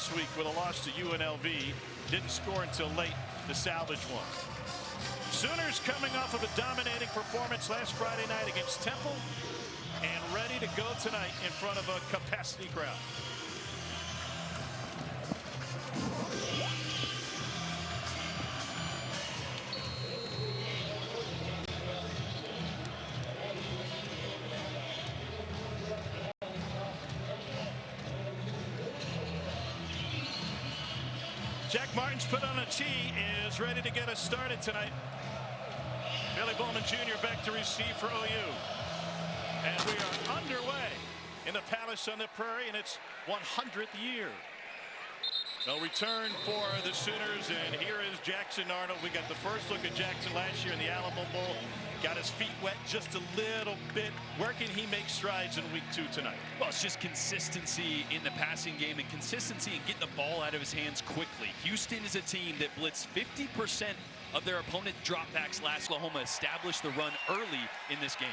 last week with a loss to UNLV. Didn't score until late to salvage one. Sooners coming off of a dominating performance last Friday night against Temple and ready to go tonight in front of a capacity crowd. Jack Martin's put on a tee, is ready to get us started tonight. Billy Bowman Jr. back to receive for OU. And we are underway in the Palace on the Prairie in its 100th year. No return for the Sooners, and here is Jackson Arnold. We got the first look at Jackson last year in the Alamo Bowl. Got his feet wet just a little bit. Where can he make strides in week 2 tonight? Well, it's just consistency in the passing game and consistency in getting the ball out of his hands quickly. Houston is a team that blitzed 50% of their opponent dropbacks last. Oklahoma established the run early in this game.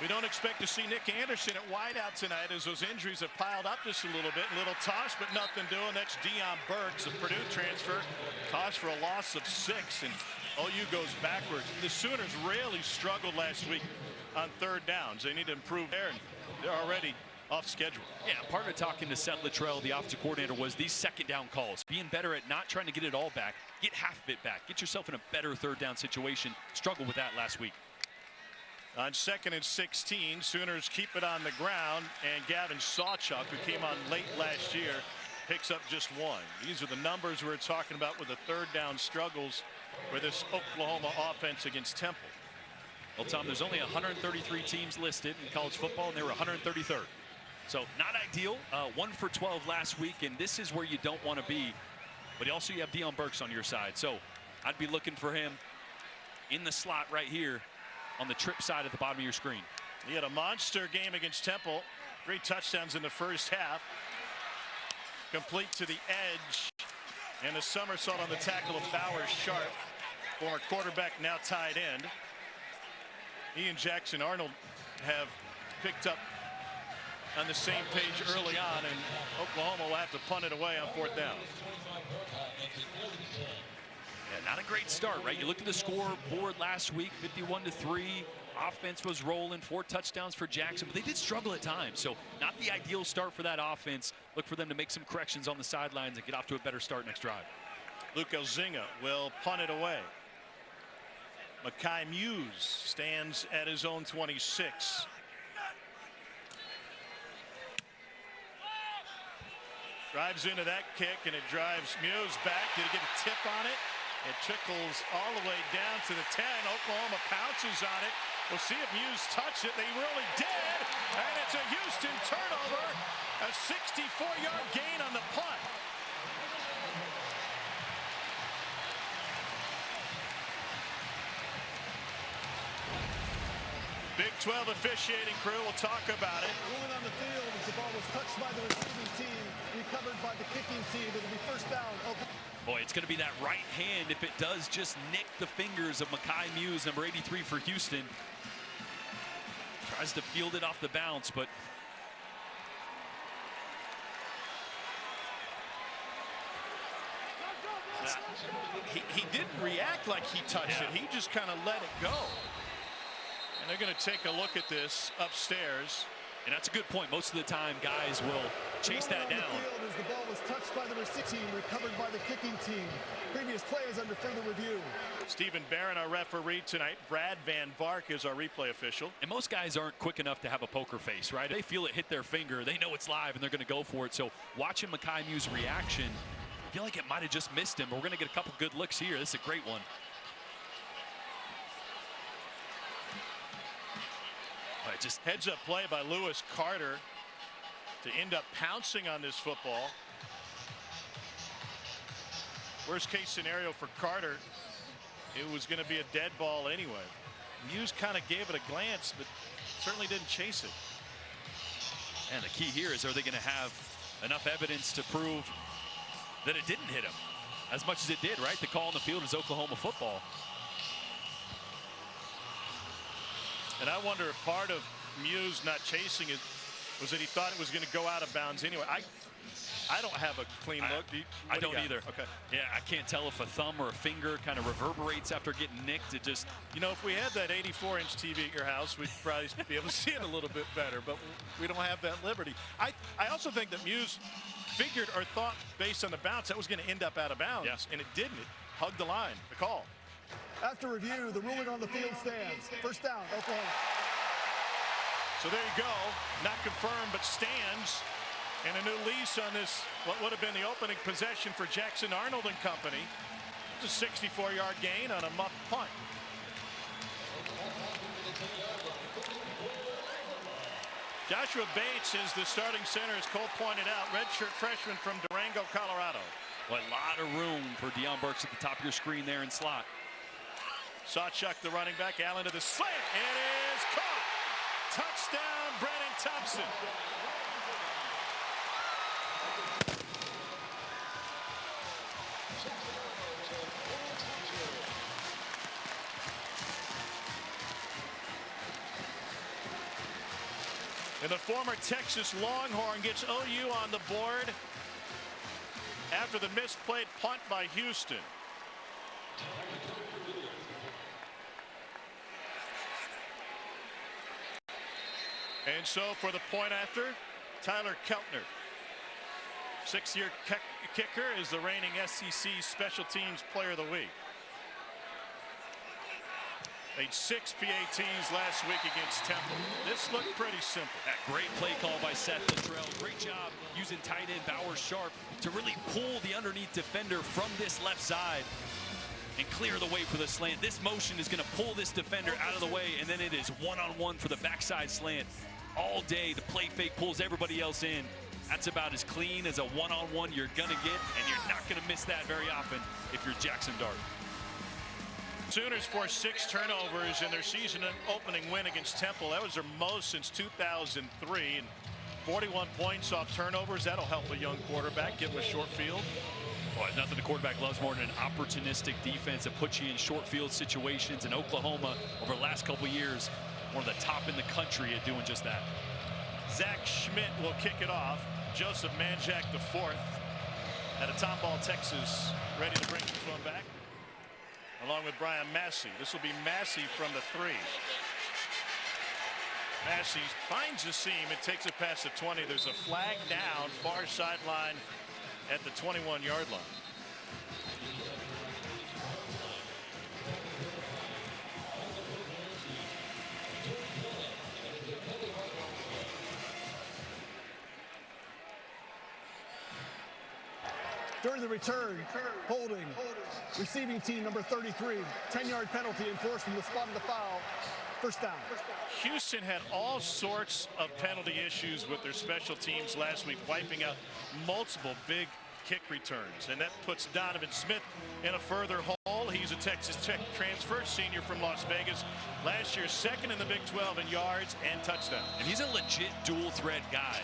We don't expect to see Nick Anderson at wideout tonight as those injuries have piled up just a little bit. A little toss, but nothing doing. That's Deion Burks, the Purdue transfer. Toss for a loss of 6, and OU goes backwards. The Sooners really struggled last week on third downs. They need to improve there, and they're already off schedule. Yeah, part of talking to Seth Littrell, the offensive coordinator, was these second down calls. Being better at not trying to get it all back. Get half of it back. Get yourself in a better third down situation. Struggled with that last week. On 2nd and 16, Sooners keep it on the ground, and Gavin Sawchuk, who came on late last year, picks up just 1. These are the numbers we're talking about with the third down struggles for this Oklahoma offense against Temple. Well, Tom, there's only 133 teams listed in college football, and they were 133rd. So not ideal. 1 for 12 last week, and this is where you don't want to be. But also you have Deion Burks on your side. So I'd be looking for him in the slot right here on the trip side at the bottom of your screen. He had a monster game against Temple. 3 touchdowns in the first half. Complete to the edge. And a somersault on the tackle of Bowers Sharp. Former quarterback, now tight end. He and Jackson Arnold have picked up on the same page early on, and Oklahoma will have to punt it away on 4th down. Yeah, not a great start, right? You look at the scoreboard last week, 51-3. Offense was rolling, 4 touchdowns for Jackson, but they did struggle at times. So not the ideal start for that offense. Look for them to make some corrections on the sidelines and get off to a better start next drive. Luke Elzinga will punt it away. Makai Muse stands at his own 26. Drives into that kick, and it drives Muse back. Did he get a tip on it? It trickles all the way down to the 10. Oklahoma pounces on it. We'll see if Muse touched it. They really did. And it's a Houston turnover. A 64-yard gain on the punt. Big 12 officiating crew will talk about it. Ruling on the field as the ball was touched by the receiving team, recovered by the kicking team. It'll be first down. Boy, it's going to be that right hand if it does just nick the fingers of Makai Muse, number 83 for Houston. Tries to field it off the bounce, but he didn't react like he touched it. He just kind of let it go. And they're going to take a look at this upstairs. And that's a good point. Most of the time, guys will chase that down. As the ball was touched by the receiving team, recovered by the kicking team. Previous players under further review. Stephen Barron, our referee tonight. Brad Van Vark is our replay official. And most guys aren't quick enough to have a poker face, right? They feel it hit their finger. They know it's live, and they're going to go for it. So watching Makai Muse's reaction, I feel like it might have just missed him. But we're going to get a couple good looks here. This is a great one. Just heads up play by Lewis Carter to end up pouncing on this football. Worst case scenario for Carter, it was going to be a dead ball anyway. Muse kind of gave it a glance, but certainly didn't chase it. And the key here is, are they going to have enough evidence to prove that it didn't hit him as much as it did, right? The call on the field is Oklahoma football. And I wonder if part of Muse not chasing it was that he thought it was going to go out of bounds anyway. I don't have a clean look. I don't either. Okay. Yeah, I can't tell if a thumb or a finger kind of reverberates after getting nicked. It just, you know, if we had that 84-inch TV at your house, we'd probably be able to see it a little bit better, but we don't have that liberty. I also think that Muse figured or thought, based on the bounce, that was going to end up out of bounds, and it didn't. It hugged the line, the call. After review, the ruling on the field stands. First down, Oklahoma. So there you go. Not confirmed, but stands. And a new lease on this, what would have been the opening possession for Jackson Arnold and company. It's a 64-yard gain on a muff punt. Joshua Bates is the starting center, as Cole pointed out, redshirt freshman from Durango, Colorado. Well, a lot of room for Deion Burks at the top of your screen there in slot. Sawchuk, the running back, Allen to the slant. It is caught. Touchdown, Brennan Thompson. And the former Texas Longhorn gets OU on the board after the misplayed punt by Houston. And so for the point after, Tyler Keltner. 6-year kicker, is the reigning SEC Special Teams Player of the Week. Made 6 PATs last week against Temple. This looked pretty simple. Great play call by Seth Littrell. Great job using tight end Bowers Sharp to really pull the underneath defender from this left side and clear the way for the slant. This motion is going to pull this defender out of the way, and then it is one-on-one for the backside slant all day. The play fake pulls everybody else in. That's about as clean as a one-on-one you're going to get, and you're not going to miss that very often if you're Jackson Dart. Sooners forced 6 turnovers in their season opening win against Temple. That was their most since 2003, and 41 points off turnovers. That'll help a young quarterback, give him a short field. Boy, nothing the quarterback loves more than an opportunistic defense that puts you in short field situations. In Oklahoma, over the last couple years, one of the top in the country at doing just that. Zach Schmidt will kick it off. Joseph Manjack IV out of Tomball, Texas, ready to bring this one back, along with Brian Massey. This will be Massey from the 3. Massey finds the seam and takes it past the 20. There's a flag down, far sideline at the 21-yard line. During the return, holding, receiving team number 33, 10-yard penalty enforced from the spot of the foul. First down. Houston had all sorts of penalty issues with their special teams last week, wiping out multiple big kick returns, and that puts Donovan Smith in a further hole. He's a Texas Tech transfer, senior from Las Vegas. Last year, second in the Big 12 in yards and touchdowns. And he's a legit dual threat guy.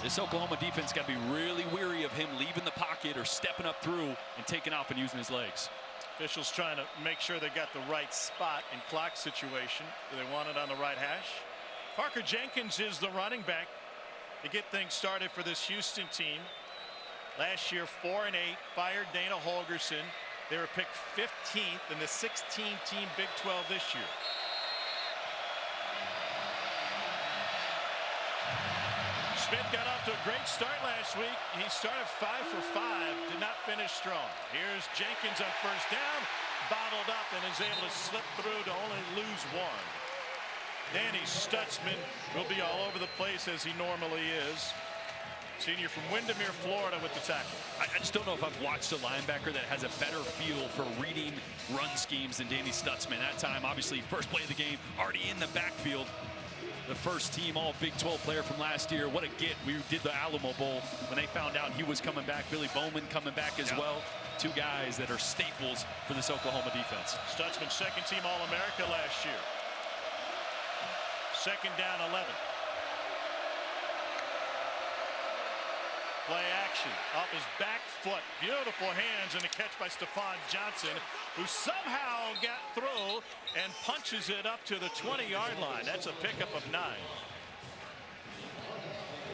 This Oklahoma defense got to be really weary of him leaving the pocket or stepping up through and taking off and using his legs. Officials trying to make sure they got the right spot and clock situation. Do they want it on the right hash? Parker Jenkins is the running back to get things started for this Houston team. Last year, 4-8, fired Dana Holgerson. They were picked 15th in the 16-team Big 12 this year. Smith got off to a great start last week. He started 5 for 5, did not finish strong. Here's Jenkins on first down, bottled up, and is able to slip through to only lose 1. Danny Stutzman will be all over the place as he normally is. Senior from Windermere, Florida, with the tackle. I just don't know if I've watched a linebacker that has a better feel for reading run schemes than Danny Stutzman. That time, obviously, first play of the game, already in the backfield. The first team all Big 12 player from last year. What a get. We did the Alamo Bowl when they found out he was coming back. Billy Bowman coming back as well. 2 guys that are staples for this Oklahoma defense. Stutzman, second team All-America last year. Second down 11. Play action off his back foot. Beautiful hands and a catch by Stephon Johnson, who somehow got through and punches it up to the 20-yard line. That's a pickup of 9.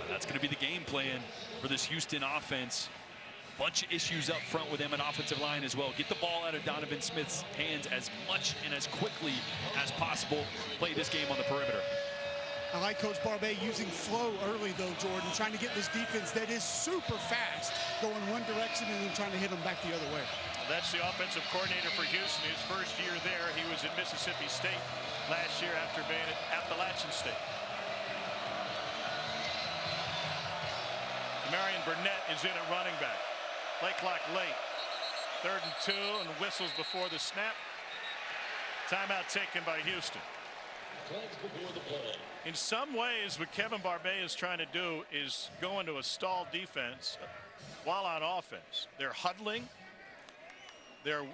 That's going to be the game plan. for this Houston offense. Bunch of issues up front with them at offensive line as well. Get the ball out of Donovan Smith's hands as much and as quickly as possible. Play this game on the perimeter. I like Coach Barbay using flow early, though, Jordan, trying to get this defense that is super fast, going one direction and then trying to hit them back the other way. That's the offensive coordinator for Houston. His first year there, he was at Mississippi State last year after being at Appalachian State. Marion Burnett is in at running back. Play clock late. 3rd and 2, and whistles before the snap. Timeout taken by Houston. In some ways, what Kevin Barbay is trying to do is go into a stalled defense while on offense. They're huddling. They're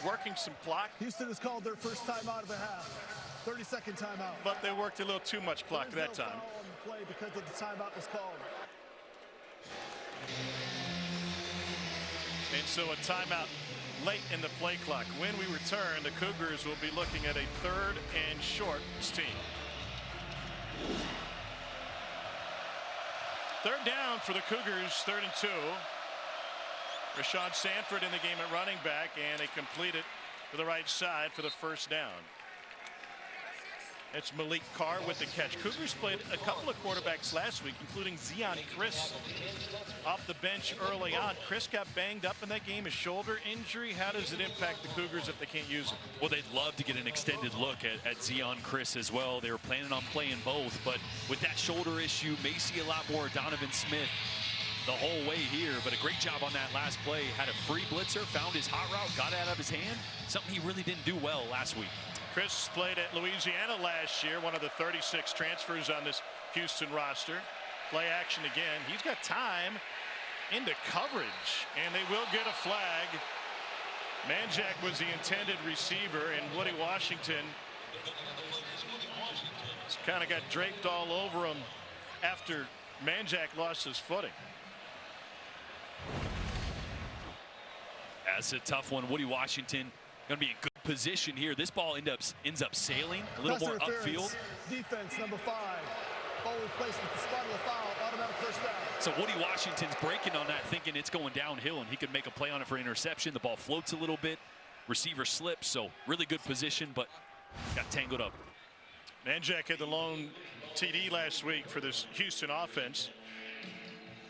working some clock. Houston has called their first timeout of the half. 30-second timeout. But they worked a little too much clock that time. Foul on the play because of the timeout was called. And so a timeout late in the play clock. When we return, the Cougars will be looking at a 3rd and short team. 3rd down for the Cougars, 3rd and 2. Rashawn Sanford in the game at running back, and they complete it to the right side for the first down. It's Malik Carr with the catch. Cougars played a couple of quarterbacks last week, including Zeon Chriss off the bench early on. Chriss got banged up in that game, a shoulder injury. How does it impact the Cougars if they can't use him? Well, they'd love to get an extended look at Zeon Chriss as well. They were planning on playing both, but with that shoulder issue, may see a lot more Donovan Smith the whole way here. But a great job on that last play. Had a free blitzer, found his hot route, got it out of his hand. Something he really didn't do well last week. Chriss played at Louisiana last year, one of the 36 transfers on this Houston roster. Play action again. He's got time into coverage, and they will get a flag. Manjack was the intended receiver, and Woody Washington kind of got draped all over him after Manjack lost his footing. That's a tough one. Woody Washington going to be in good position here. This ball ends up sailing a little more upfield. Defense number 5. Ball placed at the spot of the foul. Automatic first down. So Woody Washington's breaking on that, thinking it's going downhill, and he could make a play on it for interception. The ball floats a little bit. Receiver slips, so really good position, but got tangled up. Manjack had the lone TD last week for this Houston offense.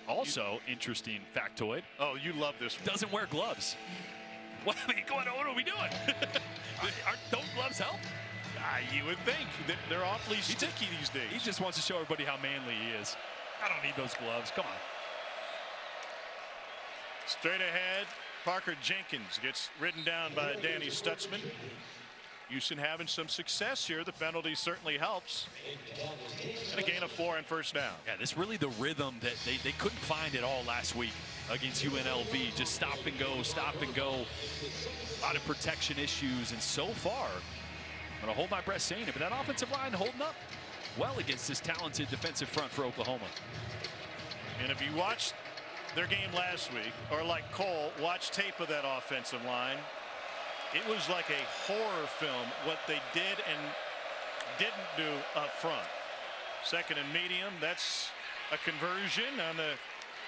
Also, interesting factoid. Oh, you love this one. Doesn't wear gloves. What are we doing? Don't gloves help? You would think. They're awfully sticky these days. He just wants to show everybody how manly he is. I don't need those gloves. Come on. Straight ahead, Parker Jenkins gets ridden down by Danny Stutzman. Houston having some success here. The penalty certainly helps. And a gain of 4 and first down. Yeah, this really the rhythm that they couldn't find at all last week against UNLV. Just stop and go, stop and go. A lot of protection issues, and so far, I'm going to hold my breath saying it, but that offensive line holding up well against this talented defensive front for Oklahoma. And if you watched their game last week, or like Cole, watch tape of that offensive line, it was like a horror film what they did and didn't do up front. 2nd and medium, that's a conversion on the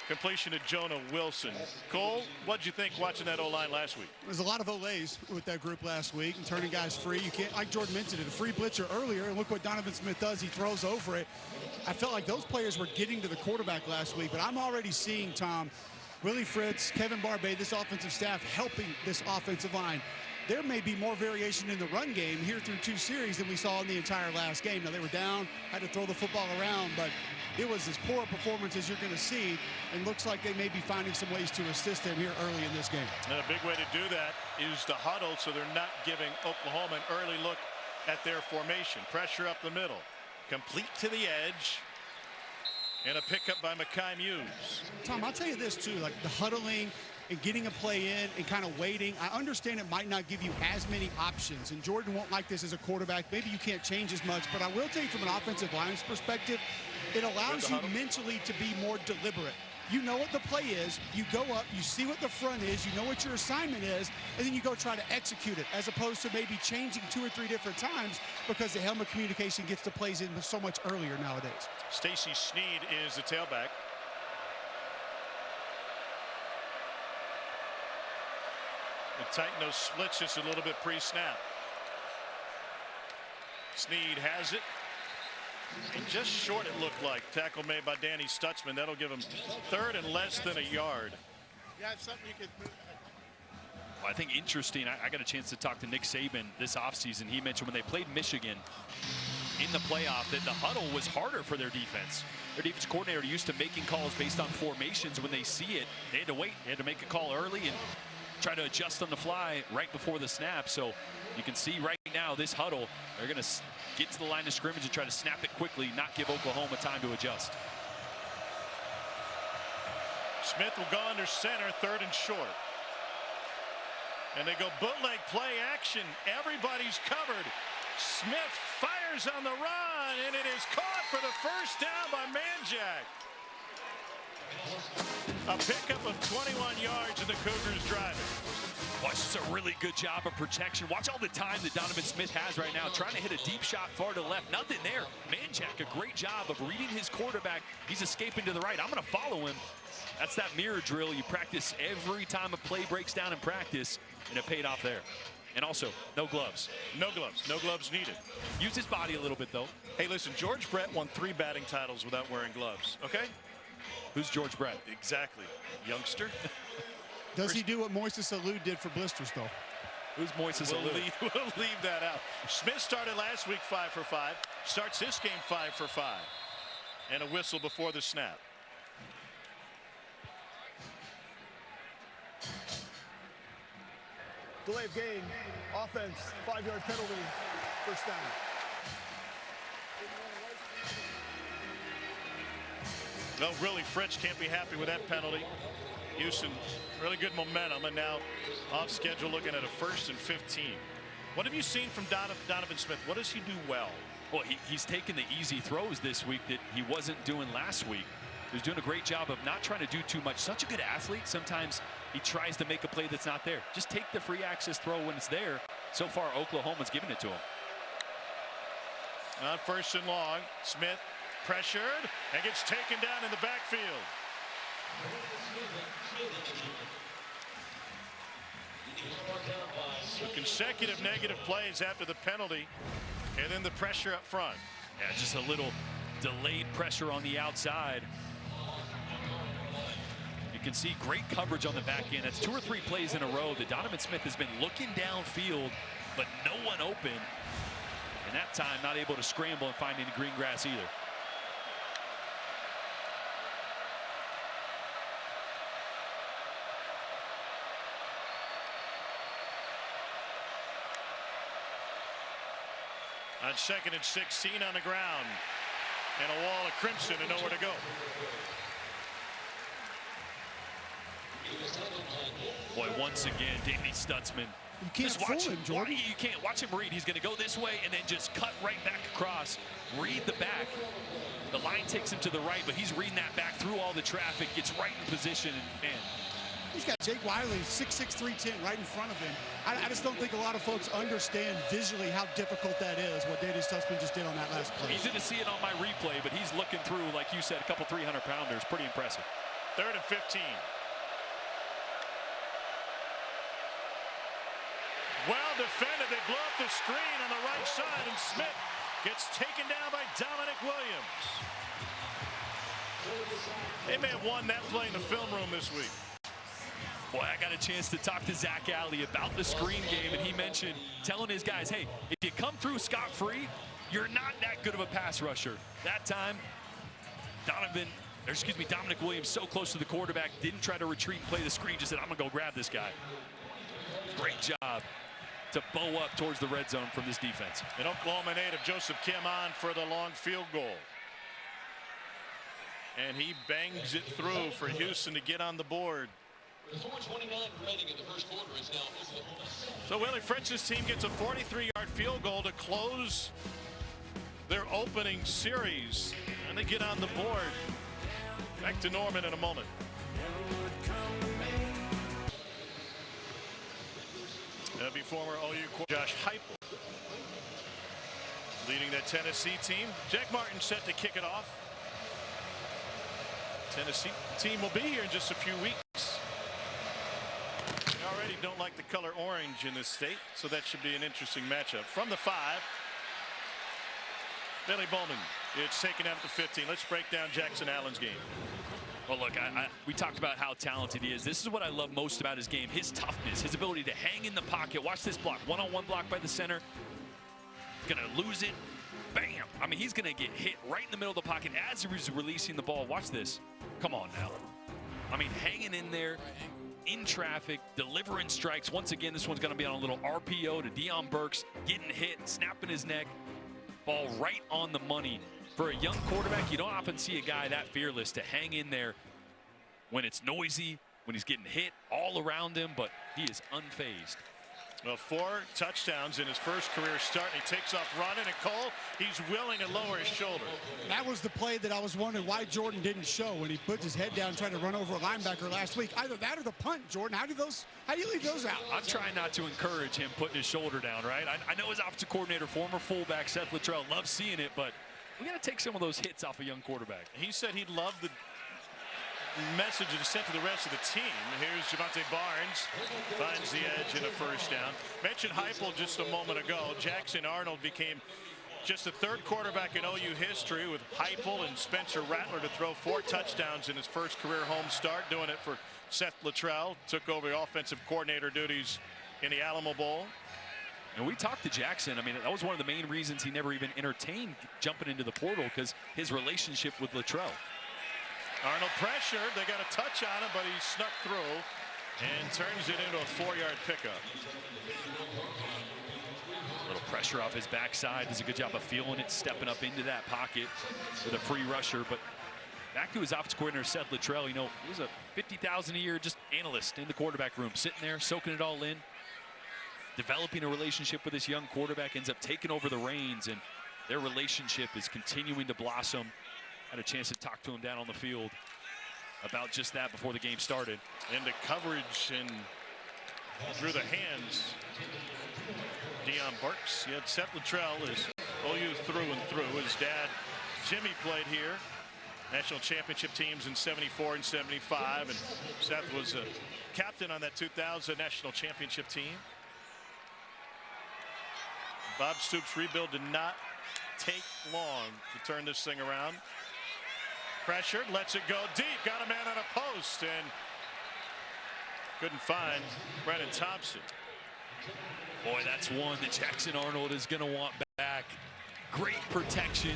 completion to Jonah Wilson. Cole, what'd you think watching that O-line last week? There's a lot of Olays with that group last week and turning guys free. You can't, like Jordan mentioned it, a free blitzer earlier, and look what Donovan Smith does. He throws over it. I felt like those players were getting to the quarterback last week, but I'm already seeing, Tom, Willie Fritz, Kevin Barbay, this offensive staff helping this offensive line. There may be more variation in the run game here through 2 series than we saw in the entire last game. Now, they were down, had to throw the football around, but it was as poor a performance as you're going to see, and looks like they may be finding some ways to assist them here early in this game. And a big way to do that is to huddle, so they're not giving Oklahoma an early look at their formation. Pressure up the middle. Complete to the edge. And a pickup by Mekhi Muse. Tom, I'll tell you this, too, like the huddling and getting a play in and kind of waiting. I understand it might not give you as many options, and Jordan won't like this as a quarterback. Maybe you can't change as much, but I will tell you from an offensive line's perspective, it allows you mentally to be more deliberate. You know what the play is, you go up, you see what the front is, you know what your assignment is, and then you go try to execute it, as opposed to maybe changing 2 or 3 different times because the helmet communication gets the plays in so much earlier nowadays. Stacey Sneed is the tailback. And tighten those splits just a little bit pre-snap. Snead has it. And just short it looked like. Tackle made by Danny Stutzman. That'll give him 3rd and less than a yard. Yeah, it's something you could move. Well, I think interesting, I got a chance to talk to Nick Saban this offseason. He mentioned when they played Michigan in the playoff that the huddle was harder for their defense. Their defense coordinator used to making calls based on formations. When they see it, they had to wait. They had to make a call early and try to adjust on the fly right before the snap. So you can see right now this huddle, they're going to get to the line of scrimmage and try to snap it quickly, not give Oklahoma time to adjust. Smith will go under center, 3rd and short. And they go bootleg play action. Everybody's covered. Smith fires on the run, and it is caught for the first down by Manjack. A pickup of 21 yards, and the Cougars driving. Watch, it's a really good job of protection. Watch all the time that Donovan Smith has right now, trying to hit a deep shot far to the left. Nothing there. Manjack, a great job of reading his quarterback. He's escaping to the right. I'm going to follow him. That's that mirror drill you practice every time a play breaks down in practice, and it paid off there. And also, no gloves. No gloves. No gloves needed. Use his body a little bit, though. Hey, listen, George Brett won 3 batting titles without wearing gloves, okay? Who's George Brett? Exactly. Youngster. Does he do what Moises Alou did for blisters, though? Who's Moises Alou? We'll leave that out. Smith started last week 5 for 5. Starts this game 5 for 5. And a whistle before the snap. Delay of game. Offense. 5-yard penalty. First down. No, really, Fritz can't be happy with that penalty. Houston, really good momentum, and now off schedule looking at a 1st and 15. What have you seen from Donovan Smith? What does he do well? Well, he's taken the easy throws this week that he wasn't doing last week. He was doing a great job of not trying to do too much. Such a good athlete. Sometimes he tries to make a play that's not there. Just take the free access throw when it's there. So far, Oklahoma's giving it to him. On 1st and long, Smith pressured and gets taken down in the backfield. So consecutive negative plays after the penalty, and then the pressure up front. Yeah, just a little delayed pressure on the outside. You can see great coverage on the back end. That's 2 or 3 plays in a row that Donovan Smith has been looking downfield, but no one open. And that time, not able to scramble and find any green grass either. On 2nd and 16 on the ground. And a wall of crimson and nowhere to go. Boy, once again, Danny Stutzman. You can't Just watch fool him, Jordan. You can't watch him read. He's going to go this way and then just cut right back across. Read the back. The line takes him to the right, but he's reading that back through all the traffic, gets right in position, and man. He's got Jake Wiley, 6'6", 310, right in front of him. I just don't think a lot of folks understand visually how difficult that is, what Danny Stutzman just did on that last play. Easy to see it on my replay, but he's looking through, like you said, a couple 300-pounders. Pretty impressive. 3rd and 15. Well defended. They blow up the screen on the right side, and Smith gets taken down by Dominic Williams. They may have won that play in the film room this week. Boy, I got a chance to talk to Zach Alley about the screen game, and he mentioned telling his guys, hey, if you come through scot-free, you're not that good of a pass rusher. That time, Dominic Williams so close to the quarterback, didn't try to retreat and play the screen, just said, I'm going to go grab this guy. Great job to bow up towards the red zone from this defense. And Oklahoma native Joseph Kim on for the long field goal. And he bangs it through for Houston to get on the board. With 4:29 remaining in the first quarter, it's now Oklahoma. So Willie Fritz's team gets a 43-yard field goal to close their opening series, and they get on the board. Back to Norman in a moment. That'll be former OU Josh Heupel leading that Tennessee team. Jack Martin set to kick it off. Tennessee team will be here in just a few weeks. Already don't like the color orange in this state, so that should be an interesting matchup. From the 5, Billy Bowman. It's taken out at the 15. Let's break down Jackson Allen's game. Well, look, we talked about how talented he is. This is what I love most about his game, his toughness, his ability to hang in the pocket. Watch this block, one-on-one block by the center. Gonna lose it, bam. I mean, he's gonna get hit right in the middle of the pocket as he's releasing the ball. Watch this, come on now. I mean, hanging in there, in traffic, delivering strikes. Once again, this one's gonna be on a little RPO to Deion Burks, getting hit, snapping his neck. Ball right on the money. For a young quarterback, you don't often see a guy that fearless to hang in there when it's noisy, when he's getting hit all around him, but he is unfazed. Well, 4 touchdowns in his first career start, and he takes off running, and Cole, he's willing to lower his shoulder. That was the play that I was wondering why Jordan didn't show when he put his head down and tried to run over a linebacker last week. Either that or the punt, Jordan. How do you leave those out? I'm trying not to encourage him putting his shoulder down, right? I know his offensive coordinator, former fullback Seth Littrell, loves seeing it, but we got to take some of those hits off a young quarterback. He said he loved the message that is sent to the rest of the team. Here's Javante Barnes, finds the edge in a first down. Mentioned Heupel just a moment ago. Jackson Arnold became just the 3rd quarterback in OU history with Heupel and Spencer Rattler to throw 4 touchdowns in his first career home start, doing it for Seth Littrell. Took over the offensive coordinator duties in the Alamo Bowl. And we talked to Jackson. I mean, that was one of the main reasons he never even entertained jumping into the portal, because his relationship with Littrell. Arnold pressured. They got a touch on him, but he snuck through and turns it into a 4-yard pickup. A little pressure off his backside. Does a good job of feeling it, stepping up into that pocket with a free rusher. But back to his offensive coordinator, Seth Littrell. You know, he was a $50,000 a year just analyst in the quarterback room, sitting there, soaking it all in, developing a relationship with this young quarterback, ends up taking over the reins, and their relationship is continuing to blossom. Had a chance to talk to him down on the field about just that before the game started. Into coverage and through the hands. Deion Burks. Yet Seth Littrell is OU through and through. His dad, Jimmy, played here. National championship teams in '74 and '75. And Seth was a captain on that 2000 national championship team. Bob Stoops' rebuild did not take long to turn this thing around. Pressured, lets it go deep, got a man on a post, and couldn't find Brennan Thompson. Boy, that's one that Jackson Arnold is going to want back. Great protection,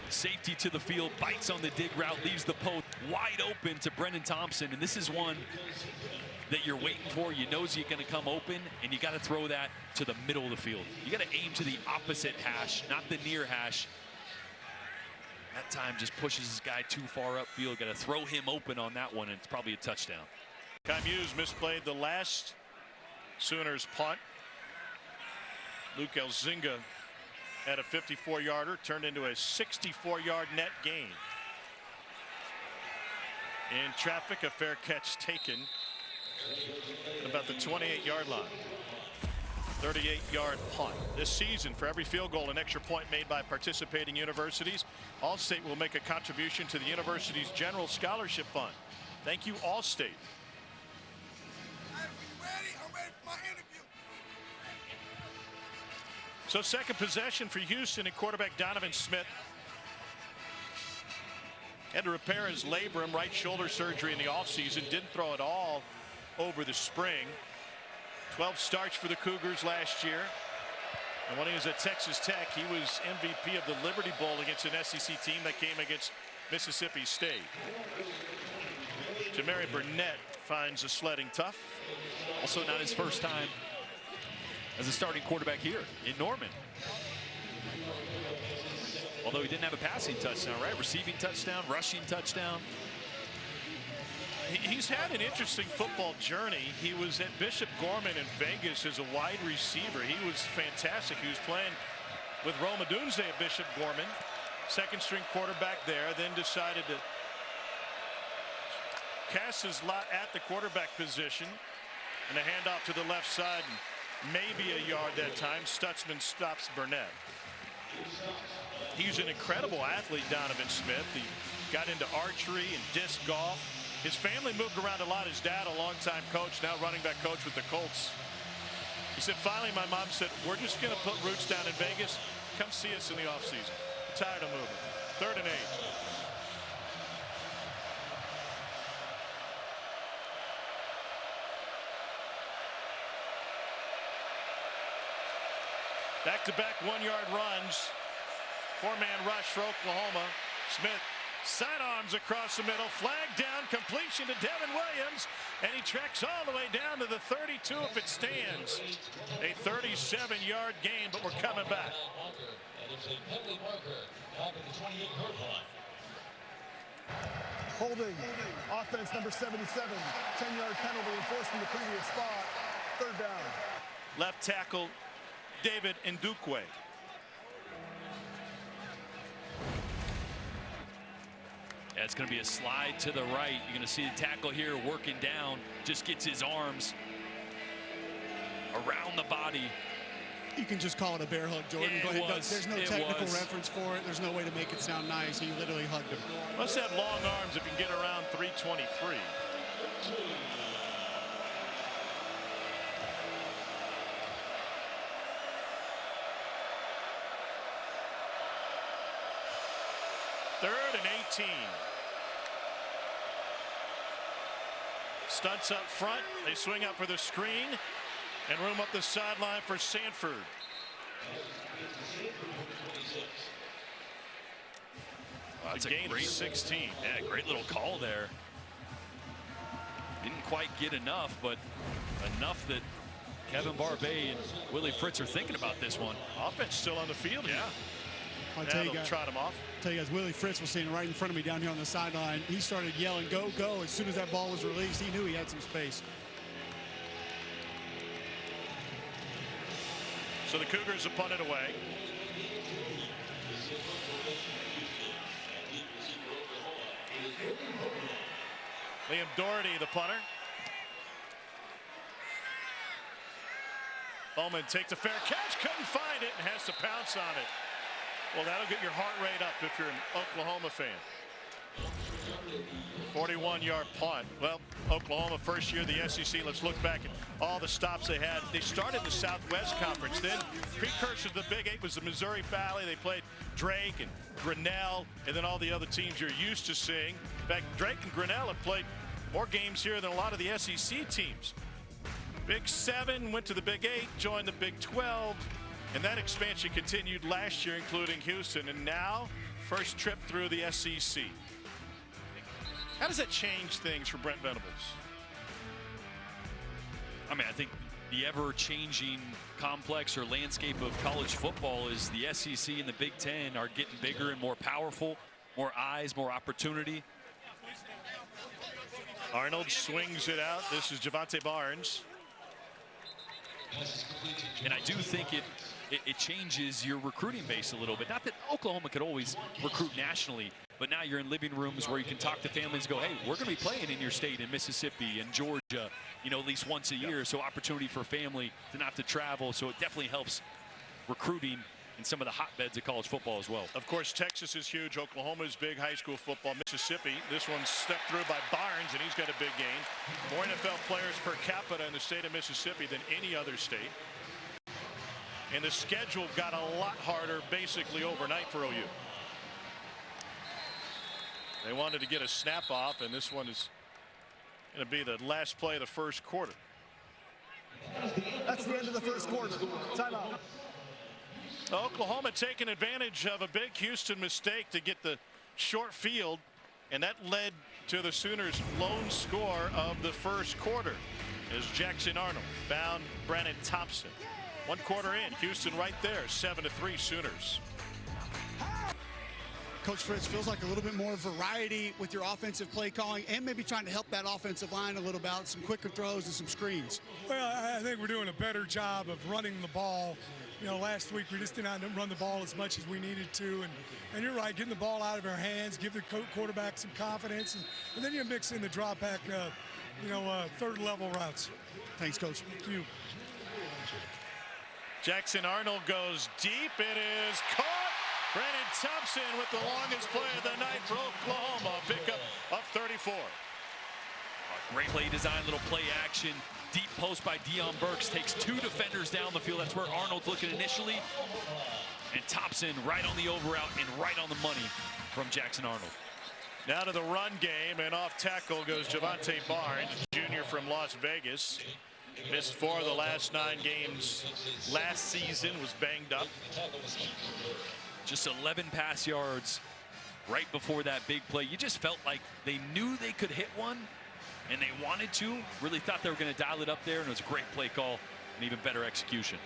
safety to the field, bites on the dig route, leaves the post wide open to Brennan Thompson, and this is one that you're waiting for. You know you're going to come open, and you got to throw that to the middle of the field. You got to aim to the opposite hash, not the near hash. That time just pushes this guy too far upfield. Got to throw him open on that one, and it's probably a touchdown. Kai Muse misplayed the last Sooners punt. Luke Elzinga had a 54-yarder, turned into a 64-yard net gain. In traffic, a fair catch taken at about the 28-yard line. 38-yard punt. This season, for every field goal and extra point made by participating universities, Allstate will make a contribution to the university's general scholarship fund. Thank you, Allstate. So second possession for Houston, and quarterback Donovan Smith had to repair his labrum, right shoulder surgery in the offseason. Didn't throw it all over the spring. 12 starts for the Cougars last year. And when he was at Texas Tech, he was MVP of the Liberty Bowl against an SEC team that came against Mississippi State. Jamari Burnett finds the sledding tough. Also not his first time as a starting quarterback here in Norman. Although he didn't have a passing touchdown, right? Receiving touchdown, rushing touchdown. He's had an interesting football journey. He was at Bishop Gorman in Vegas as a wide receiver. He was fantastic. He was playing with Rome Odunze at Bishop Gorman, second string quarterback there, then decided to cast his lot at the quarterback position, and a handoff to the left side, maybe a yard that time. Stutzman stops Burnett. He's an incredible athlete, Donovan Smith. He got into archery and disc golf. His family moved around a lot. His dad, a longtime coach, now running back coach with the Colts. He said, finally, my mom said, we're just going to put roots down in Vegas. Come see us in the offseason. Tired of moving. 3rd and 8. Back-to-back 1-yard runs. 4-man rush for Oklahoma. Smith sidearms across the middle. Flag down. Completion to Devin Williams. And he tracks all the way down to the 32 if it stands. A 37-yard gain, but we're coming back. Holding. Offense number 77. 10-yard penalty enforced from the previous spot. 3rd down. Left tackle David Ndukwe. Yeah, it's going to be a slide to the right. You're going to see the tackle here working down. Just gets his arms around the body. You can just call it a bear hug, Jordan. Yeah, Go ahead. There's no technical was. reference for it. There's no way to make it sound nice. He literally hugged him. Must have long arms if you can get around 323. Third and 18. Stunts up front. They swing up for the screen and room up the sideline for Sanford. Wow, that's a gain of 16. Yeah, great little call there. Didn't quite get enough, but enough that Kevin Barbay and Willie Fritz are thinking about this one. Offense still on the field. Yeah. I'll tell you guys, trot him off. Willie Fritz was standing right in front of me down here on the sideline. He started yelling, go, go. As soon as that ball was released, he knew he had some space. So the Cougars have punted away. Liam Doherty, the punter. Bowman takes a fair catch, couldn't find it, and has to pounce on it. Well, that'll get your heart rate up if you're an Oklahoma fan. 41-yard punt. Well, Oklahoma first year of the SEC. Let's look back at all the stops they had. They started the Southwest Conference. Then precursor to the Big Eight was the Missouri Valley. They played Drake and Grinnell, and then all the other teams you're used to seeing. In fact, Drake and Grinnell have played more games here than a lot of the SEC teams. Big 7 went to the Big 8, joined the Big 12, and that expansion continued last year, including Houston, and now first trip through the SEC. How does that change things for Brent Venables? I mean, I think the ever-changing complex or landscape of college football is the SEC and the Big Ten are getting bigger and more powerful, more eyes, more opportunity. Arnold swings it out. This is Javante Barnes. And I do think it changes your recruiting base a little bit. Not that Oklahoma could always recruit nationally, but now you're in living rooms where you can talk to families and go, hey, we're going to be playing in your state in Mississippi and Georgia, you know, at least once a year. So opportunity for family to not have to travel. So it definitely helps recruiting in some of the hotbeds of college football as well. Of course, Texas is huge. Oklahoma is big. High school football. Mississippi, this one's stepped through by Barnes, and he's got a big gain. More NFL players per capita in the state of Mississippi than any other state. And the schedule got a lot harder basically overnight for OU. They wanted to get a snap off, and this one is going to be the last play of the first quarter. That's the end of the first quarter. Timeout. Oklahoma taking advantage of a big Houston mistake to get the short field, and that led to the Sooners' lone score of the first quarter as Jackson Arnold found Brandon Thompson. 1 quarter in, Houston right there, 7-3 Sooners. Coach Fritz, feels like a little bit more variety with your offensive play calling and maybe trying to help that offensive line a little bit, some quicker throws and some screens. Well, I think we're doing a better job of running the ball. You know, last week we just did not run the ball as much as we needed to. And you're right, getting the ball out of our hands, give the quarterback some confidence. And then you mix in the drop back, third level routes. Thanks, Coach. Thank you. Jackson Arnold goes deep. It is caught. Brandon Thompson with the longest play of the night for Oklahoma. Pickup of 34. Great play design, little play action. Deep post by Deion Burks takes 2 defenders down the field. That's where Arnold's looking initially. And Thompson right on the over route and right on the money from Jackson Arnold. Now to the run game, and off tackle goes Javante Barnes, junior from Las Vegas. Missed 4 of the last 9 games last season, was banged up. Just 11 pass yards right before that big play. You just felt like they knew they could hit one, and they wanted to. Really thought they were going to dial it up there, and it was a great play call and even better execution.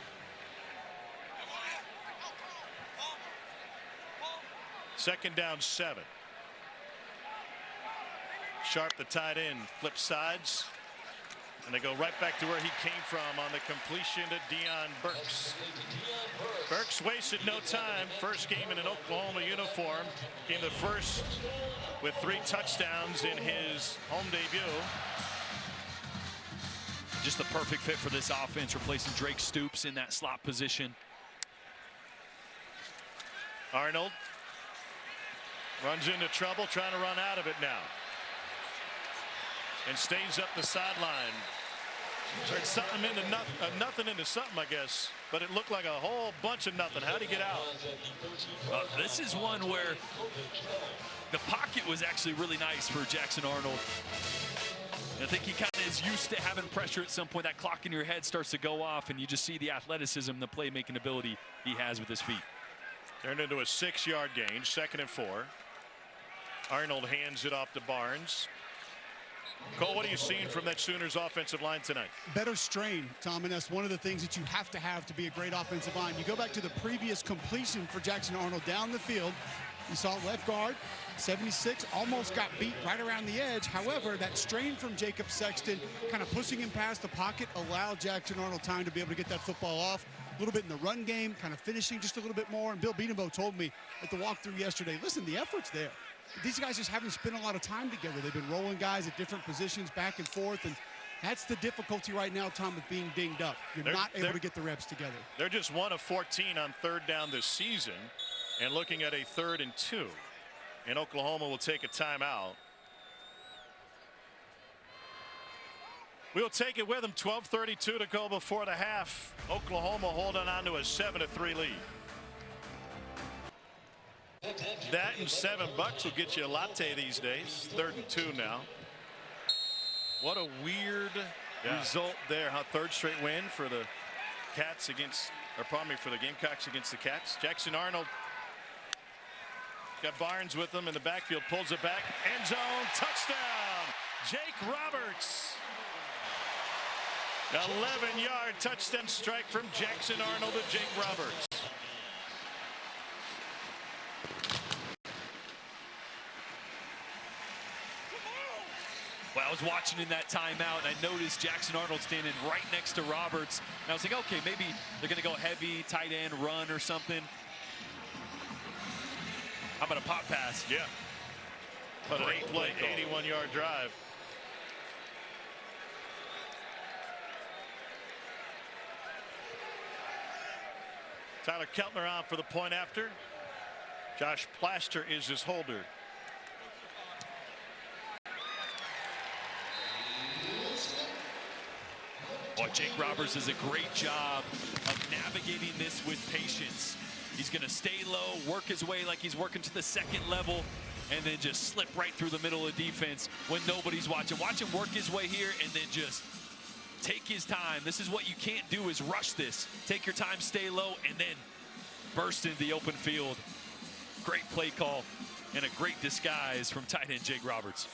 Second down 7. Sharp, the tight end, flips sides. And they go right back to where he came from on the completion to Deion Burks. Burks wasted no time. First game in an Oklahoma uniform. Came the first with 3 touchdowns in his home debut. Just the perfect fit for this offense, replacing Drake Stoops in that slot position. Arnold runs into trouble, trying to run out of it now. And stays up the sideline. Turned something into nothing into something, I guess. But it looked like a whole bunch of nothing. How'd he get out? This is one where the pocket was actually really nice for Jackson Arnold. I think he kind of is used to having pressure at some point. That clock in your head starts to go off, and you just see the athleticism, the playmaking ability he has with his feet. Turned into a 6-yard gain, 2nd and 4. Arnold hands it off to Barnes. Cole, what are you seeing from that Sooners offensive line tonight? Better strain, Tom, and that's one of the things that you have to be a great offensive line. You go back to the previous completion for Jackson Arnold down the field. You saw left guard, 76, almost got beat right around the edge. However, that strain from Jacob Sexton kind of pushing him past the pocket allowed Jackson Arnold time to be able to get that football off. A little bit in the run game, kind of finishing just a little bit more. And Bill Bedenbaugh told me at the walkthrough yesterday, listen, the effort's there. These guys just haven't spent a lot of time together. They've been rolling guys at different positions back and forth, and that's the difficulty right now, Tom, of being dinged up. You're not able to get the reps together. They're just 1 of 14 on 3rd down this season, and looking at a 3rd and 2. And Oklahoma will take a timeout. We'll take it with them. 12:32 to go before the half. Oklahoma holding on to a 7-3 lead. That and $7 will get you a latte these days. 3rd and 2 now. What a weird result there, huh? 3rd straight win for the Cats against, or pardon me, for the Gamecocks against the Cats. Jackson Arnold got Barnes with him in the backfield, pulls it back, end zone, touchdown, Jake Roberts. 11-yard touchdown strike from Jackson Arnold to Jake Roberts. Well, I was watching in that timeout, and I noticed Jackson Arnold standing right next to Roberts. And I was like, okay, maybe they're going to go heavy, tight end, run or something. How about a pop pass? Yeah. But an 8-play, 81-yard drive. Tyler Keltner on for the point after. Josh Plaster is his holder. Boy, Jake Roberts does a great job of navigating this with patience. He's going to stay low, work his way like he's working to the 2nd level, and then just slip right through the middle of defense when nobody's watching. Watch him work his way here and then just take his time. This is what you can't do, is rush this. Take your time, stay low, and then burst into the open field. Great play call and a great disguise from tight end Jake Roberts.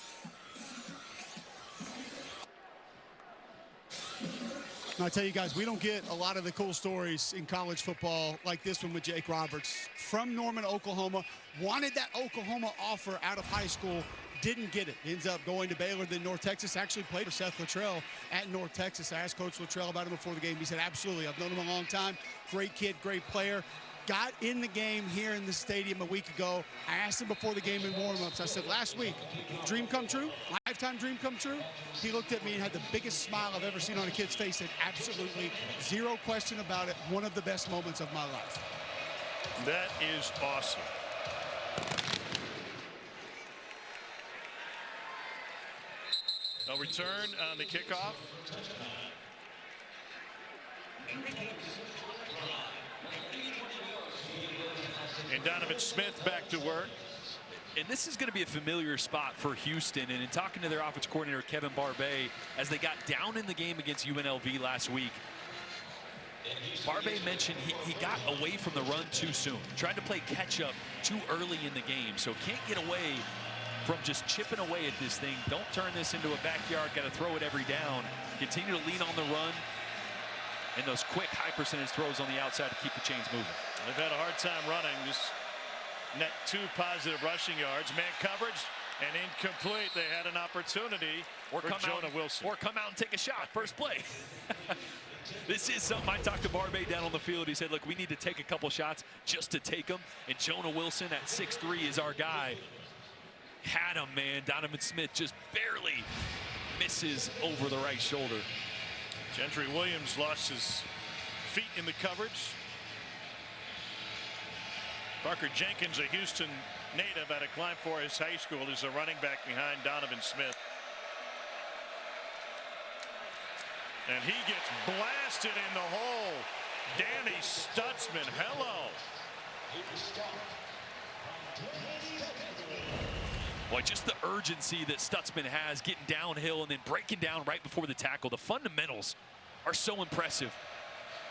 And I tell you guys, we don't get a lot of the cool stories in college football like this one with Jake Roberts. From Norman, Oklahoma, wanted that Oklahoma offer out of high school, didn't get it. Ends up going to Baylor, then North Texas. Actually played for Seth Luttrell at North Texas. I asked Coach Luttrell about him before the game. He said, absolutely, I've known him a long time. Great kid, great player. Got in the game here in the stadium a week ago. I asked him before the game in warm-ups. I said, last week, dream come true? Lifetime dream come true? He looked at me and had the biggest smile I've ever seen on a kid's face. Said, absolutely, zero question about it. One of the best moments of my life. That is awesome. A return on the kickoff. And Donovan Smith back to work. And this is going to be a familiar spot for Houston. And in talking to their offensive coordinator, Kevin Barbay, as they got down in the game against UNLV last week, Barbay mentioned he got away from the run too soon. Tried to play catch up too early in the game. So can't get away from just chipping away at this thing. Don't turn this into a backyard. Got to throw it every down. Continue to lean on the run. And those quick high percentage throws on the outside to keep the chains moving. They've had a hard time running. Just net 2 positive rushing yards. Man coverage and incomplete. They had an opportunity for Jonah Wilson. Or come out and take a shot. First play. This is something I talked to Barbay down on the field. He said, look, we need to take a couple shots just to take them. And Jonah Wilson at 6'3" is our guy. Had him, man. Donovan Smith just barely misses over the right shoulder. Gentry Williams lost his feet in the coverage. Parker Jenkins, a Houston native out of Climb Forest High School, is a running back behind Donovan Smith. And he gets blasted in the hole. Danny Stutzman, hello. Boy, just the urgency that Stutzman has getting downhill and then breaking down right before the tackle. The fundamentals are so impressive.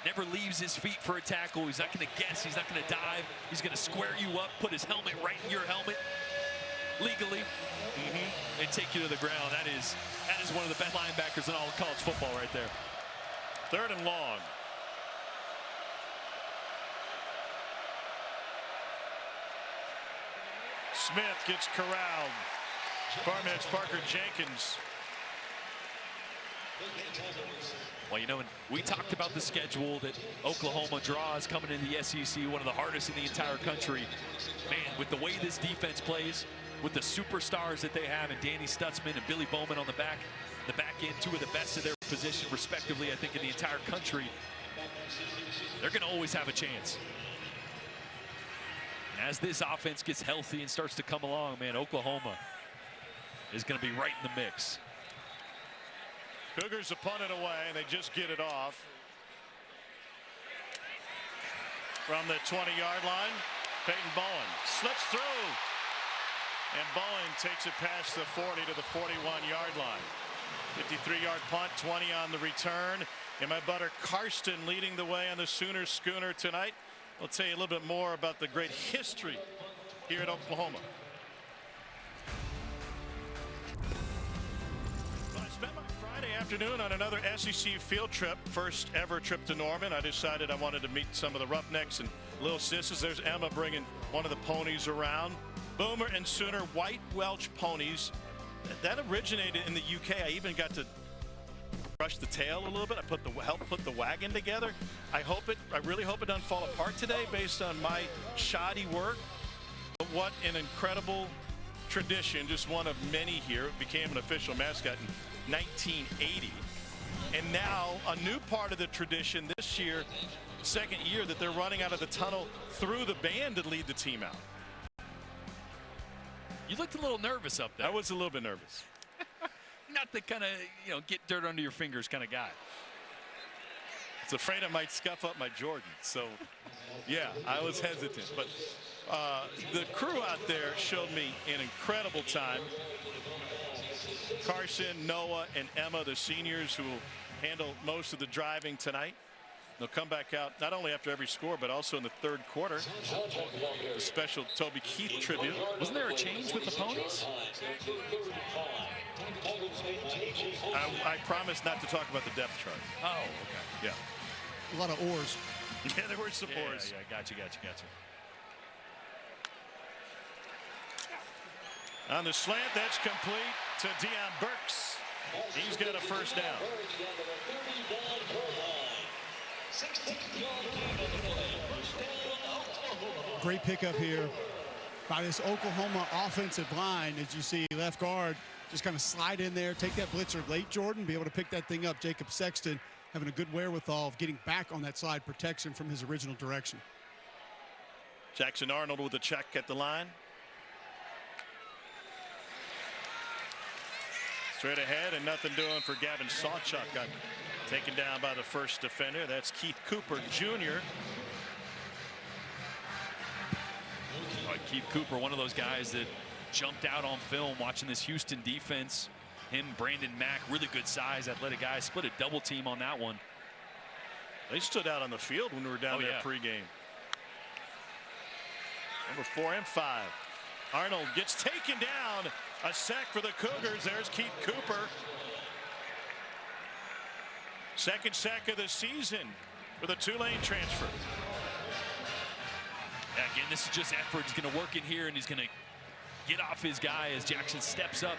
Never leaves his feet for a tackle. He's not going to guess. He's not going to dive. He's going to square you up, put his helmet right in your helmet legally, and take you to the ground. That is one of the best linebackers in all of college football right there. 3rd and long. Smith gets corralled. It's Parker Jenkins. Well, you know, we talked about the schedule that Oklahoma draws coming into the SEC, one of the hardest in the entire country. Man, with the way this defense plays, with the superstars that they have, and Danny Stutzman and Billy Bowman on the back end, 2 of the best of their position, respectively, I think, in the entire country, they're going to always have a chance. And as this offense gets healthy and starts to come along, man, Oklahoma is going to be right in the mix. Cougars have punted away, and they just get it off. From the 20-yard line, Peyton Bowen slips through. And Bowen takes it past the 40 to the 41-yard line. 53-yard punt, 20 on the return. And my buddy Karsten leading the way on the Sooner Schooner tonight. I'll tell you a little bit more about the great history here at Oklahoma. Well, I spent my Friday afternoon on another SEC field trip, first ever trip to Norman. I decided I wanted to meet some of the Roughnecks and Little Sisses. There's Emma bringing one of the ponies around. Boomer and Sooner White Welch ponies. That originated in the UK. I even got to brush the tail a little bit. I helped put the wagon together. I really hope it doesn't fall apart today based on my shoddy work. But what an incredible tradition, just one of many here. It became an official mascot in 1980. And now a new part of the tradition this year, 2nd year, that they're running out of the tunnel through the band to lead the team out. You looked a little nervous up there. I was a little bit nervous. Not the kind of, get dirt under your fingers kind of guy. I was afraid I might scuff up my Jordan. So, yeah, I was hesitant. But the crew out there showed me an incredible time. Carson, Noah, and Emma, the seniors who will handle most of the driving tonight. They'll come back out not only after every score, but also in the 3rd quarter. A special Toby Keith tribute. Wasn't there a change with the ponies? I promised not to talk about the depth chart. Oh, okay. Yeah. A lot of oars. Yeah, there were some oars. Yeah, gotcha. On the slant, that's complete to Deion Burks. He's got a first down. Great pickup here by this Oklahoma offensive line. As you see, left guard just kind of slide in there, take that blitzer late, Jordan, be able to pick that thing up. Jacob Sexton having a good wherewithal of getting back on that slide protection from his original direction. Jackson Arnold with a check at the line. Straight ahead and nothing doing for Gavin Sawchuk. Got taken down by the first defender. That's Keith Cooper Jr. Keith Cooper, one of those guys that jumped out on film watching this Houston defense. Him, Brandon Mack, really good size, athletic guy. Split a double team on that one. They stood out on the field when we were down there pregame. Number 4 and 5. Arnold gets taken down. A sack for the Cougars. There's Keith Cooper. Second sack of the season with a Tulane transfer. Again, this is just effort. He's going to work in here, and he's going to get off his guy as Jackson steps up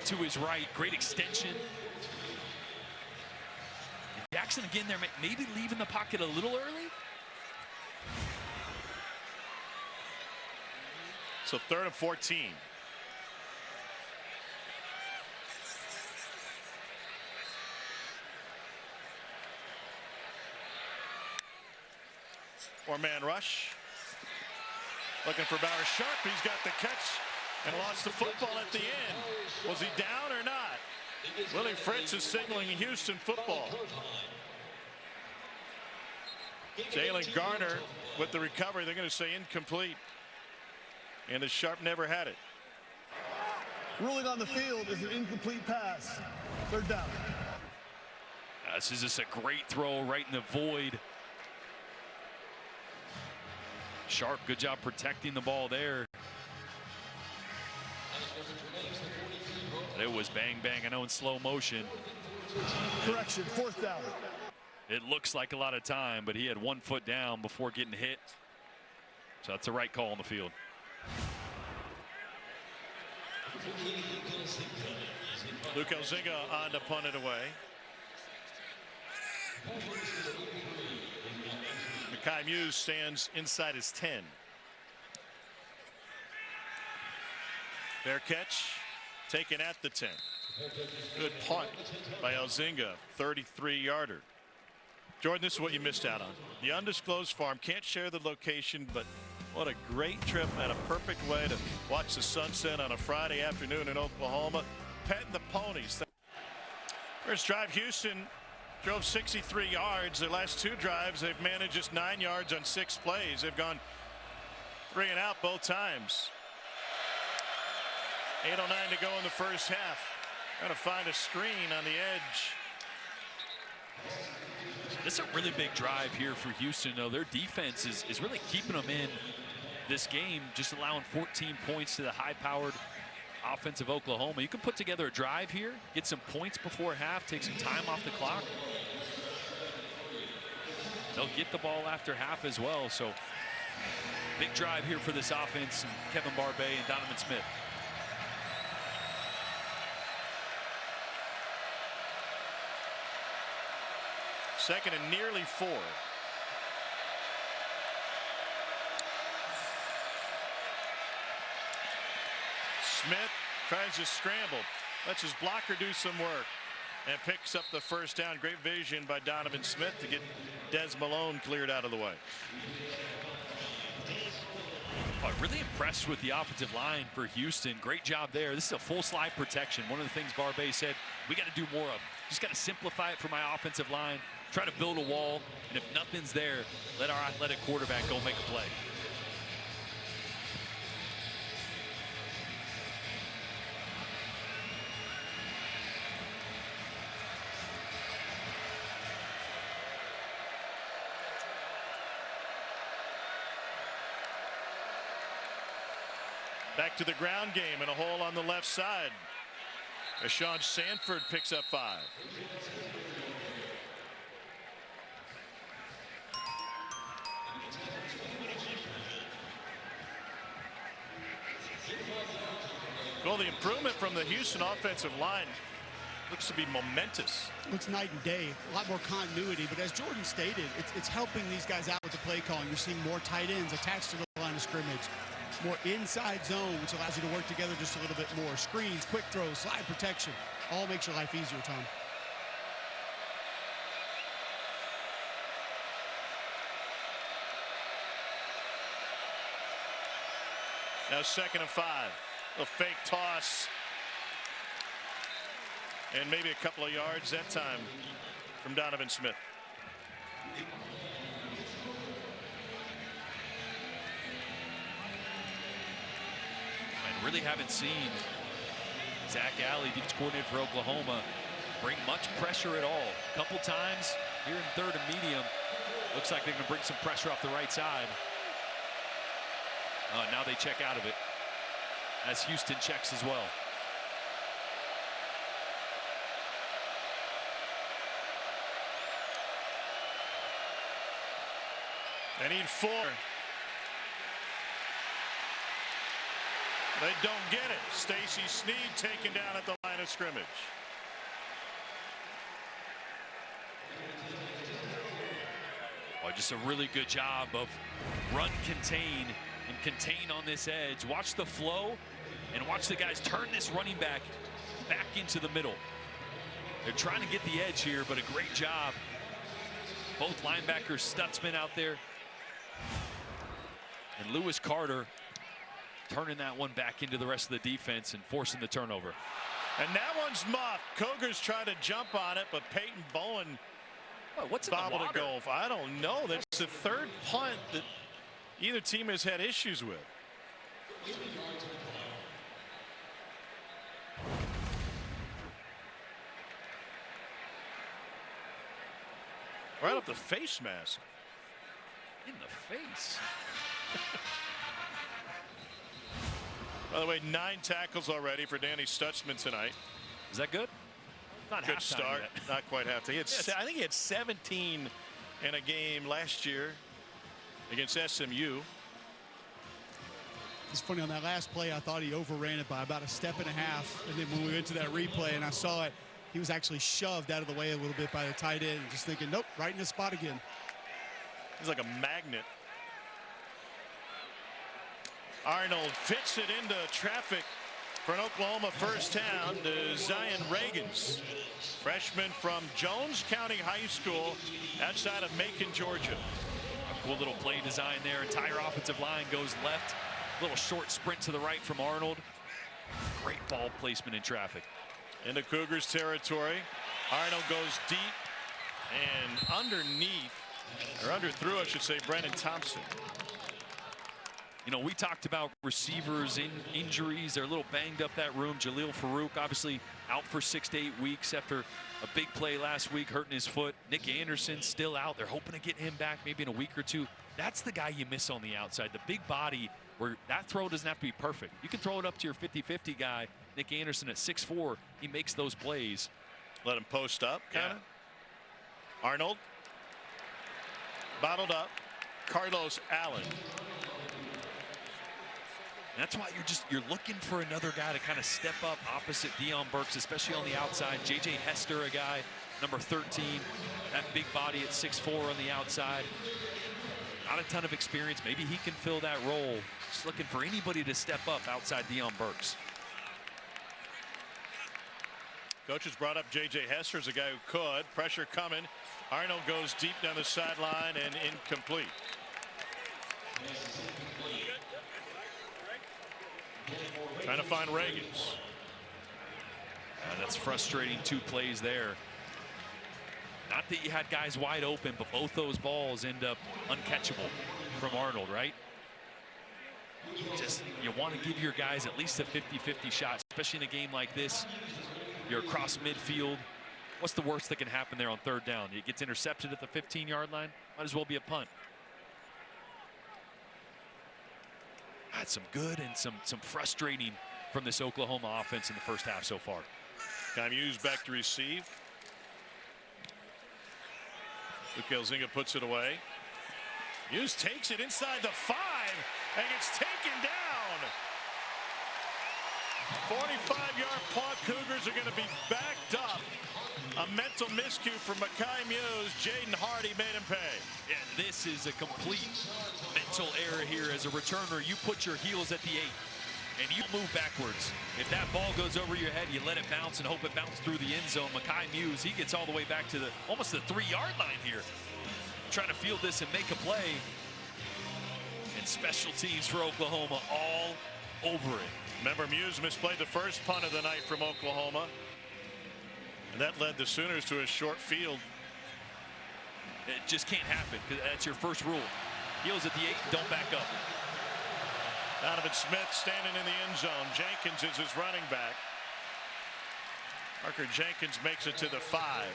to his right. Great extension. Jackson again there, maybe leaving the pocket a little early. So 3rd and 14. Four-man rush. Looking for Bauer Sharp. He's got the catch and lost the football at the end. Was he down or not? Willie Fritz is signaling Houston football. Jalen Garner with the recovery. They're going to say incomplete. And the Sharp never had it. Ruling on the field is an incomplete pass. 3rd down. This is just a great throw right in the void. Sharp, good job protecting the ball there. It was bang, bang. I know in slow motion. Correction, 4th down. It looks like a lot of time, but he had 1 foot down before getting hit. So that's the right call on the field. Luke Elzinga on to punt it away. Mekhi Muse stands inside his 10. Fair catch taken at the 10. Good punt by Elzinga, 33-yarder. Jordan, this is what you missed out on. The undisclosed farm, can't share the location, but what a great trip and a perfect way to watch the sunset on a Friday afternoon in Oklahoma. Petting the ponies. First drive, Houston drove 63 yards. Their last 2 drives, they've managed just 9 yards on 6 plays. They've gone 3 and out both times. 8:09 to go in the first half. Trying to find a screen on the edge. This is a really big drive here for Houston, though. Their defense is really keeping them in this game, just allowing 14 points to the high-powered offense of Oklahoma. You can put together a drive here, get some points before half, take some time off the clock. They'll get the ball after half as well. So big drive here for this offense, and Kevin Barbay and Donovan Smith. Second and nearly 4. Smith tries to scramble, lets his blocker do some work, and picks up the first down. Great vision by Donovan Smith to get Des Malone cleared out of the way. Oh, really impressed with the offensive line for Houston. Great job there. This is a full slide protection. One of the things Barbay said we got to do more of. Just got to simplify it for my offensive line. Try to build a wall, and if nothing's there, let our athletic quarterback go make a play. Back to the ground game and a hole on the left side. Ashawn Sanford picks up 5. Well, the improvement from the Houston offensive line looks to be momentous. Looks night and day. A lot more continuity. But as Jordan stated, it's helping these guys out with the play calling. You're seeing more tight ends attached to the line of scrimmage. More inside zone, which allows you to work together just a little bit more. Screens, quick throws, slide protection. All makes your life easier, Tom. Now 2nd and 5. A fake toss. and maybe a couple of yards that time from Donovan Smith. I really haven't seen Zach Alley, defense coordinator for Oklahoma, bring much pressure at all. A couple times here in third and medium. Looks like they're going to bring some pressure off the right side. Now they check out of it as Houston checks as well. They need 4. They don't get it. Stacey Sneed taken down at the line of scrimmage. Well, just a really good job of run, contain, and contain on this edge. Watch the flow and watch the guys turn this running back into the middle. They're trying to get the edge here, but a great job. Both linebackers, Stutzman out there, and Lewis Carter turning that one back into the rest of the defense and forcing the turnover. And that one's muffed. Cougars try to jump on it, but Peyton Bowen what's in the bobbled water? a goal. I don't know. That's the third punt that either team has had issues with. Right up the face mask. In the face. By the way, 9 tackles already for Danny Stutzman tonight. Is that good? Not Good halftime start. yet. Not quite half. He had Yes. I think he had 17 in a game last year against SMU. It's funny, on that last play, I thought he overran it by about a step and a half. And then when we went to that replay and I saw it, he was actually shoved out of the way a little bit by the tight end. Just thinking, nope, right in the spot again. He's like a magnet. Arnold fits it into traffic for an Oklahoma first down to Zion Reagans, freshman from Jones County High School outside of Macon, Georgia. A cool little play design there. Entire offensive line goes left. Little short sprint to the right from Arnold. Great ball placement in traffic. Into Cougars territory. Arnold goes deep and underneath, or underthrough, I should say, Brandon Thompson. You know, we talked about receivers in injuries. They're a little banged up, that room. Jalil Farouk obviously out for 6 to 8 weeks after a big play last week, hurting his foot. Nick Anderson still out. They're hoping to get him back maybe in a week or two. That's the guy you miss on the outside, the big body where that throw doesn't have to be perfect. You can throw it up to your 50-50 guy. Nick Anderson at 6'4", he makes those plays. Let him post up, kind of. Yeah. Arnold. Bottled up. Carlos Allen. And that's why you're looking for another guy to kind of step up opposite Deion Burks, especially on the outside. J.J. Hester, a guy, number 13, that big body at 6'4" on the outside. Not a ton of experience. Maybe he can fill that role. Just looking for anybody to step up outside Deion Burks. Coaches brought up J.J. Hester as a guy who could. Pressure coming. Arnold goes deep down the sideline and incomplete. Trying to find Reagans. That's frustrating, 2 plays there. Not that you had guys wide open, but both those balls end up uncatchable from Arnold, right? Just, you want to give your guys at least a 50-50 shot, especially in a game like this. You're across midfield. What's the worst that can happen there on 3rd down? It gets intercepted at the 15-yard line. Might as well be a punt. Had some good and some frustrating from this Oklahoma offense in the first half so far. Cam Hughes back to receive. Luke Elzinga puts it away. Hughes takes it inside the 5 and gets taken down. 45-yard punt. Cougars are going to be backed up. A mental miscue from Mekhi Muse. Jaden Hardy made him pay. Yeah, this is a complete mental error here. As a returner, you put your heels at the 8 and you move backwards. If that ball goes over your head, you let it bounce and hope it bounces through the end zone. Mekhi Muse, he gets all the way back to almost the 3-yard line here. Trying to field this and make a play. And special teams for Oklahoma all over it. Remember, Muse misplayed the first punt of the night from Oklahoma. And that led the Sooners to a short field. It just can't happen because that's your first rule. Heels at the 8, don't back up. Donovan Smith standing in the end zone. Jenkins is his running back. Parker Jenkins makes it to the 5.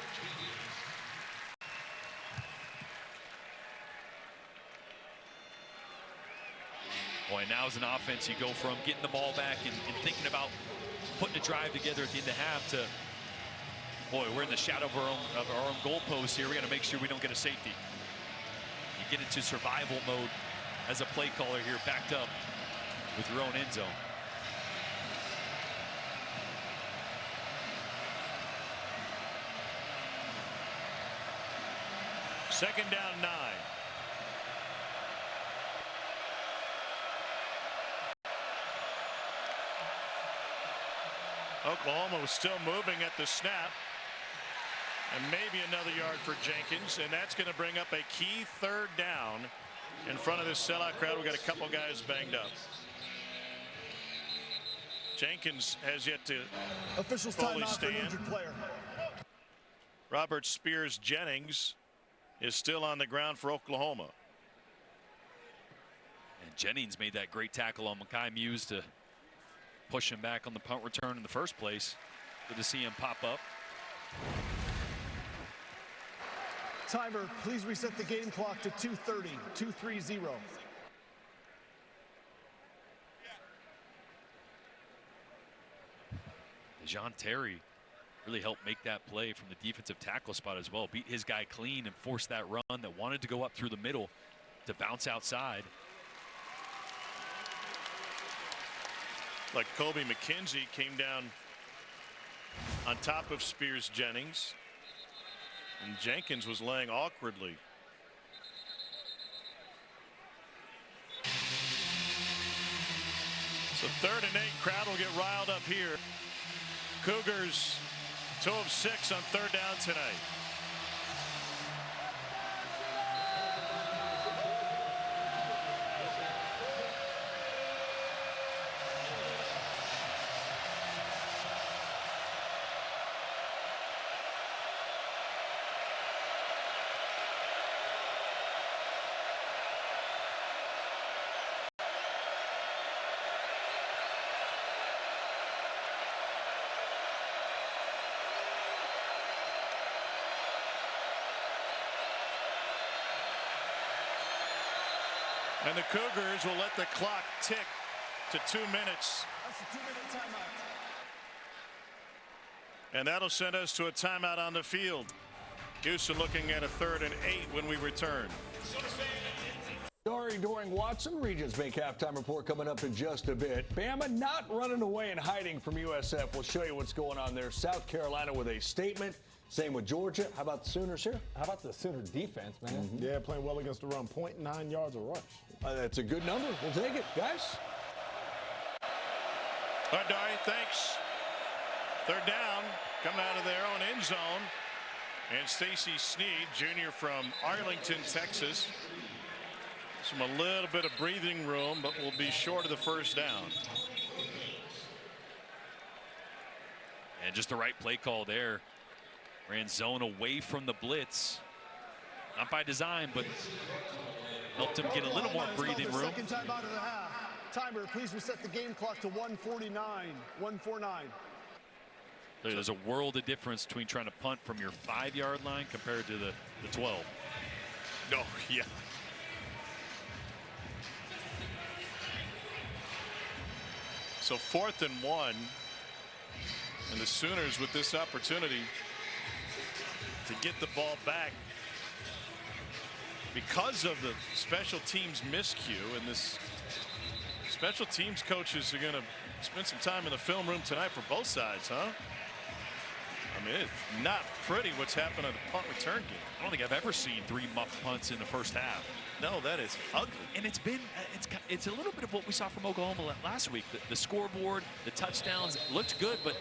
Boy, now as an offense, you go from getting the ball back and thinking about putting a drive together at the end of half to, boy, we're in the shadow of our own goalpost here. We got to make sure we don't get a safety. You get into survival mode as a play caller here, backed up with your own end zone. Second down 9. Oklahoma was still moving at the snap. And maybe another yard for Jenkins. And that's going to bring up a key third down in front of this sellout crowd. We got a couple guys banged up. Jenkins has yet to Officials fully timeout for an stand. injured player. Robert Spears Jennings is still on the ground for Oklahoma. And Jennings made that great tackle on Mekhi Muse to push him back on the punt return in the first place. Good to see him pop up. Timer, please reset the game clock to 2:30, 2:30. Dejon Terry really helped make that play from the defensive tackle spot as well. Beat his guy clean and forced that run that wanted to go up through the middle to bounce outside. Like Kobe McKenzie came down on top of Spears Jennings. And Jenkins was laying awkwardly. So 3rd and 8, crowd will get riled up here. Cougars 2 of 6 on 3rd down tonight. And the Cougars will let the clock tick to 2 minutes. That's a 2-minute timeout. And that'll send us to a timeout on the field. Houston looking at a 3rd and 8 when we return. Sorry, Doring Watson, Regents Bank halftime report coming up in just a bit. Bama not running away and hiding from USF. We'll show you what's going on there. South Carolina with a statement. Same with Georgia. How about the Sooners here? How about the Sooner defense, man? Yeah, playing well against the run. 0.9 yards a rush. That's a good number. We'll take it, guys. All right, Dari, thanks. 3rd down, coming out of their own end zone. And Stacy Sneed, junior from Arlington, Texas. Some a little bit of breathing room, but will be short of the 1st down. And just the right play call there. Ran zone away from the blitz. Not by design, but helped him get a little more breathing room. Second time out of the half. Timer, please reset the game clock to 1:49. 1:49. There's a world of difference between trying to punt from your 5-yard line compared to the 12. Oh, yeah. So 4th and 1. And the Sooners with this opportunity to get the ball back because of the special teams miscue. And this special teams coaches are going to spend some time in the film room tonight for both sides, huh? I mean, it's not pretty what's happened in the punt return game. I don't think I've ever seen 3 muffed punts in the first half. No, that is ugly. And it's a little bit of what we saw from Oklahoma last week. The scoreboard, the touchdowns looked good, but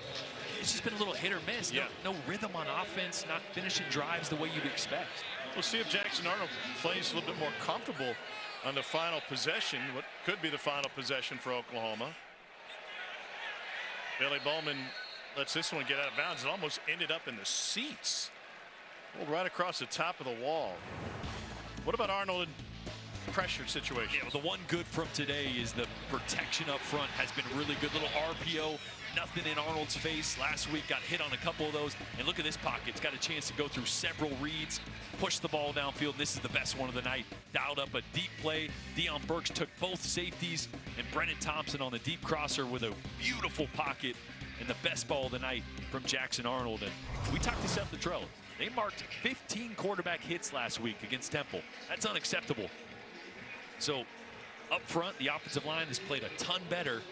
it's just been a little hit or miss. Yeah. No rhythm on offense, not finishing drives the way you'd expect. We'll see if Jackson Arnold plays a little bit more comfortable on the final possession, what could be the final possession for Oklahoma. Billy Bowman lets this one get out of bounds. It almost ended up in the seats. Pulled right across the top of the wall. What about Arnold in pressure situation? Yeah, well, the one good from today is the protection up front has been really good. Little RPO, nothing in Arnold's face. Last week got hit on a couple of those. And look at this pocket. It's got a chance to go through several reads, push the ball downfield. And this is the best one of the night. Dialed up a deep play. Deion Burks took both safeties, and Brennan Thompson on the deep crosser with a beautiful pocket. And the best ball of the night from Jackson Arnold. And we talked to Seth Luttrell. They marked 15 quarterback hits last week against Temple. That's unacceptable. So up front, the offensive line has played a ton better.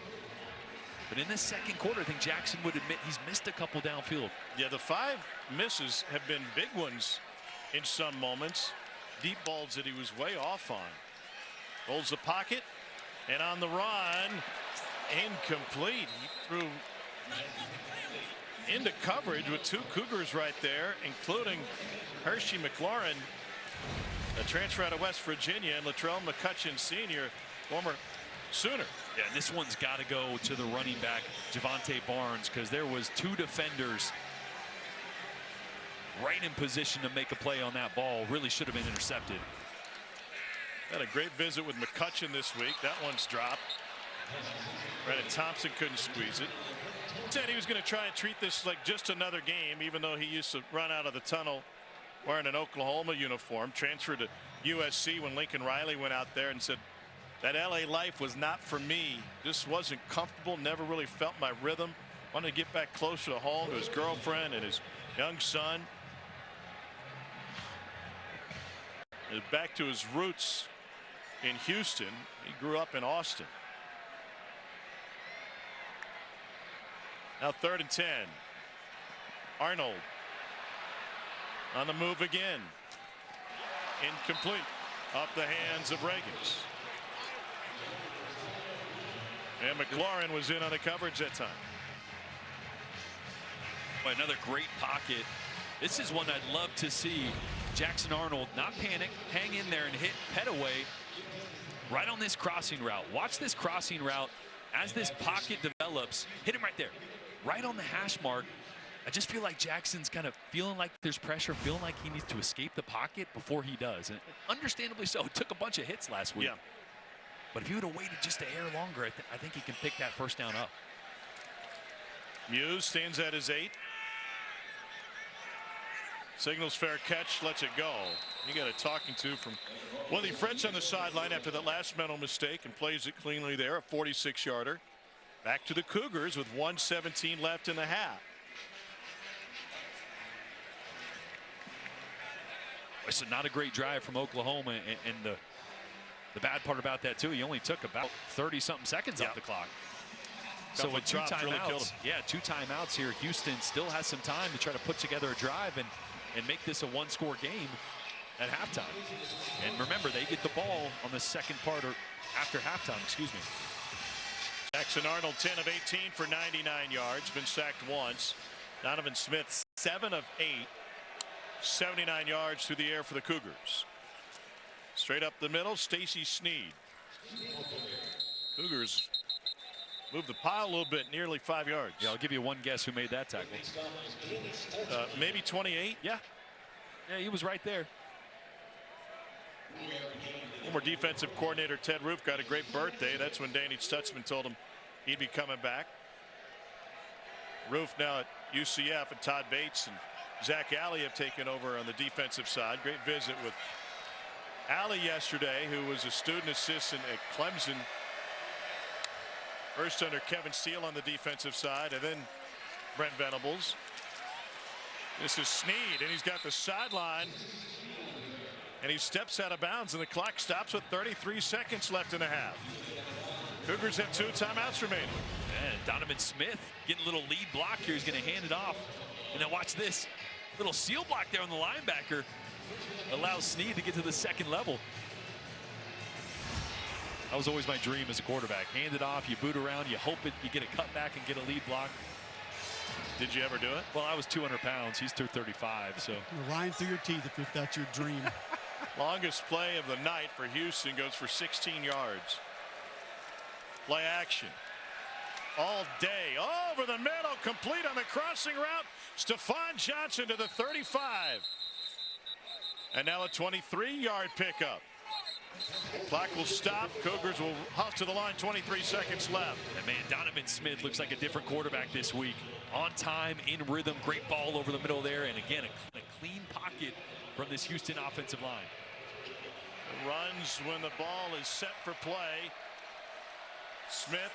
But in this second quarter, I think Jackson would admit he's missed a couple downfield. Yeah, the 5 misses have been big ones in some moments. Deep balls that he was way off on. Rolls the pocket, and on the run, incomplete. He threw into coverage with 2 Cougars right there, including Hershey McLaurin, a transfer out of West Virginia, and Latrell McCutcheon Sr., former Sooner. Yeah, and this one's got to go to the running back, Javante Barnes, because there was 2 defenders right in position to make a play on that ball. Really should have been intercepted. Had a great visit with McCutcheon this week. That one's dropped. Brennan Thompson couldn't squeeze it. Said he was going to try and treat this like just another game, even though he used to run out of the tunnel wearing an Oklahoma uniform. Transferred to USC when Lincoln Riley went out there and said that LA life was not for me. Just wasn't comfortable, never really felt my rhythm. Wanted to get back closer to home to his girlfriend and his young son. And back to his roots in Houston. He grew up in Austin. Now 3rd and 10. Arnold on the move again. Incomplete. Off the hands of Reagans. And McLaurin was in on the coverage that time. Another great pocket. This is one I'd love to see Jackson Arnold not panic, hang in there and hit Pettaway right on this crossing route. Watch this crossing route as this pocket develops. Hit him right there, right on the hash mark. I just feel like Jackson's kind of feeling like there's pressure, feeling like he needs to escape the pocket before he does. And understandably so. Took a bunch of hits last week. Yeah. But if he would have waited just a hair longer, I think he can pick that first down up. Muse stands at his 8. Signals fair catch, lets it go. You got a talking to from Willie Fritz on the sideline after that last mental mistake, and plays it cleanly there, a 46-yarder. Back to the Cougars with 1:17 left in the half. It's not a great drive from Oklahoma, and the bad part about that too, he only took about 30-something seconds off the clock. So with 2 timeouts, really 2 timeouts here, Houston still has some time to try to put together a drive and make this a 1-score game at halftime. And remember, they get the ball on the second part, or after halftime, excuse me. Jackson Arnold 10 of 18 for 99 yards, been sacked once. Donovan Smith 7 of 8, 79 yards through the air for the Cougars. Straight up the middle, Stacy Sneed. Cougars moved the pile a little bit, nearly 5 yards. Yeah, I'll give you one guess who made that tackle. Maybe 28. Yeah, he was right there. Former defensive coordinator Ted Roof got a great birthday. That's when Danny Stutzman told him he'd be coming back. Roof now at UCF, and Todd Bates and Zach Alley have taken over on the defensive side. Great visit with Alley yesterday, who was a student assistant at Clemson. First under Kevin Steele on the defensive side, and then Brent Venables. This is Sneed, and he's got the sideline, and he steps out of bounds, and the clock stops with 33 seconds left in the half. Cougars have 2 timeouts remaining. And Donovan Smith getting a little lead block here. He's going to hand it off, and then watch this little seal block there on the linebacker. Allows Sneed to get to the second level. That was always my dream as a quarterback. Hand it off, you boot around, you hope you get a cutback and get a lead block. Did you ever do it? Well, I was 200 pounds. He's 235. So You're lying through your teeth if that's your dream. Longest play of the night for Houston goes for 16 yards. Play action. all day. Over the middle, complete on the crossing route. Stephon Johnson to the 35. And now a 23-yard pickup. Clock will stop. Cougars will huff to the line. 23 seconds left. And man, Donovan Smith looks like a different quarterback this week. On time, in rhythm, great ball over the middle there. And again, a clean pocket from this Houston offensive line. Runs when the ball is set for play. Smith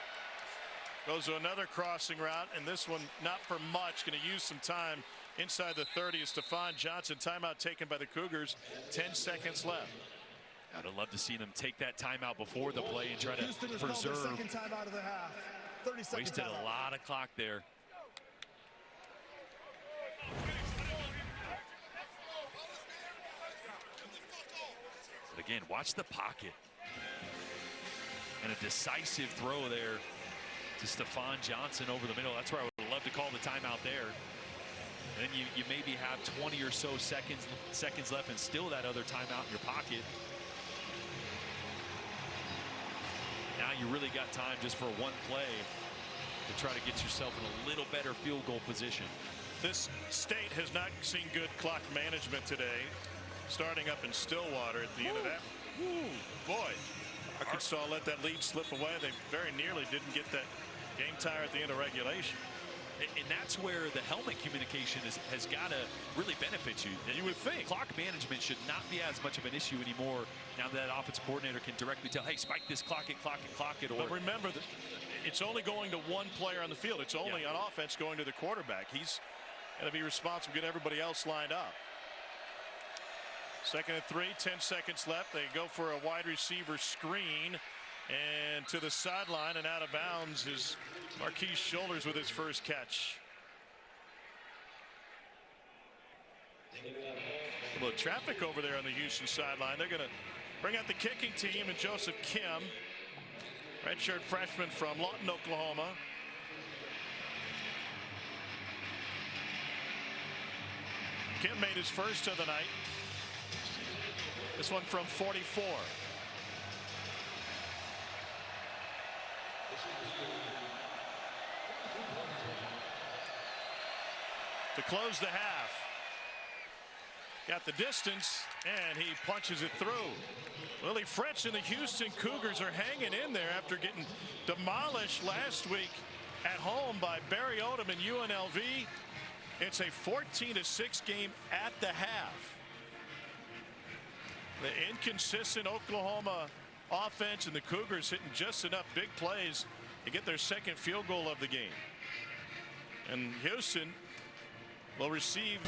goes to another crossing route, and this one not for much. Going to use some time inside the 30 is Stephon Johnson. Timeout taken by the Cougars. 10 seconds left. I'd have loved to see them take that timeout before the play and try to Houston has called their preserve. second timeout of the half. 30 seconds. Wasted a lot of clock there. But again, watch the pocket. And a decisive throw there to Stephon Johnson over the middle. That's where I would love to call the timeout there. And then you maybe have 20 or so seconds left and still that other timeout in your pocket. Now you really got time just for one play to try to get yourself in a little better field goal position. This state has not seen good clock management today. Starting up in Stillwater at the end of that. Boy, Arkansas let that lead slip away. They very nearly didn't get that game tire at the end of regulation. And that's where the helmet communication has got to really benefit you. You would think. Clock management should not be as much of an issue anymore now that offensive coordinator can directly tell, hey, spike this, clock it, clock it, clock it. Or but remember that it's only going to one player on the field. It's only on offense going to the quarterback. He's going to be responsible to get everybody else lined up. Second and 3, 10 seconds left. They go for a wide receiver screen. And to the sideline and out of bounds is Marquise Shoulders with his first catch. A little traffic over there on the Houston sideline. They're going to bring out the kicking team and Joseph Kim, redshirt freshman from Lawton, Oklahoma. Kim made his first of the night. This one from 44. To close the half. Got the distance, and he punches it through. Willie Fritz and the Houston Cougars are hanging in there after getting demolished last week at home by Barry Odom and UNLV. It's a 14-6 game at the half. The inconsistent Oklahoma offense and the Cougars hitting just enough big plays to get their second field goal of the game. And Houston will receive.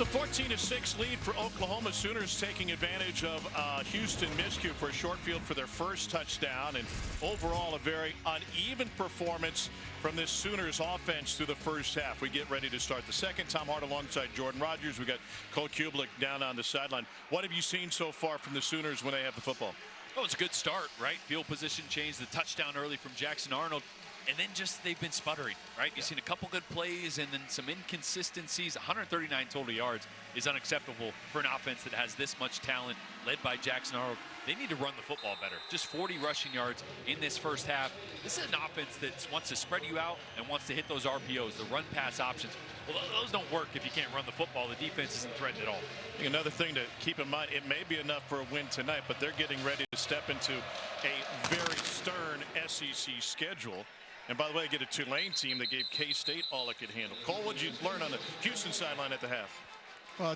It's a 14-6 lead for Oklahoma. Sooners taking advantage of Houston miscue for a short field for their first touchdown, and overall a very uneven performance from this Sooners offense through the first half. We get ready to start the second. Tom Hart alongside Jordan Rogers. We got Cole Kublik down on the sideline. What have you seen so far from the Sooners when they have the football? Oh, it's a good start, right? Field position change, the touchdown early from Jackson Arnold. And then just they've been sputtering, right? You've seen a couple good plays and then some inconsistencies. 139 total yards is unacceptable for an offense that has this much talent, led by Jackson Arnold. They need to run the football better. Just 40 rushing yards in this first half. This is an offense that wants to spread you out and wants to hit those RPOs, the run-pass options. Well, those don't work if you can't run the football. The defense isn't threatened at all. I think another thing to keep in mind, it may be enough for a win tonight, but they're getting ready to step into a very stern SEC schedule. And by the way, get a Tulane team that gave K-State all it could handle. Cole, what did you learn on the Houston sideline at the half?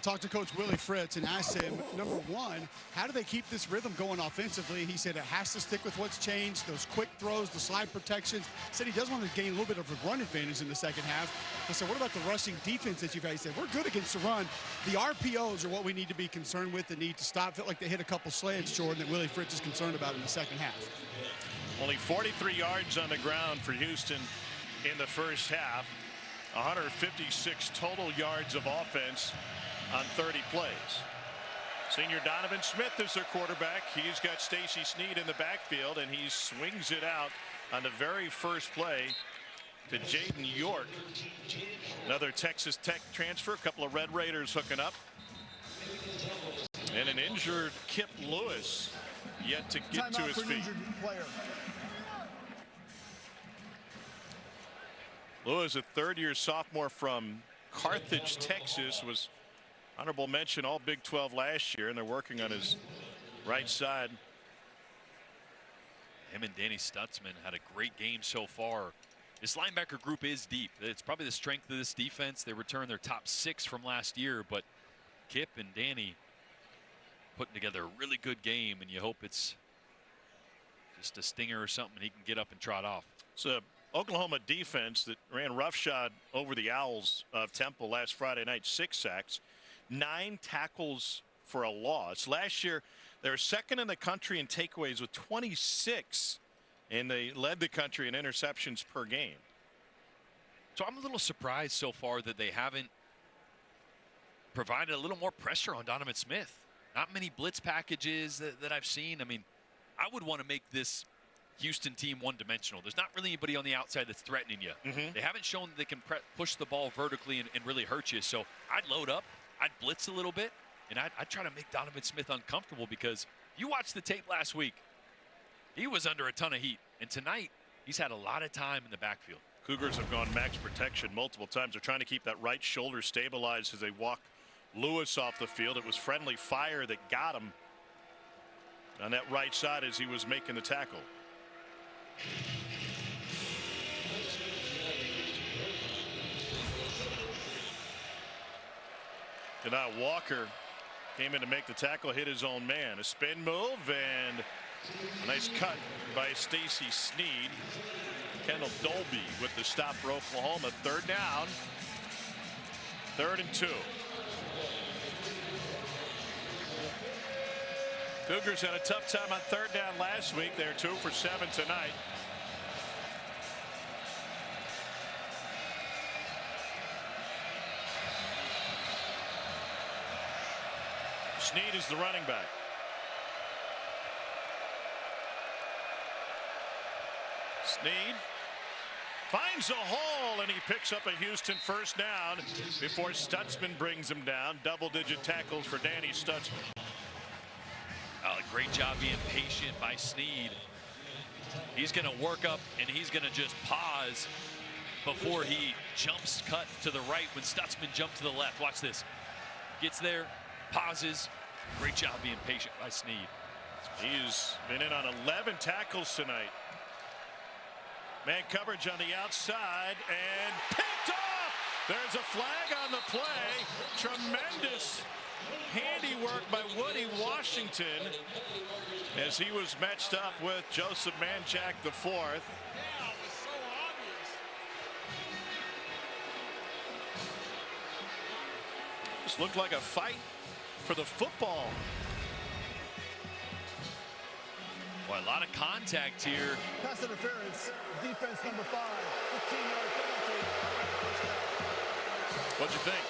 Talked to Coach Willie Fritz and asked him, number one, how do they keep this rhythm going offensively? He said it has to stick with what's changed, those quick throws, the slide protections. He said he does want to gain a little bit of a run advantage in the second half. I said, what about the rushing defense that you've had? He said, we're good against the run. The RPOs are what we need to be concerned with and need to stop. Felt like they hit a couple slants, Jordan, that Willie Fritz is concerned about in the second half. Only 43 yards on the ground for Houston in the first half. 156 total yards of offense on 30 plays. Senior Donovan Smith is their quarterback. He's got Stacy Snead in the backfield, and he swings it out on the very first play to Jaden York. Another Texas Tech transfer. A couple of Red Raiders hooking up. And an injured Kip Lewis yet to get to his feet. Lewis, a third-year sophomore from Carthage, Texas, was honorable mention all Big 12 last year, and they're working on his right side. Him and Danny Stutzman had a great game so far. This linebacker group is deep. It's probably the strength of this defense. They returned their top 6 from last year, but Kip and Danny putting together a really good game, and you hope it's just a stinger or something he can get up and trot off. It's a Oklahoma defense that ran roughshod over the Owls of Temple last Friday night. 6 sacks, 9 tackles for a loss. Last year, they were second in the country in takeaways with 26, and they led the country in interceptions per game. So I'm a little surprised so far that they haven't provided a little more pressure on Donovan Smith. Not many blitz packages that I've seen. I mean, I would want to make this Houston team one-dimensional. There's not really anybody on the outside that's threatening you. They haven't shown that they can push the ball vertically and really hurt you. So I'd load up, I'd blitz a little bit, and I'd try to make Donovan Smith uncomfortable, because you watched the tape last week. He was under a ton of heat, and tonight he's had a lot of time in the backfield. Cougars have gone max protection multiple times. They're trying to keep that right shoulder stabilized as they walk Lewis off the field. It was friendly fire that got him on that right side as he was making the tackle. Now Walker came in to make the tackle, hit his own man. A spin move and a nice cut by Stacy Sneed. Kendall Dolby with the stop for Oklahoma. 3rd down. 3rd and 2. Cougars had a tough time on 3rd down last week. They're 2 for 7 tonight. Sneed is the running back. Sneed finds a hole, and he picks up a Houston first down before Stutzman brings him down. Double-digit tackles for Danny Stutzman. Great job being patient by Sneed. He's going to work up, and he's going to just pause before he jumps cut to the right when Stutzman jumped to the left. Watch this. Gets there, pauses. Great job being patient by Sneed. He's been in on 11 tackles tonight. Man coverage on the outside and picked off. There's a flag on the play. Tremendous handiwork by Woody Washington as he was matched up with Joseph Manjack IV. This looked like a fight for the football. Boy, a lot of contact here. Pass interference, defense number 5, 15-yard penalty. What'd you think?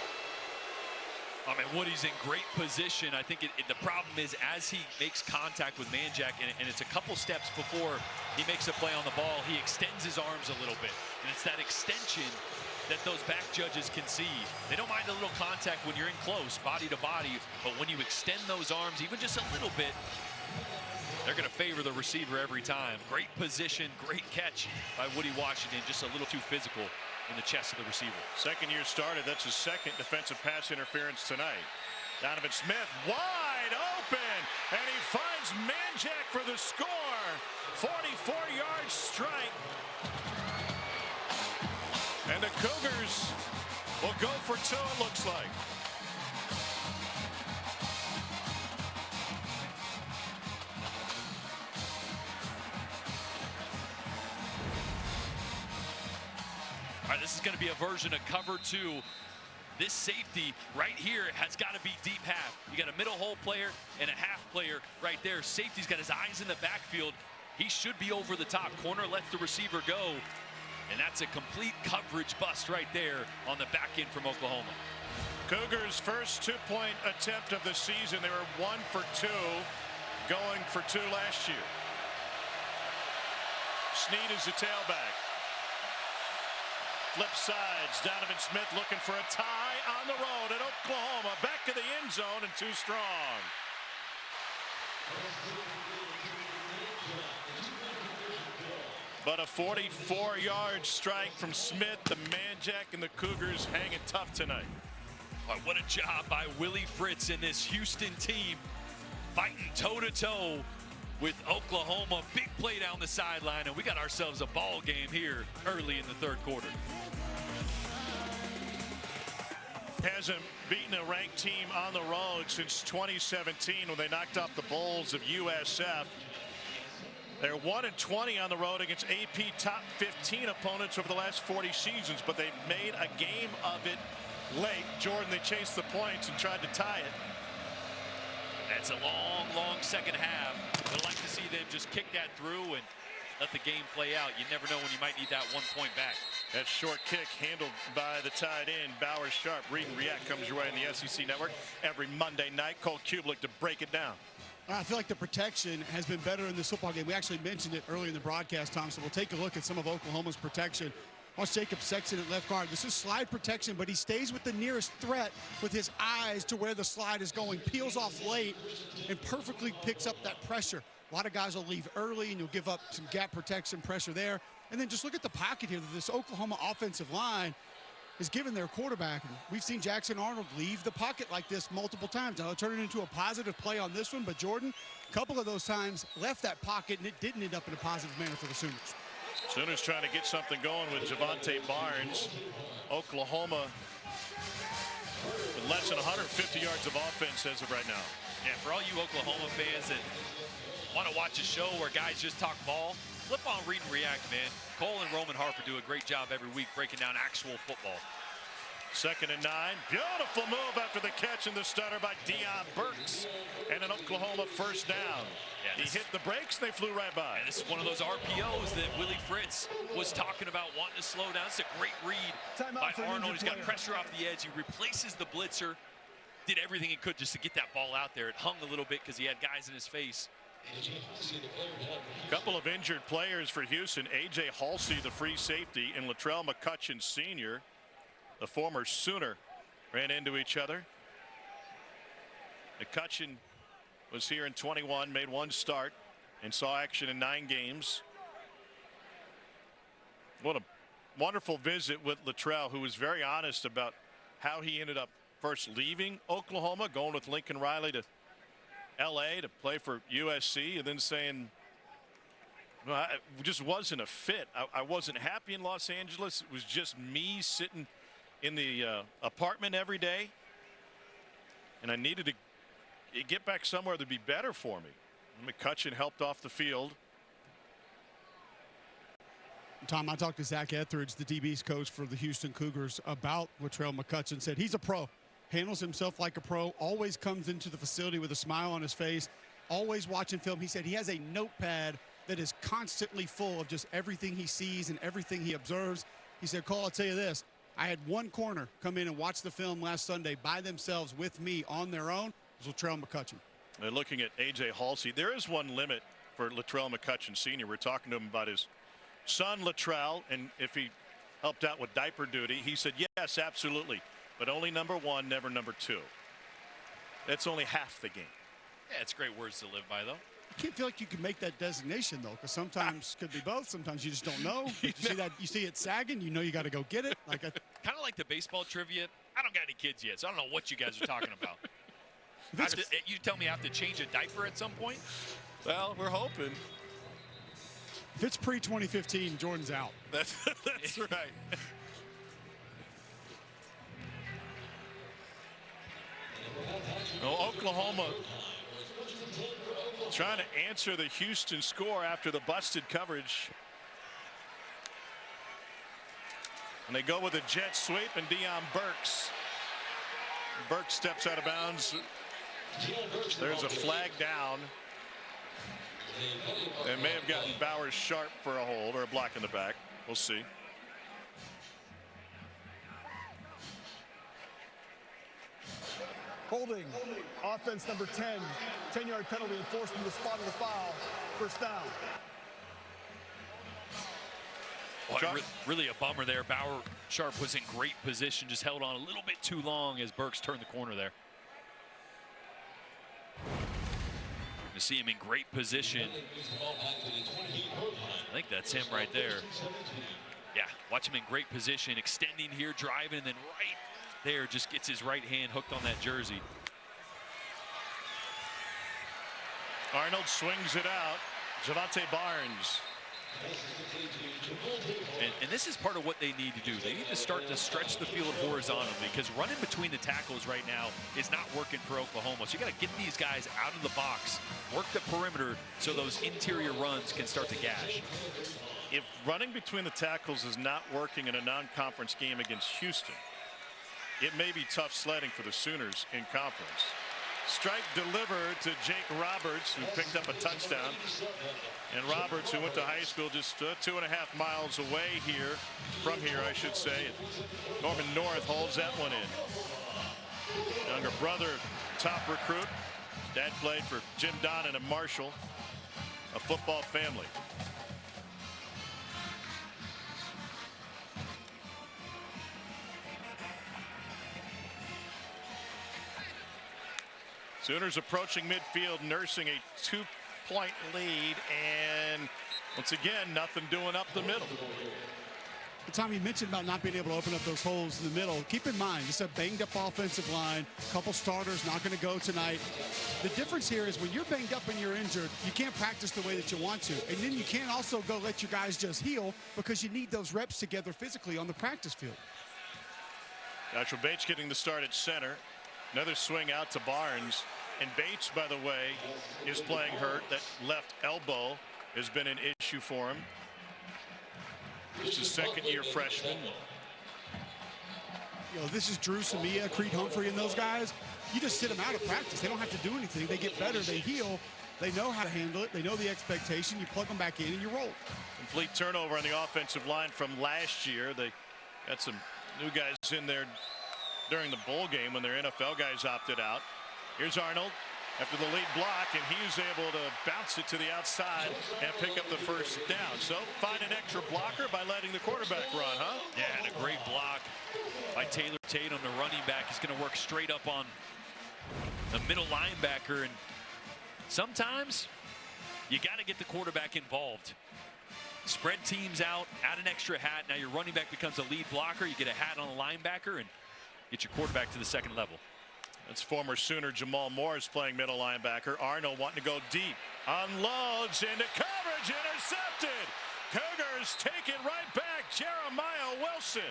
I mean, Woody's in great position. I think the problem is as he makes contact with Manjack, and it's a couple steps before he makes a play on the ball, he extends his arms a little bit. And it's that extension that those back judges can see. They don't mind a little contact when you're in close, body to body, but when you extend those arms even just a little bit, they're going to favor the receiver every time. Great position, great catch by Woody Washington, just a little too physical in the chest of the receiver. Second year started. That's his second defensive pass interference tonight. Donovan Smith wide open, and he finds Manjack for the score. 44-yard strike. And the Cougars will go for 2, it looks like. All right, this is going to be a version of cover 2. This safety right here has got to be deep half. You got a middle hole player and a half player right there. Safety's got his eyes in the backfield. He should be over the top. Corner lets the receiver go. And that's a complete coverage bust right there on the back end from Oklahoma. Cougars' first 2-point attempt of the season. They were 1 for 2, going for 2 last year. Snead is the tailback. Flip sides. Donovan Smith looking for a tie on the road at Oklahoma. Back to the end zone and too strong. But a 44-yard strike from Smith. The man-jack and the Cougars hanging tough tonight. Boy, what a job by Willie Fritz and this Houston team, fighting toe-to-toe with Oklahoma. Big play down the sideline, and we got ourselves a ball game here early in the third quarter. Hasn't beaten a ranked team on the road since 2017 when they knocked off the Bulls of USF. They're 1-20 on the road against AP top 15 opponents over the last 40 seasons, but they made a game of it late. Jordan, they chased the points and tried to tie it. That's a long, long second half. I'd like to see them just kick that through and let the game play out. You never know when you might need that 1 point back. That short kick handled by the tight end, Bowers Sharp. Read and React comes your way on the SEC Network every Monday night. Cole Kublik to break it down. I feel like the protection has been better in this football game. We actually mentioned it earlier in the broadcast, Tom, so we'll take a look at some of Oklahoma's protection. Watch Jacob Sexton at left guard. This is slide protection, but he stays with the nearest threat with his eyes to where the slide is going, peels off late, and perfectly picks up that pressure. A lot of guys will leave early, and you'll give up some gap protection pressure there. And then just look at the pocket here. This Oklahoma offensive line is giving their quarterback. And we've seen Jackson Arnold leave the pocket like this multiple times. Now, turn it into a positive play on this one, but Jordan, a couple of those times left that pocket, and it didn't end up in a positive manner for the Sooners. Sooners trying to get something going with Javante Barnes. Oklahoma with less than 150 yards of offense as of right now. Yeah, for all you Oklahoma fans that want to watch a show where guys just talk ball, flip on Read and React, man. Cole and Roman Harper do a great job every week breaking down actual football. 2nd and 9. Beautiful move after the catch and the stutter by Deion Burks. And an Oklahoma first down. Yeah, he hit the brakes, they flew right by. And this is one of those RPOs that Willie Fritz was talking about wanting to slow down. It's a great read by Arnold. He's got pressure off the edge. He replaces the blitzer. Did everything he could just to get that ball out there. It hung a little bit because he had guys in his face. A couple of injured players for Houston. A.J. Halsey, the free safety, and Latrell McCutcheon Sr., the former Sooner, ran into each other. McCutcheon was here in 21, made one start, and saw action in 9 games. What a wonderful visit with Latrell, who was very honest about how he ended up first leaving Oklahoma, going with Lincoln Riley to L.A. to play for USC, and then saying, well, it just wasn't a fit. I wasn't happy in Los Angeles. It was just me sitting in the apartment every day, and I needed to get back somewhere that'd be better for me. McCutcheon helped off the field. Tom, I talked to Zach Etheridge, the DB's coach for the Houston Cougars, about Latrell McCutcheon. Said he's a pro, handles himself like a pro, always comes into the facility with a smile on his face, always watching film. He said he has a notepad that is constantly full of just everything he sees and everything he observes. He said, Cole, I'll tell you this. I had one corner come in and watch the film last Sunday by themselves with me on their own. It was Latrell McCutcheon. They're looking at A.J. Halsey. There is one limit for Latrell McCutcheon Sr. We're talking to him about his son Latrell, and if he helped out with diaper duty. He said, yes, absolutely, but only number 1, never number 2. That's only half the game. Yeah, it's great words to live by, though. I can't feel like you can make that designation, though, because sometimes could be both. Sometimes you just don't know. You see that, you see it sagging, you know you got to go get it. Like kind of like the baseball trivia. I don't got any kids yet, so I don't know what you guys are talking about. You tell me I have to change a diaper at some point? Well, we're hoping. If it's pre-2015, Jordan's out. That's right. Well, Oklahoma trying to answer the Houston score after the busted coverage. And they go with a jet sweep, and Deion Burks. Burks steps out of bounds. There's a flag down. And may have gotten Bowers Sharp for a hold or a block in the back. We'll see. Holding. Offense number 10. 10-yard penalty enforced from the spot of the foul. First down. Well, really a bummer there. Bauer Sharp was in great position, just held on a little bit too long as Burks turned the corner there. You see him in great position. I think that's him right there. Yeah, watch him in great position, extending here, driving, and then right there just gets his right hand hooked on that jersey. Arnold swings it out. Javante Barnes. And this is part of what they need to do. They need to start to stretch the field horizontally, because running between the tackles right now is not working for Oklahoma. So you got to get these guys out of the box, work the perimeter so those interior runs can start to gash. If running between the tackles is not working in a non-conference game against Houston, it may be tough sledding for the Sooners in conference. Strike delivered to Jake Roberts, who picked up a touchdown. And Roberts, who went to high school just 2.5 miles away here, from here, I should say. Norman North holds that one in. Younger brother, top recruit. Dad played for Jim Donnan and Marshall, a football family. Sooners approaching midfield, nursing a 2-point lead, and once again, nothing doing up the middle. Tom, you mentioned about not being able to open up those holes in the middle. Keep in mind, it's a banged-up offensive line. A couple starters not going to go tonight. The difference here is when you're banged up and you're injured, you can't practice the way that you want to. And then you can't also go let your guys just heal, because you need those reps together physically on the practice field. Joshua Bates getting the start at center. Another swing out to Barnes. And Bates, by the way, is playing hurt. That left elbow has been an issue for him. It's a second-year freshman. You know, this is Drew Samia, Creed Humphrey, and those guys. You just sit them out of practice. They don't have to do anything. They get better. They heal. They know how to handle it. They know the expectation. You plug them back in and you roll. Complete turnover on the offensive line from last year. They got some new guys in there during the bowl game when their NFL guys opted out. Here's Arnold after the lead block, and he's able to bounce it to the outside and pick up the first down. So find an extra blocker by letting the quarterback run, huh? Yeah, and a great block by Taylor Tatum, the running back. He's going to work straight up on the middle linebacker, and sometimes you got to get the quarterback involved. Spread teams out, add an extra hat. Now your running back becomes a lead blocker. You get a hat on the linebacker and get your quarterback to the second level. That's former Sooner Jamal Morris playing middle linebacker. Arnold wanting to go deep. Unloads into coverage. Intercepted. Cougars take it right back. Jeremiah Wilson.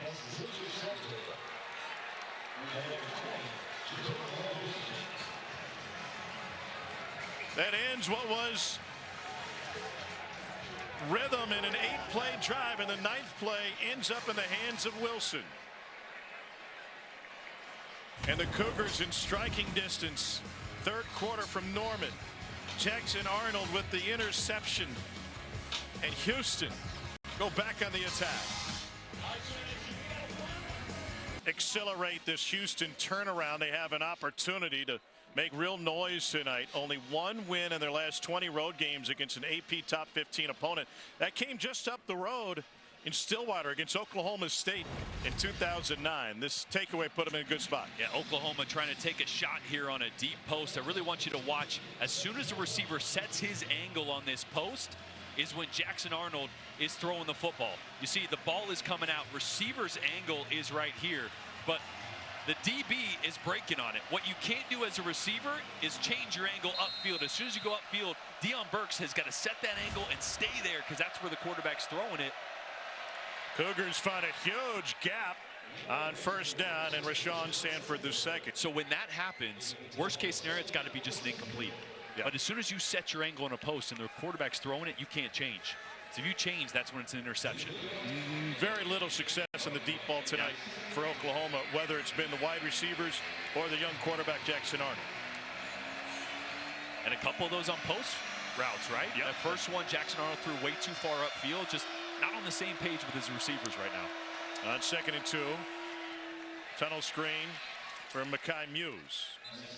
That ends what was rhythm in an 8-play drive, and the 9th play ends up in the hands of Wilson. And the Cougars in striking distance. Third quarter from Norman. Jackson Arnold with the interception. And Houston go back on the attack. Accelerate this Houston turnaround. They have an opportunity to make real noise tonight. Only one win in their last 20 road games against an AP top 15 opponent. That came just up the road in Stillwater against Oklahoma State in 2009. This takeaway put them in a good spot. Yeah, Oklahoma trying to take a shot here on a deep post. I really want you to watch. As soon as the receiver sets his angle on this post is when Jackson Arnold is throwing the football. You see the ball is coming out. Receiver's angle is right here, but the DB is breaking on it. What you can't do as a receiver is change your angle upfield. As soon as you go upfield, Deion Burks has got to set that angle and stay there, because that's where the quarterback's throwing it. Cougars find a huge gap on first down, and Rashawn Sanford the second. So when that happens, worst case scenario, it's got to be just an incomplete. Yeah. But as soon as you set your angle on a post and the quarterback's throwing it, you can't change. So if you change, that's when it's an interception. Very little success in the deep ball tonight for Oklahoma, whether it's been the wide receivers or the young quarterback Jackson Arnold. And a couple of those on post routes, right? Yep. That first one, Jackson Arnold threw way too far upfield, just not on the same page with his receivers right now. On 2nd and 2, tunnel screen for Mekhi Muse,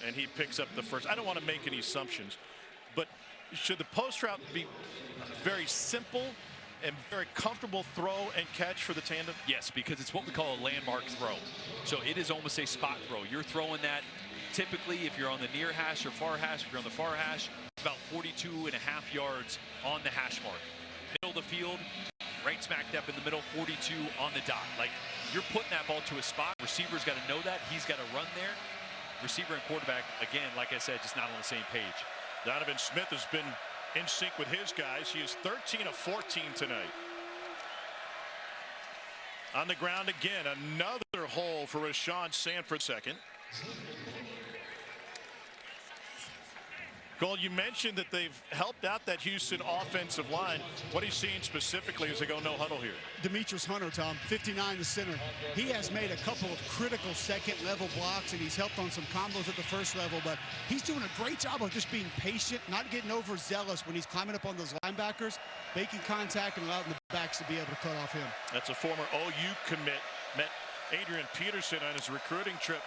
and he picks up the first. I don't want to make any assumptions, but should the post route be very simple a very comfortable throw and catch for the tandem? Yes, because it's what we call a landmark throw. So it is almost a spot throw. You're throwing that typically if you're on the near hash or far hash. If you're on the far hash, it's about 42.5 yards on the hash mark. Middle of the field, right smack dab in the middle, 42 on the dot. Like, you're putting that ball to a spot. Receiver's got to know that. He's got to run there. Receiver and quarterback, again, like I said, just not on the same page. Donovan Smith has been in sync with his guys. He is 13 of 14 tonight. On the ground again, another hole for Rashawn Sanford second. Cole, you mentioned that they've helped out that Houston offensive line. What are you seeing specifically as they go no huddle here? Demetrius Hunter, Tom, 59, the center. He has made a couple of critical second-level blocks, and he's helped on some combos at the first level, but he's doing a great job of just being patient, not getting overzealous when he's climbing up on those linebackers, making contact and allowing the backs to be able to cut off him. That's a former OU commit. Met Adrian Peterson on his recruiting trip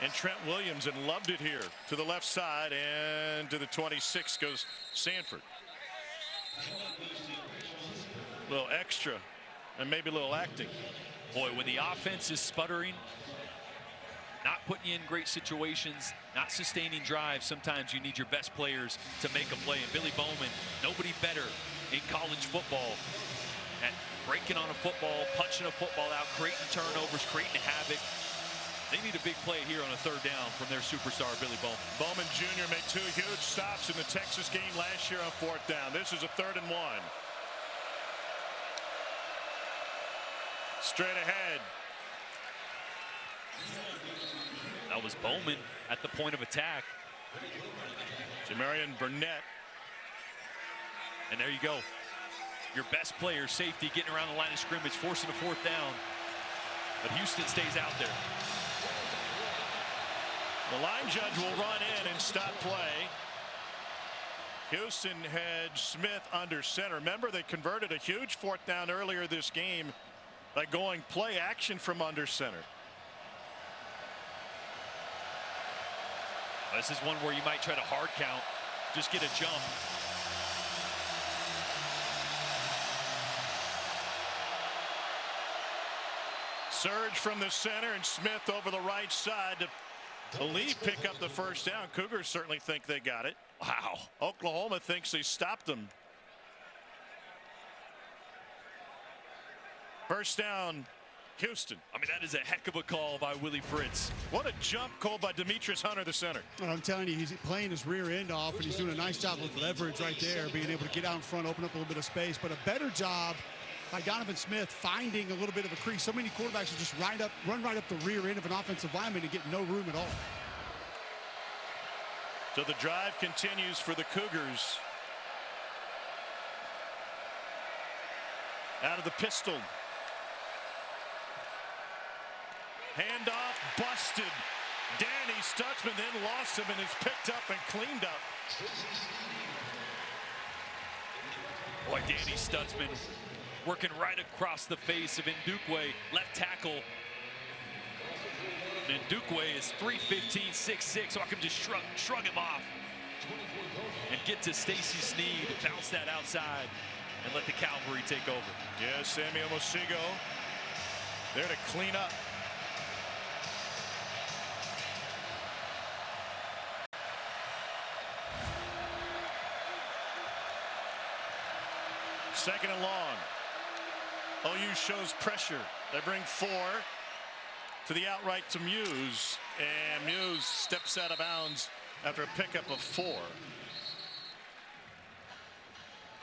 and Trent Williams and loved it here. To the left side and to the 26 goes Sanford. A little extra and maybe a little acting. Boy, when the offense is sputtering, not putting you in great situations, not sustaining drives, sometimes you need your best players to make a play. And Billy Bowman, nobody better in college football at breaking on a football, punching a football out, creating turnovers, creating havoc. They need a big play here on a third down from their superstar, Billy Bowman. Bowman Jr. made 2 huge stops in the Texas game last year on 4th down. This is a 3rd and 1. Straight ahead. That was Bowman at the point of attack. Jamarian Burnett. And there you go. Your best player, safety, getting around the line of scrimmage, forcing a 4th down. But Houston stays out there. The line judge will run in and stop play. Houston had Smith under center. Remember, they converted a huge 4th down earlier this game by going play action from under center. This is one where you might try to hard count, just get a jump. Surge from the center and Smith over the right side to believe pick up the 1st down. Cougars certainly think they got it. Wow. Oklahoma thinks they stopped them. 1st down, Houston. I mean, that is a heck of a call by Willie Fritz. What a jump call by Demetrius Hunter, the center. And I'm telling you, he's playing his rear end off, and he's doing a nice job with leverage right there, being able to get out in front, open up a little bit of space, but a better job by Donovan Smith finding a little bit of a crease. So many quarterbacks will just run right up the rear end of an offensive lineman and get no room at all. So the drive continues for the Cougars. Out of the pistol. Handoff busted. Danny Stutzman then lost him and is picked up and cleaned up. Boy, Danny Stutzman working right across the face of Ndukwe, left tackle. And Ndukwe is 3'15", 6'6", so I can just shrug him off and get to Stacy Sneed, bounce that outside, and let the cavalry take over. Yeah, Samuel Mosigo there to clean up. Second and long. OU shows pressure. They bring 4 to the outright to Muse, and Muse steps out of bounds after a pickup of 4.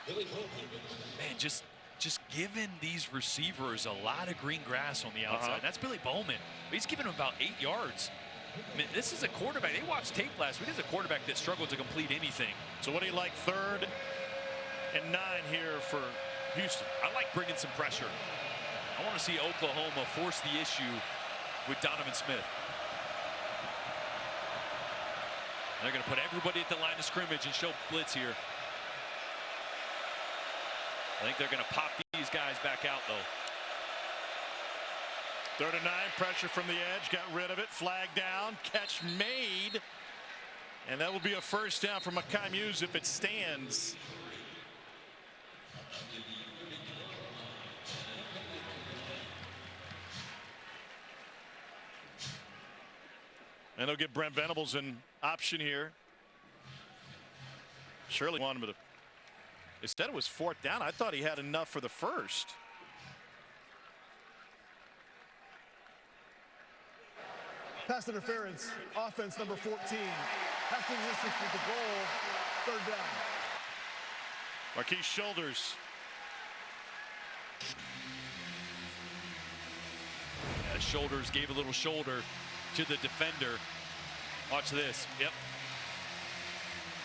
Man, just giving these receivers a lot of green grass on the outside. That's Billy Bowman. He's giving them about 8 yards. I mean, this is a quarterback. They watched tape last week. This is a quarterback that struggled to complete anything. So what do you like, 3rd and 9 here for Houston? I like bringing some pressure. I want to see Oklahoma force the issue with Donovan Smith. They're going to put everybody at the line of scrimmage and show blitz here. I think they're going to pop these guys back out, though. 3rd and 9, pressure from the edge, got rid of it, flag down, catch made, and that will be a 1st down for Mekhi Muse if it stands. And they'll give Brent Venables an option here. Surely want him to. Instead, it was 4th down. I thought he had enough for the first. Pass interference, offense number 14. Pass to the distance with the goal, 3rd down. Marquise Shoulders. Yeah, Shoulders gave a little shoulder to the defender. Watch this. Yep.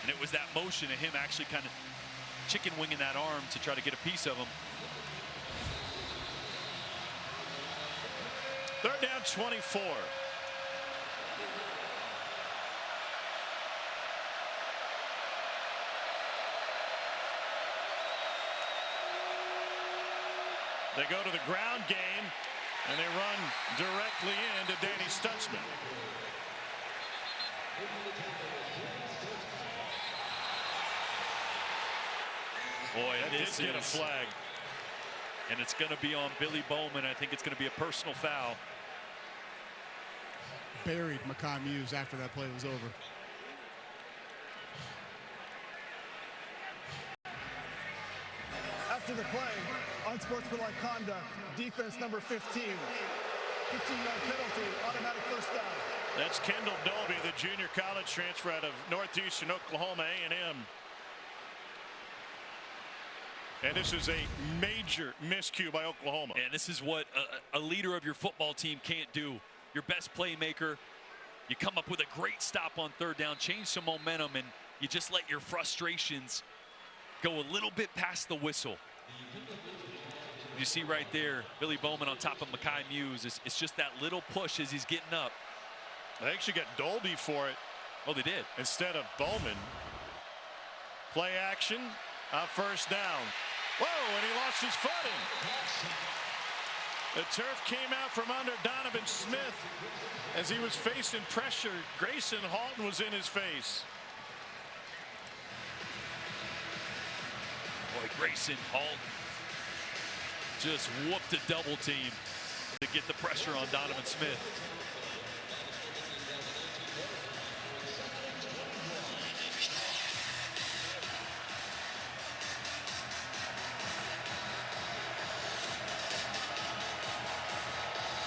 And it was that motion of him actually kind of chicken winging that arm to try to get a piece of him. 3rd down, 24. They go to the ground game, and they run directly into Danny Stutzman. Boy, That this did get a is, flag. and it's going to be on Billy Bowman. I think it's going to be a personal foul. Buried Makai Muse after that play was over. After the play, unsportsmanlike conduct, defense number 15. 15-yard penalty, automatic 1st down. That's Kendall Dolby, the junior college transfer out of Northeastern Oklahoma A&M. And this is a major miscue by Oklahoma. And this is what a leader of your football team can't do. Your best playmaker, you come up with a great stop on 3rd down, change some momentum, and you just let your frustrations go a little bit past the whistle. You see right there, Billy Bowman on top of Makai Muse. It's just that little push as he's getting up. They actually got Dolby for it. Oh, they did. Instead of Bowman. Play action on 1st down. Whoa, and he lost his footing. The turf came out from under Donovan Smith as he was facing pressure. Grayson Halton was in his face. Boy, Grayson Halton just whooped a double team to get the pressure on Donovan Smith.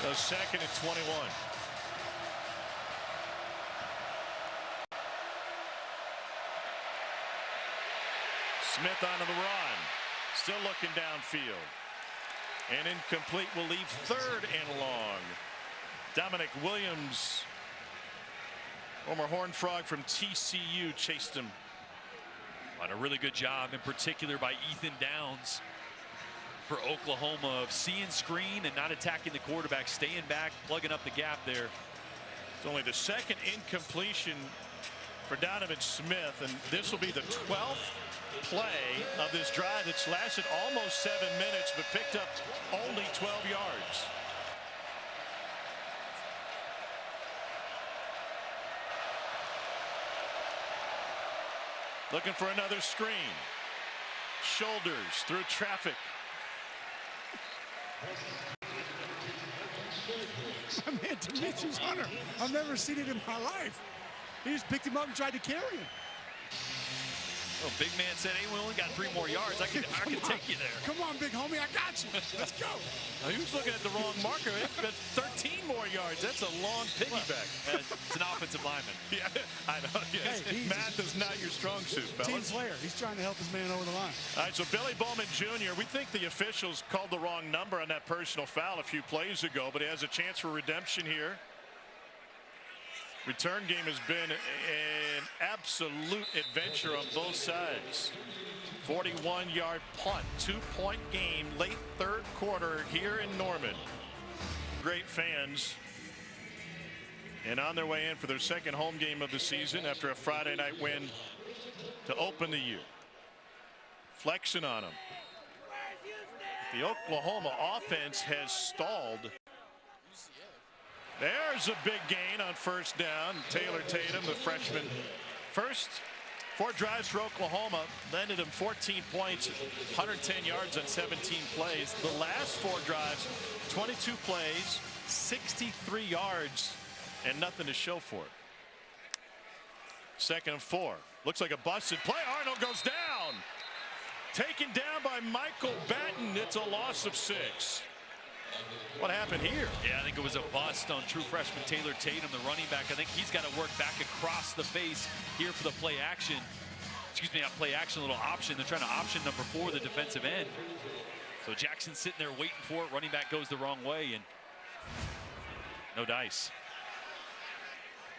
So 2nd and 21. Smith onto the run. Still looking downfield. And incomplete will leave 3rd and long. Dominic Williams, former Horned Frog from TCU, chased him. On a really good job, in particular by Ethan Downs for Oklahoma, of seeing screen and not attacking the quarterback, staying back, plugging up the gap there. It's only the 2nd incompletion for Donovan Smith, and this will be the 12th play of this drive that's lasted almost 7 minutes but picked up only 12 yards. Looking for another screen. Shoulders through traffic. My man, Demetrius Hunter. I've never seen it in my life. He just picked him up and tried to carry him. Oh, big man said, hey, we only got 3 more yards. I can take you there. Come on, big homie, I got you. Let's go. He was looking at the wrong marker. That's 13 more yards. That's a long piggyback. It's an offensive lineman. Yeah, I know. Yes. Hey, math is not your strong suit, fellas. Team player. He's trying to help his man over the line. All right, so Billy Bowman Jr., we think the officials called the wrong number on that personal foul a few plays ago, but he has a chance for redemption here. Return game has been an absolute adventure on both sides. 41-yard punt, 2-point game, late 3rd quarter here in Norman. Great fans. And on their way in for their 2nd home game of the season after a Friday night win to open the year. Flexing on them. The Oklahoma offense has stalled. There's a big gain on 1st down. Taylor Tatum, the freshman. First 4 drives for Oklahoma landed him 14 points, 110 yards on 17 plays. The last 4 drives, 22 plays, 63 yards, and nothing to show for it. 2nd and 4. Looks like a busted play. Arnold goes down. Taken down by Michael Batten. It's a loss of 6. What happened here? Yeah, I think it was a bust on true freshman Taylor Tatum, the running back. I think he's got to work back across the face here for the play action. Excuse me, not play action, a little option. They're trying to option number 4, the defensive end. So Jackson's sitting there waiting for it. Running back goes the wrong way, and no dice.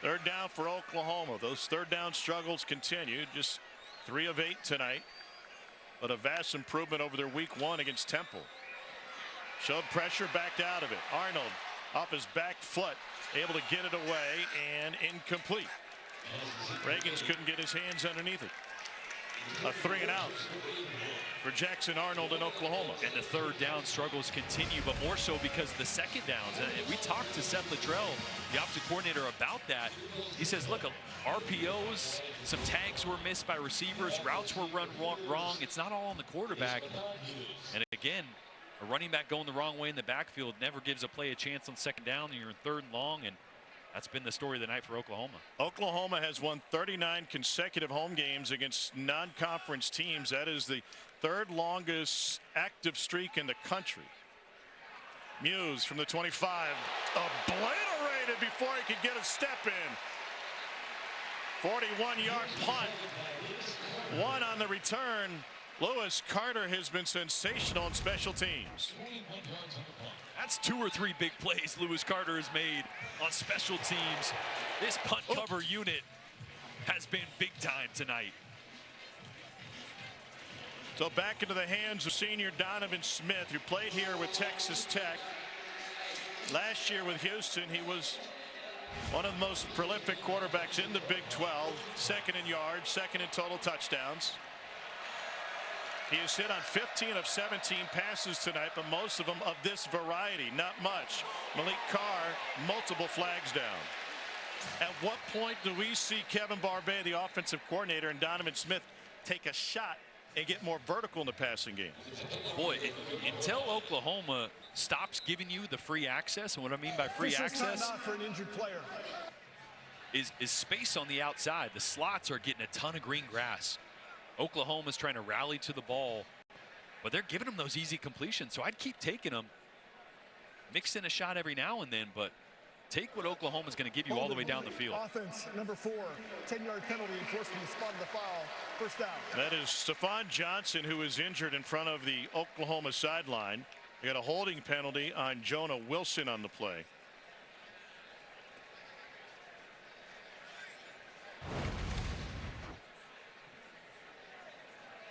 3rd down for Oklahoma. Those 3rd down struggles continue. Just 3 of 8 tonight, but a vast improvement over their week 1 against Temple. Showed pressure, backed out of it. Arnold off his back foot, able to get it away, and incomplete. Reagans couldn't get his hands underneath it. A 3 and out for Jackson Arnold in Oklahoma. And the 3rd down struggles continue, but more so because the 2nd downs. And we talked to Seth Luttrell, the offensive coordinator, about that. He says, look, RPOs, some tags were missed by receivers, routes were run wrong. It's not all on the quarterback. And again, a running back going the wrong way in the backfield never gives a play a chance on 2nd down, and you're in 3rd and long, and that's been the story of the night for Oklahoma. Oklahoma has won 39 consecutive home games against non-conference teams. That is the 3rd longest active streak in the country. Muse from the 25, obliterated before he could get a step in. 41-yard punt. 1 on the return. Lewis Carter has been sensational on special teams. That's 2 or 3 big plays Lewis Carter has made on special teams. This punt cover unit has been big time tonight. So back into the hands of senior Donovan Smith, who played here with Texas Tech. Last year with Houston, he was one of the most prolific quarterbacks in the Big 12. 2nd in yards, 2nd in total touchdowns. He has hit on 15 of 17 passes tonight, but most of them of this variety, not much. Malik Carr, multiple flags down. At what point do we see Kevin Barbay, the offensive coordinator, and Donovan Smith take a shot and get more vertical in the passing game? Boy, until Oklahoma stops giving you the free access, and what I mean by free access for an injured player is space on the outside. The slots are getting a ton of green grass. Oklahoma's trying to rally to the ball, but they're giving them those easy completions. So I'd keep taking them, mix in a shot every now and then, but take what Oklahoma's going to give you all the way down the field. Offense, number 4, 10-yard penalty enforced from the spot of the foul. 1st down. That is Stephon Johnson, who is injured in front of the Oklahoma sideline. They got a holding penalty on Jonah Wilson on the play.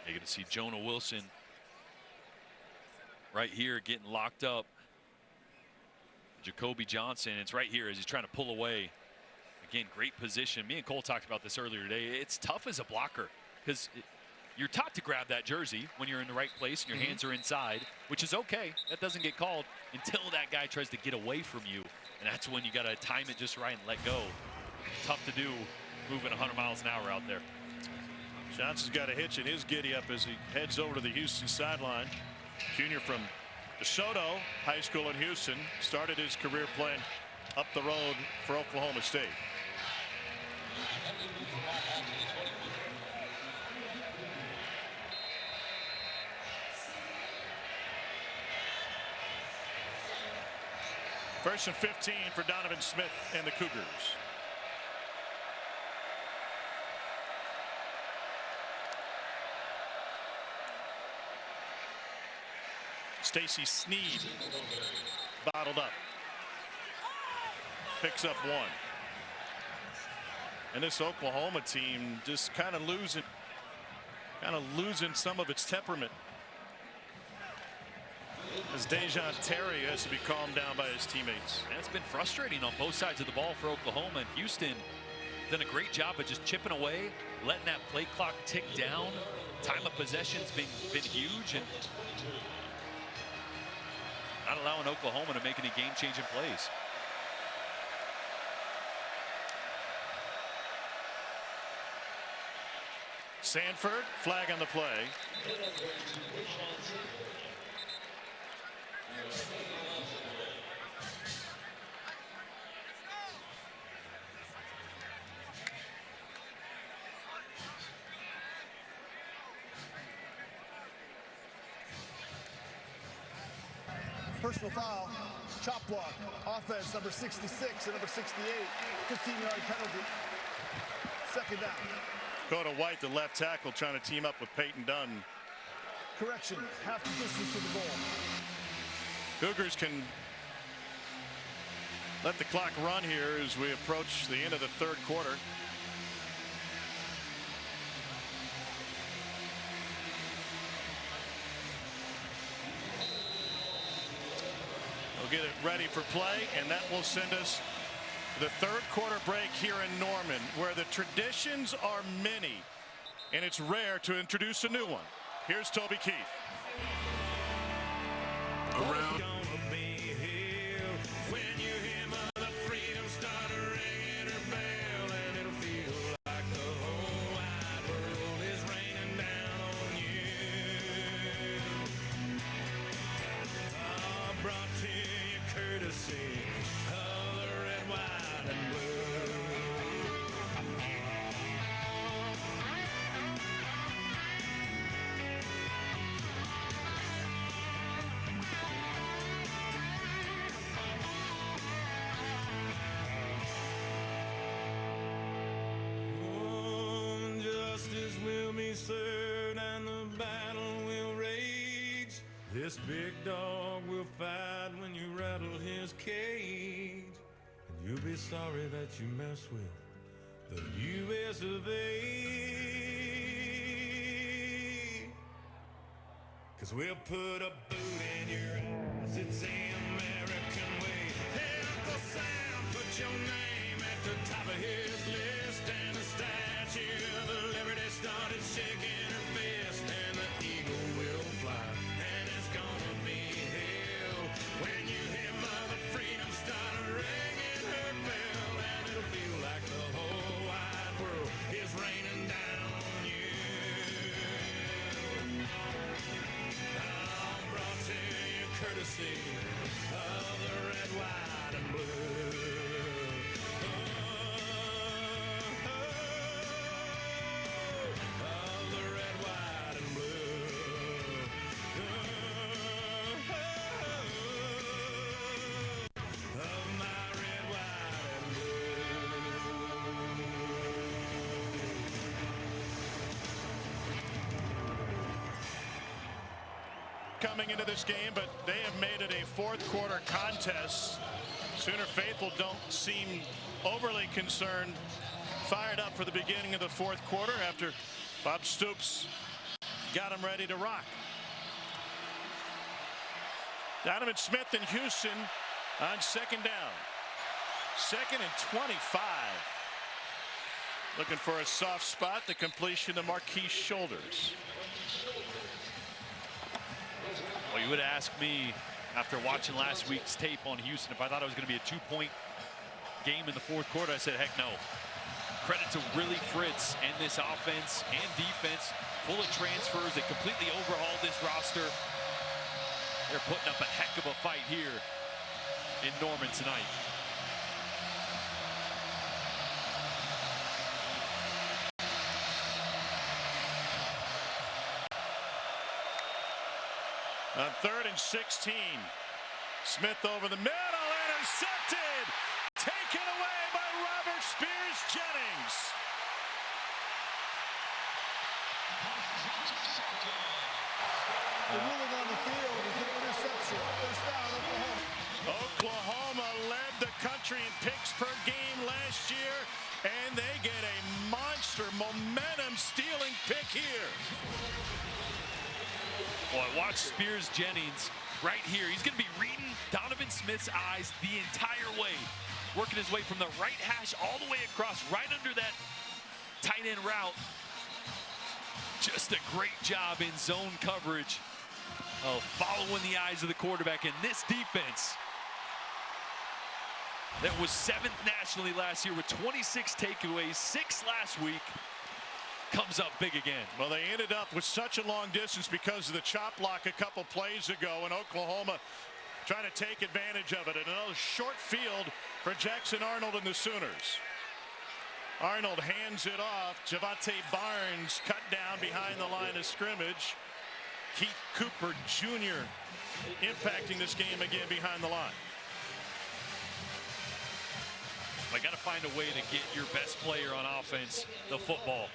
You're going to see Jonah Wilson right here getting locked up. Jacoby Johnson, it's right here as he's trying to pull away. Again, great position. Me and Cole talked about this earlier today. It's tough as a blocker because you're taught to grab that jersey when you're in the right place and your hands are inside, which is okay. That doesn't get called until that guy tries to get away from you. And that's when you got to time it just right and let go. Tough to do moving 100 miles an hour out there. Johnson's got a hitch in his giddy up as he heads over to the Houston sideline. Junior from DeSoto High School in Houston, started his career playing up the road for Oklahoma State. First and 15 for Donovan Smith and the Cougars. Stacy Sneed bottled up. Picks up 1. And this Oklahoma team just kind of losing some of its temperament, as Dejon Terry has to be calmed down by his teammates. And it's been frustrating on both sides of the ball for Oklahoma. And Houston done a great job of just chipping away, letting that play clock tick down. Time of possession's been huge, and not allowing Oklahoma to make any game-changing plays. Sanford, flag on the play. Personal foul, chop block, offense number 66 and number 68, 15-yard penalty. Second down. Dakota White, the left tackle, trying to team up with Peyton Dunn. Correction, half the distance to the goal. Cougars can let the clock run here as we approach the end of the third quarter. We'll get it ready for play, and that will send us to the third quarter break here in Norman, where the traditions are many, and it's rare to introduce a new one. Here's Toby Keith. Around. And the battle will rage. This big dog will fight when you rattle his cage. And you'll be sorry that you mess with the U.S. of A. 'Cause we'll put a boot in your ass. It's the American way. Hey, Uncle Sam, put your name at the top of his list. And the Statue of Liberty started shaking her fist, and the eagle will fly, and it's gonna be hell when you hear Mother Freedom start ringing her bell, and it'll feel like the whole wide world is raining down on you. All brought to you courtesy of the red, white, and blue. Coming into this game, but they have made it a fourth quarter contest. Sooner faithful don't seem overly concerned. Fired up for the beginning of the fourth quarter after Bob Stoops got them ready to rock. Donovan Smith and Houston on second down. 2nd and 25. Looking for a soft spot, the completion to Marquise Shoulders. Well, you would ask me after watching last week's tape on Houston if I thought it was going to be a 2-point game in the fourth quarter. I said, heck no. Credit to Willie Fritz and this offense and defense, full of transfers. They completely overhauled this roster. They're putting up a heck of a fight here in Norman tonight. On 3rd and 16, Smith over the middle, intercepted, taken away by Robert Spears-Jennings. The ruling on the field is an interception. First down, Oklahoma. Oklahoma led the country in picks per game last year, and they get a monster momentum-stealing pick here. Boy, watch Spears-Jennings right here. He's going to be reading Donovan Smith's eyes the entire way. Working his way from the right hash all the way across, right under that tight end route. Just a great job in zone coverage of following the eyes of the quarterback. And this defense that was 7th nationally last year with 26 takeaways, 6 last week, comes up big again. Well, they ended up with such a long distance because of the chop block a couple plays ago, and Oklahoma trying to take advantage of it. And another short field for Jackson Arnold and the Sooners. Arnold hands it off. Javante Barnes cut down behind the line of scrimmage. Keith Cooper Jr. impacting this game again behind the line. I got to find a way to get your best player on offense the football.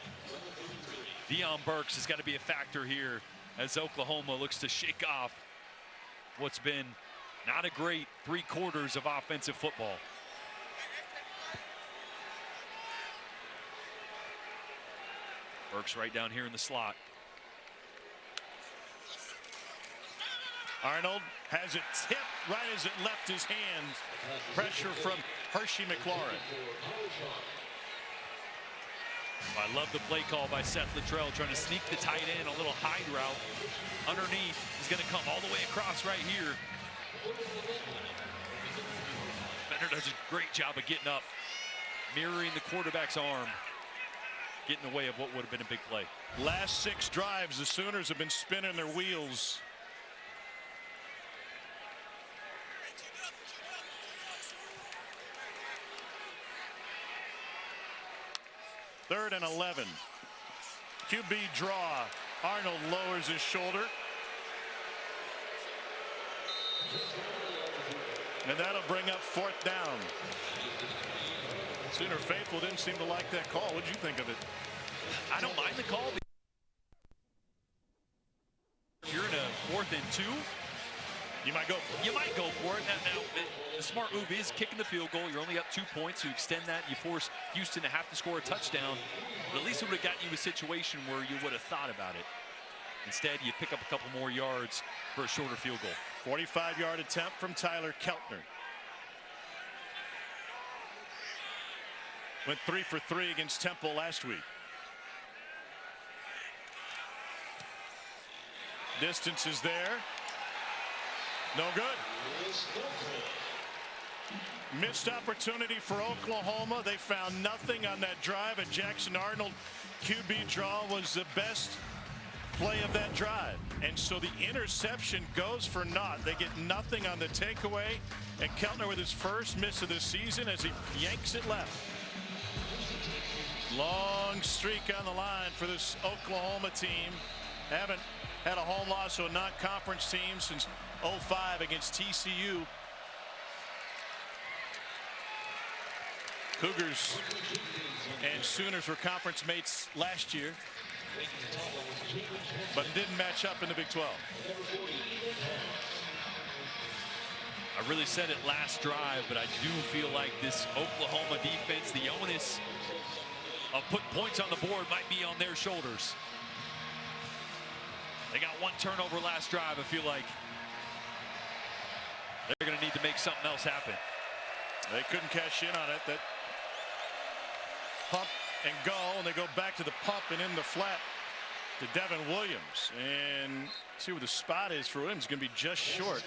Deion Burks has got to be a factor here as Oklahoma looks to shake off what's been not a great 3 quarters of offensive football. Burks right down here in the slot. Arnold has it tipped right as it left his hands. Pressure from Hershey McLaurin. I love the play call by Seth Littrell, trying to sneak the tight end, a little hide route. Underneath, he's going to come all the way across right here. Fender does a great job of getting up, mirroring the quarterback's arm, getting in the way of what would have been a big play. Last 6 drives, the Sooners have been spinning their wheels. Third and 11. QB draw. Arnold lowers his shoulder. And that'll bring up 4th down. Sooner faithful didn't seem to like that call. What'd you think of it? I don't mind the call. If you're in a 4th and 2, you might go for it. You might go for it. Now, the smart move is kicking the field goal. You're only up 2 points. You extend that. You force Houston to have to score a touchdown. But at least it would have gotten you a situation where you would have thought about it. Instead, you pick up a couple more yards for a shorter field goal. 45-yard attempt from Tyler Keltner. Went 3 for 3 against Temple last week. Distance is there. No good. Missed opportunity for Oklahoma. They found nothing on that drive, and Jackson Arnold QB draw was the best play of that drive. And so the interception goes for naught. They get nothing on the takeaway, and Keltner with his first miss of the season as he yanks it left. Long streak on the line for this Oklahoma team. Haven't had a home loss to a non-conference team since 05 against TCU. Cougars and Sooners were conference mates last year, but didn't match up in the Big 12. I really said it last drive, but I do feel like this Oklahoma defense, the onus of putting points on the board might be on their shoulders. They got 1 turnover last drive. I feel like they're going to need to make something else happen. They couldn't cash in on it. That pump and go, and they go back to the pump and in the flat to Devin Williams. And see where the spot is for Williams. Going to be just short.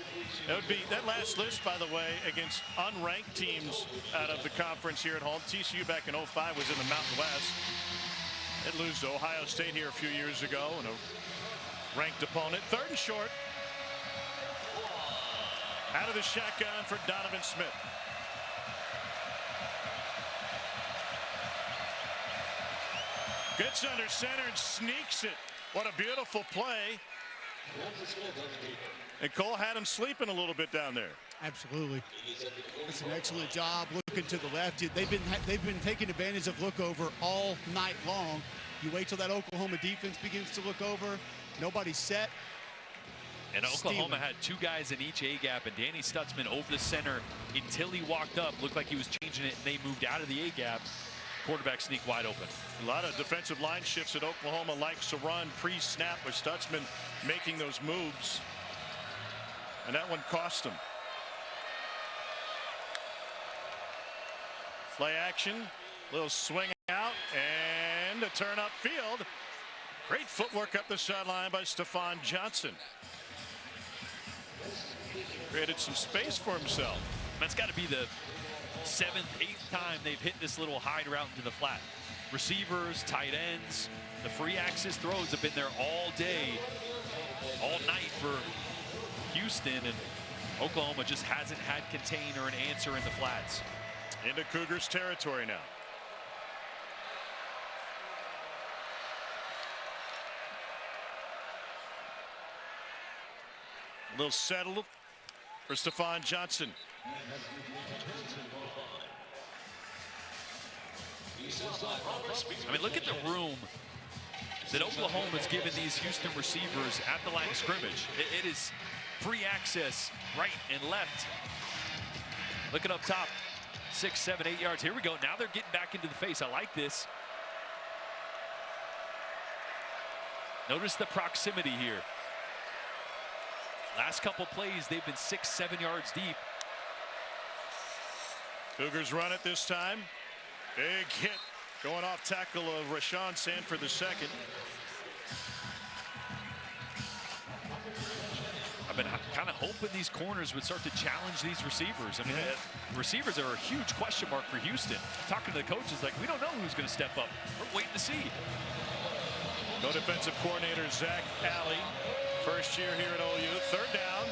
That would be that last list, by the way, against unranked teams out of the conference here at home. TCU back in 05 was in the Mountain West. It lose to Ohio State here a few years ago, and a ranked opponent. 3rd and short. Out of the shotgun for Donovan Smith. Gets under center and sneaks it. What a beautiful play. And Cole had him sleeping a little bit down there. Absolutely. It's an excellent job looking to the left. They've been taking advantage of look over all night long. You wait till that Oklahoma defense begins to look over. Nobody's set. And Oklahoma had 2 guys in each A-gap, and Danny Stutzman over the center until he walked up. Looked like he was changing it, and they moved out of the A-gap. Quarterback sneak wide open. A lot of defensive line shifts that Oklahoma likes to run pre-snap, with Stutzman making those moves. And that one cost him. Play action, little swing out, and a turn upfield. Great footwork up the sideline by Stephon Johnson. Created some space for himself. That's got to be the 7th, 8th time they've hit this little hide route into the flat. Receivers, tight ends, the free axis throws have been there all day, all night for Houston, and Oklahoma just hasn't had contain or an answer in the flats. Into Cougars territory now. little settled for Stephon Johnson. I mean, look at the room that Oklahoma's given these Houston receivers at the line of scrimmage. It is free access right and left. Look at up top, 6, 7, 8 yards. Here we go. Now they're getting back into the face. I like this. Notice the proximity here. Last couple plays, they've been 6, 7 yards deep. Cougars run it this time. Big hit going off tackle of Rashawn Sanford II. I've been kind of hoping these corners would start to challenge these receivers. I mean, receivers are a huge question mark for Houston. Talking to the coaches, like, we don't know who's going to step up. We're waiting to see. Co-defensive coordinator Zach Alley, first year here at OU. Third down.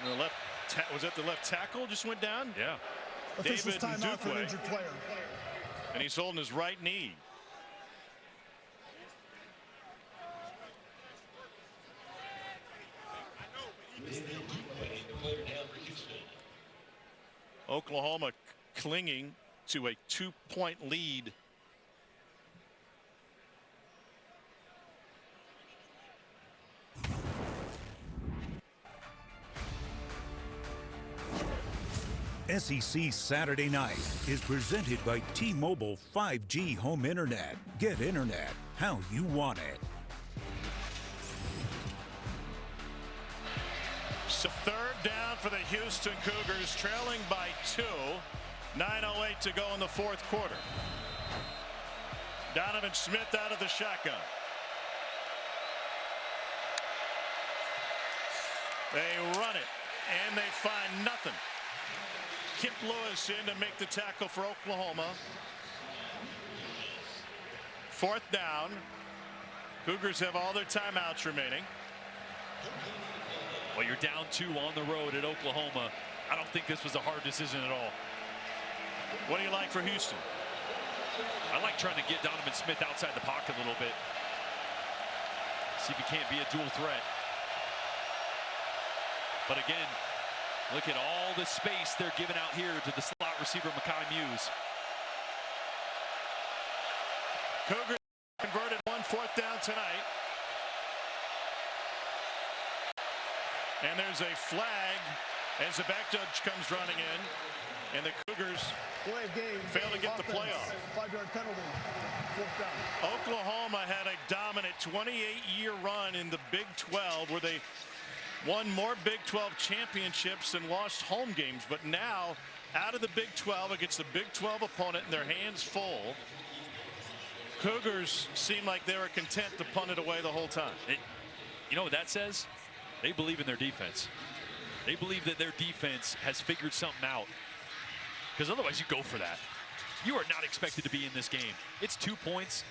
And the left was that the left tackle just went down? Yeah. Officials David timeout for an Ndukwe. injured player. And he's holding his right knee. Oklahoma clinging to a 2-point lead. SEC Saturday Night is presented by T-Mobile 5G Home Internet. Get internet how you want it. So third down for the Houston Cougars, trailing by 2. 9:08 to go in the fourth quarter. Donovan Smith out of the shotgun. They run it, and they find nothing. Kip Lewis in to make the tackle for Oklahoma. Fourth down. Cougars have all their timeouts remaining. Well, you're down 2 on the road at Oklahoma. I don't think this was a hard decision at all. What do you like for Houston? I like trying to get Donovan Smith outside the pocket a little bit. See if he can't be a dual threat. But again, look at all the space they're giving out here to the slot receiver, Mekhi Muse. Cougars converted 1 fourth down tonight. And there's a flag as the back judge comes running in. And the Cougars fail to get the playoff. 5-yard penalty. Fourth down. Oklahoma had a dominant 28-year run in the Big 12 where they won more Big 12 championships and lost home games. But now, out of the Big 12 against the Big 12 opponent and their hands full, Cougars seem like they were content to punt it away the whole time. You know what that says? They believe in their defense. They believe that their defense has figured something out. Because otherwise you go for that. You are not expected to be in this game. It's 2 points.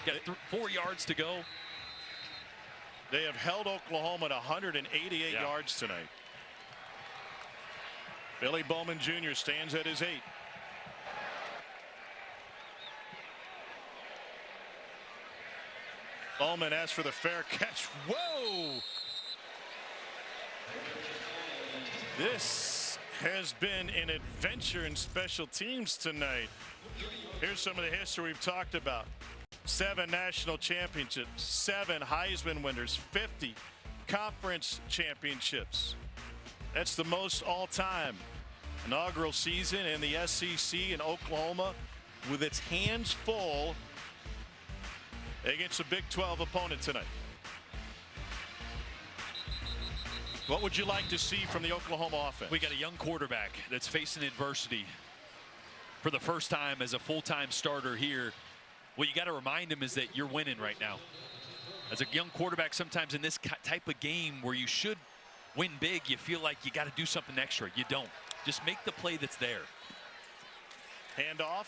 Got 4 yards to go. They have held Oklahoma to 188 yards tonight. Billy Bowman Jr. stands at his 8. Bowman asks for the fair catch. Whoa! This has been an adventure in special teams tonight. Here's some of the history we've talked about. 7 national championships, 7 Heisman winners, 50 conference championships. That's the most all-time. Inaugural season in the SEC in Oklahoma with its hands full against a Big 12 opponent tonight. What would you like to see from the Oklahoma offense? We got a young quarterback that's facing adversity for the first time as a full-time starter here. What you got to remind him is that you're winning right now. As a young quarterback, sometimes in this type of game where you should win big, you feel like you got to do something extra. You don't. Just make the play that's there. Handoff.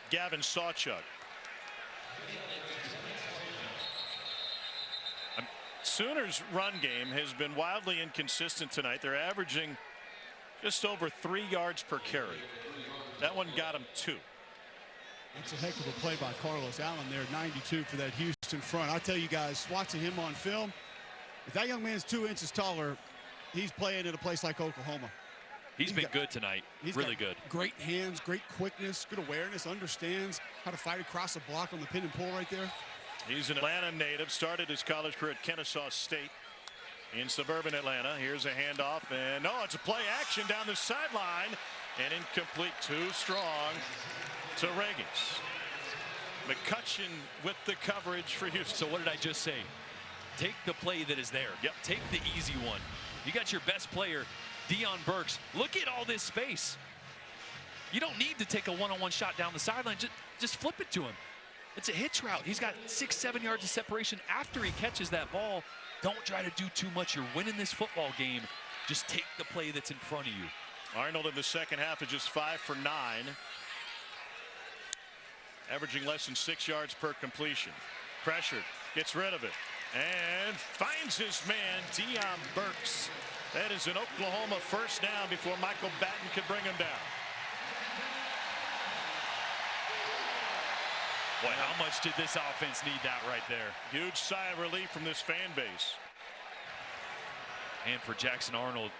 Gavin Sawchuk. Sooners' run game has been wildly inconsistent tonight. They're averaging just over 3 yards per carry. That one got them 2. That's a heck of a play by Carlos Allen there, 92 for that Houston front. I tell you guys, watching him on film, if that young man's 2 inches taller, he's playing in a place like Oklahoma. He's been good tonight. He's really good. Great hands, great quickness, good awareness, understands how to fight across the block on the pin and pull right there. He's an Atlanta native, started his college career at Kennesaw State in suburban Atlanta. Here's a handoff, and no, it's a play action down the sideline, and incomplete, too strong to Reagans. McCutcheon with the coverage for Houston. So what did I just say? Take the play that is there. Yep. Take the easy one. You got your best player, Deion Burks. Look at all this space. You don't need to take a one-on-one shot down the sideline. Just flip it to him. It's a hitch route. He's got 6-7 yards of separation after he catches that ball. Don't try to do too much. You're winning this football game. Just take the play that's in front of you. Arnold in the second half is just 5 for 9. Averaging less than 6 yards per completion. Pressured, gets rid of it, and finds his man, Deion Burks. That is an Oklahoma first down before Michael Batten could bring him down. Boy, how much did this offense need that right there? Huge sigh of relief from this fan base. And for Jackson Arnold,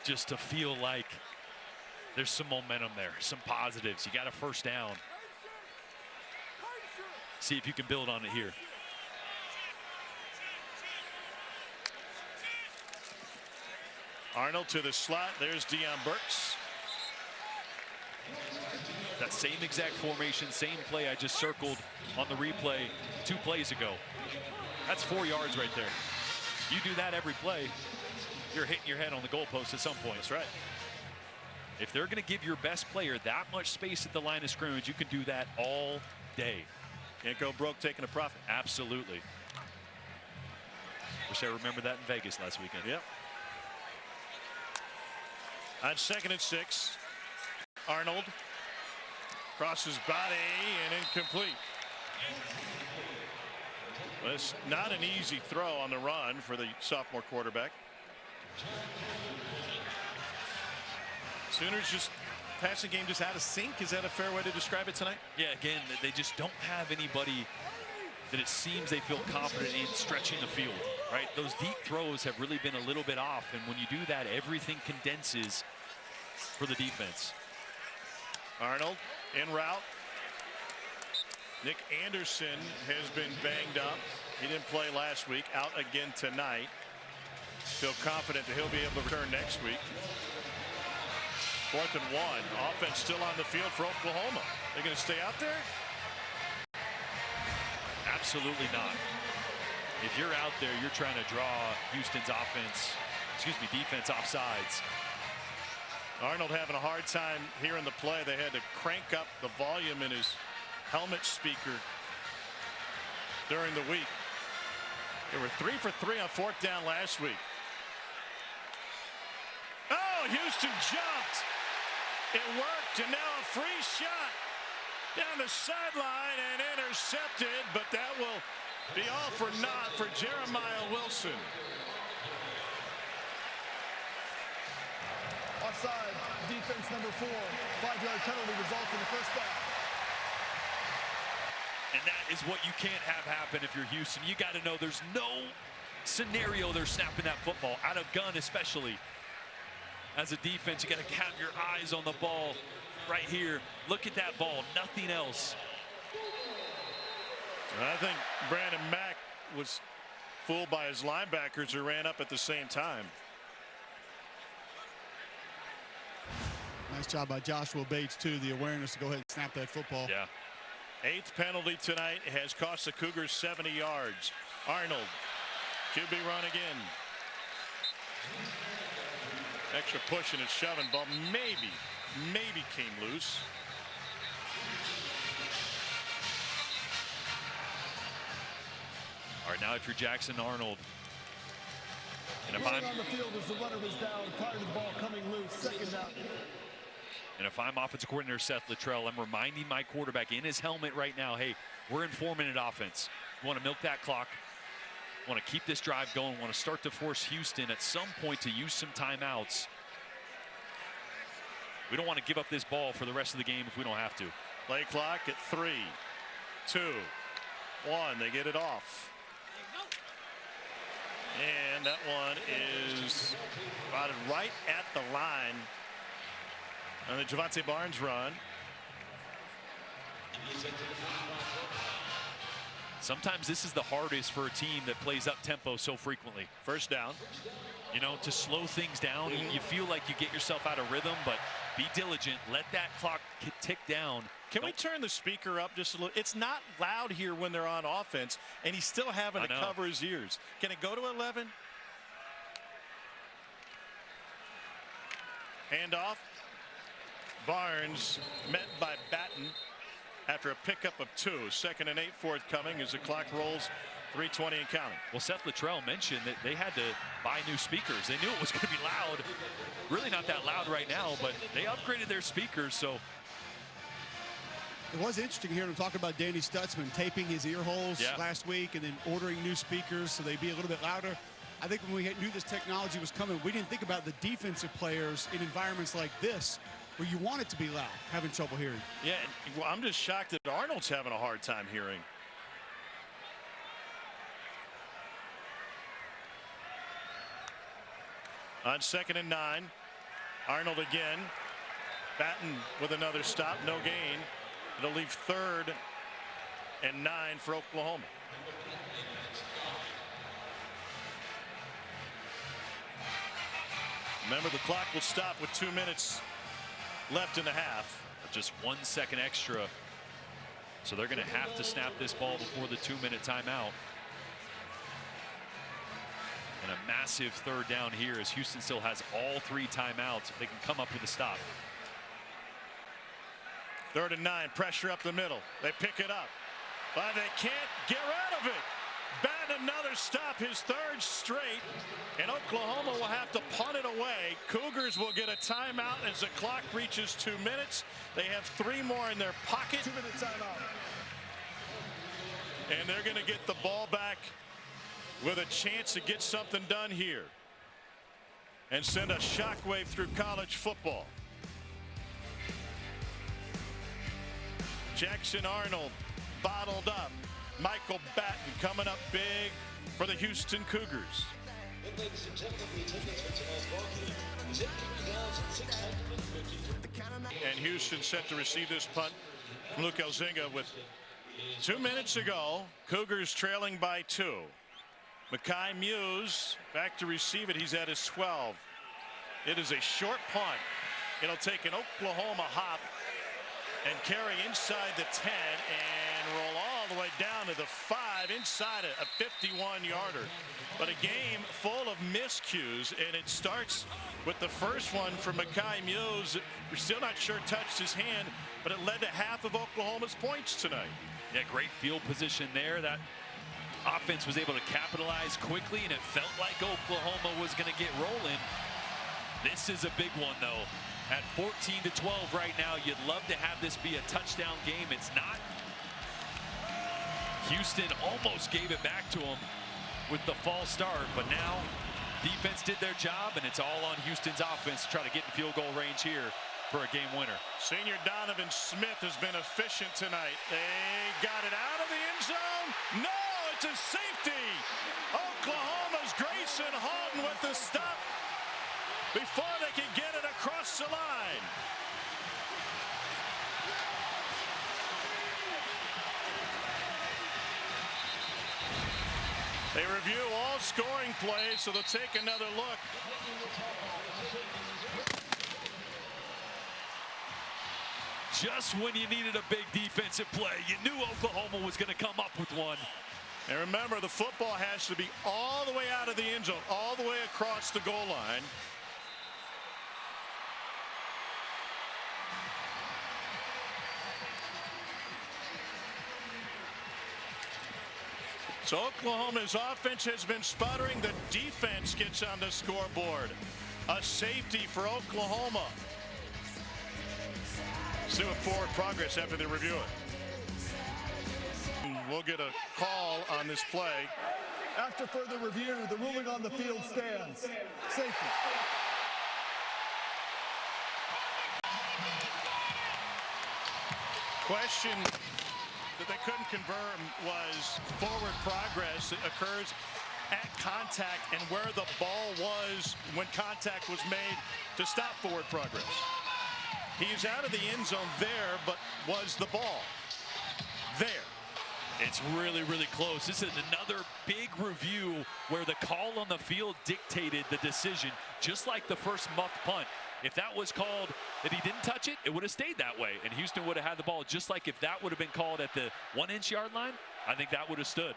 just to feel like there's some momentum there, some positives. You got a first down. See if you can build on it here. Arnold to the slot. There's Deion Burks. That same exact formation, same play I just circled on the replay 2 plays ago. That's 4 yards right there. You do that every play, you're hitting your head on the goalpost at some point. That's right. If they're going to give your best player that much space at the line of scrimmage, you can do that all day. Can't go broke taking a profit. Absolutely. Wish I remember that in Vegas last weekend. Yep. On 2nd and 6, Arnold crosses body and incomplete. Well, it's not an easy throw on the run for the sophomore quarterback. Sooners just passing game just out of sync. Is that a fair way to describe it tonight? Yeah, again, they just don't have anybody that it seems they feel confident in stretching the field, right? Those deep throws have really been a little bit off, and when you do that, everything condenses for the defense. Arnold en route. Nick Anderson has been banged up. He didn't play last week, out again tonight. Feel confident that he'll be able to return next week. 4th and 1. Offense still on the field for Oklahoma. They're going to stay out there? Absolutely not. If you're out there, you're trying to draw Houston's defense off sides. Arnold having a hard time hearing the play. They had to crank up the volume in his helmet speaker during the week. They were 3 for 3 on 4th down last week. Oh, Houston jumped. It worked, and now a free shot down the sideline and intercepted, but that will be all for naught for Jeremiah Wilson. Offside, defense number 4. 5-yard penalty results in the first down. And that is what you can't have happen if you're Houston. You got to know there's no scenario they're snapping that football, out of gun especially. As a defense, you got to have your eyes on the ball right here. Look at that ball, nothing else. I think Brandon Mack was fooled by his linebackers who ran up at the same time. Nice job by Joshua Bates, too. The awareness to go ahead and snap that football. Yeah. 8th penalty tonight has cost the Cougars 70 yards. Arnold, QB run again. Extra pushing and shoving, ball maybe came loose. All right, now if you're Jackson Arnold, and if I'm on the field as the runner was down prior to the ball coming loose, 2nd down. And if I'm offensive coordinator Seth Littrell, I'm reminding my quarterback in his helmet right now, hey, we're in 4-minute offense. We want to milk that clock. Want to keep this drive going. Want to start to force Houston at some point to use some timeouts. We don't want to give up this ball for the rest of the game if we don't have to. Play clock at 3, 2, 1. They get it off. And that one is spotted right at the line on the Javante Barnes run. Sometimes this is the hardest for a team that plays up tempo so frequently. First down. You know, to slow things down, you feel like you get yourself out of rhythm, but be diligent. Let that clock tick down. Can we turn the speaker up just a little? It's not loud here when they're on offense, and he's still having to cover his ears. Can it go to 11? Handoff. Barnes met by Batten after a pickup of 2. 2nd and 8 forthcoming as the clock rolls. 3:20 and counting. Well, Seth Luttrell mentioned that they had to buy new speakers. They knew it was going to be loud. Really not that loud right now, but they upgraded their speakers. So it was interesting hearing him talk about Danny Stutzman taping his ear holes last week and then ordering new speakers so they'd be a little bit louder. I think when we knew this technology was coming, we didn't think about the defensive players in environments like this where you want it to be loud, having trouble hearing. Yeah, well, I'm just shocked that Arnold's having a hard time hearing. On 2nd and 9, Arnold again. Batten with another stop, no gain. It'll leave 3rd and 9 for Oklahoma. Remember, the clock will stop with 2 minutes left in the half. Just 1 second extra. So they're going to have to snap this ball before the 2-minute timeout. And a massive 3rd down here as Houston still has all 3 timeouts. They can come up with a stop. 3rd and 9, pressure up the middle. They pick it up, but they can't get rid of it. Batten another stop, his 3rd straight, and Oklahoma will have to punt it away. Cougars will get a timeout as the clock reaches 2 minutes. They have 3 more in their pocket. 2-minute timeout. And they're going to get the ball back with a chance to get something done here and send a shockwave through college football. Jackson Arnold bottled up. Michael Batten coming up big for the Houston Cougars. And Houston set to receive this punt from Luke Elzinga with 2 minutes ago. Cougars trailing by 2. Mekhi Muse back to receive it. He's at his 12. It is a short punt. It'll take an Oklahoma hop and carry inside the 10 and roll all the way down to the 5 inside a 51-yarder. But a game full of miscues, and it starts with the first one from Mekhi Muse. We're still not sure touched his hand, but it led to half of Oklahoma's points tonight. Yeah, great field position there. That offense was able to capitalize quickly, and it felt like Oklahoma was going to get rolling. This is a big one, though. At 14-12 right now, you'd love to have this be a touchdown game. It's not. Houston almost gave it back to them with the false start, but now defense did their job, and it's all on Houston's offense to try to get in field goal range here for a game winner. Senior Donovan Smith has been efficient tonight. They got it out of the end zone. No, it's a safety. Oklahoma's Grayson Halton with the stop before they can get it across the line. They review all scoring plays, so they'll take another look. Just when you needed a big defensive play, you knew Oklahoma was going to come up with one. And remember, the football has to be all the way out of the end zone, all the way across the goal line. So Oklahoma's offense has been sputtering. The defense gets on the scoreboard. A safety for Oklahoma. See what forward progress after they review it. We'll get a call on this play. After further review, the ruling on the field stands. Safety. question that they couldn't confirm was forward progress that occurs at contact and where the ball was when contact was made to stop forward progress. He's out of the end zone there, but was the ball there? It's really, really close. This is another big review where the call on the field dictated the decision, just like the first muffed punt. If that was called that he didn't touch it, it would have stayed that way, and Houston would have had the ball. Just like if that would have been called at the 1-inch yard line, I think that would have stood.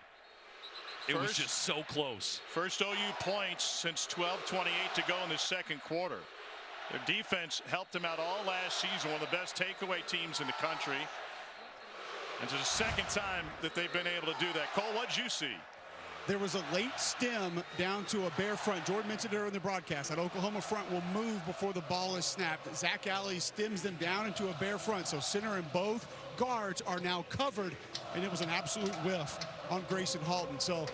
It was just so close. First OU points since 12:28 to go in the second quarter. Their defense helped them out all last season, one of the best takeaway teams in the country. And it's the second time that they've been able to do that. Cole, what'd you see? There was a late stem down to a bare front. Jordan mentioned it earlier in the broadcast. That Oklahoma front will move before the ball is snapped. Zach Alley stems them down into a bare front. So center and both guards are now covered, and it was an absolute whiff on Grayson Halton. So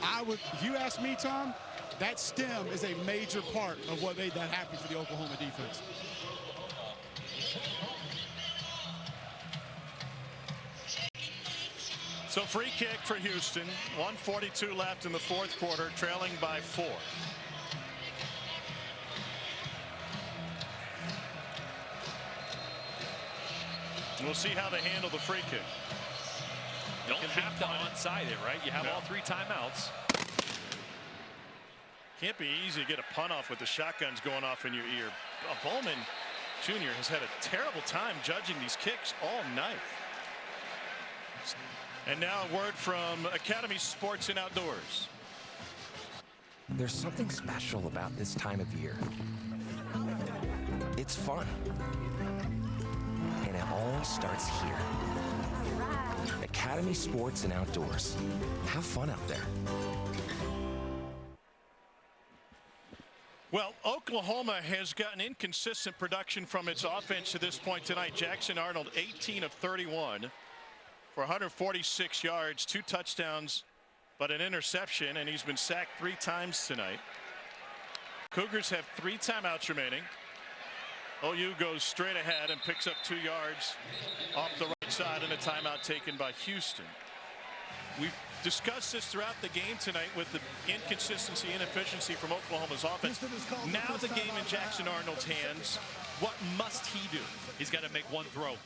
if you ask me, Tom, that stem is a major part of what made that happen for the Oklahoma defense. So free kick for Houston. 1:42 left in the fourth quarter, trailing by 4. We'll see how they handle the free kick. You don't have to onside it, right? You have all 3 timeouts. Can't be easy to get a punt off with the shotguns going off in your ear. Bowman Jr. has had a terrible time judging these kicks all night. And now a word from Academy Sports and Outdoors. There's something special about this time of year. It's fun. And it all starts here. Academy Sports and Outdoors. Have fun out there. Well, Oklahoma has gotten inconsistent production from its offense to this point tonight. Jackson Arnold, 18 of 31 for 146 yards, 2 touchdowns, but an interception, and he's been sacked 3 times tonight. Cougars have 3 timeouts remaining. OU goes straight ahead and picks up 2 yards off the right side, and a timeout taken by Houston. We've discussed this throughout the game tonight with the inconsistency, inefficiency from Oklahoma's offense. Now the game in Jackson Arnold's hands. What must he do? He's got to make 1 throw.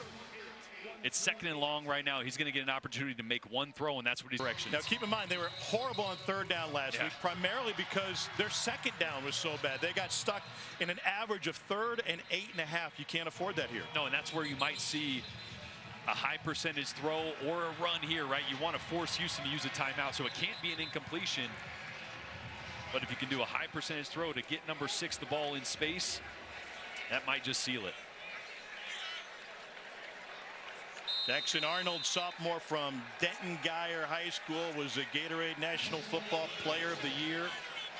It's 2nd and long right now. He's going to get an opportunity to make 1 throw, and that's what he's directions. Now keep in mind, they were horrible on 3rd down last week, primarily because their 2nd down was so bad. They got stuck in an average of 3rd and 8.5. You can't afford that here. No, and that's where you might see a high percentage throw or a run here, right? You want to force Houston to use a timeout, so it can't be an incompletion. But if you can do a high percentage throw to get number 6 the ball in space, that might just seal it. Jackson Arnold, sophomore from Denton Guyer High School, was a Gatorade National Football Player of the Year.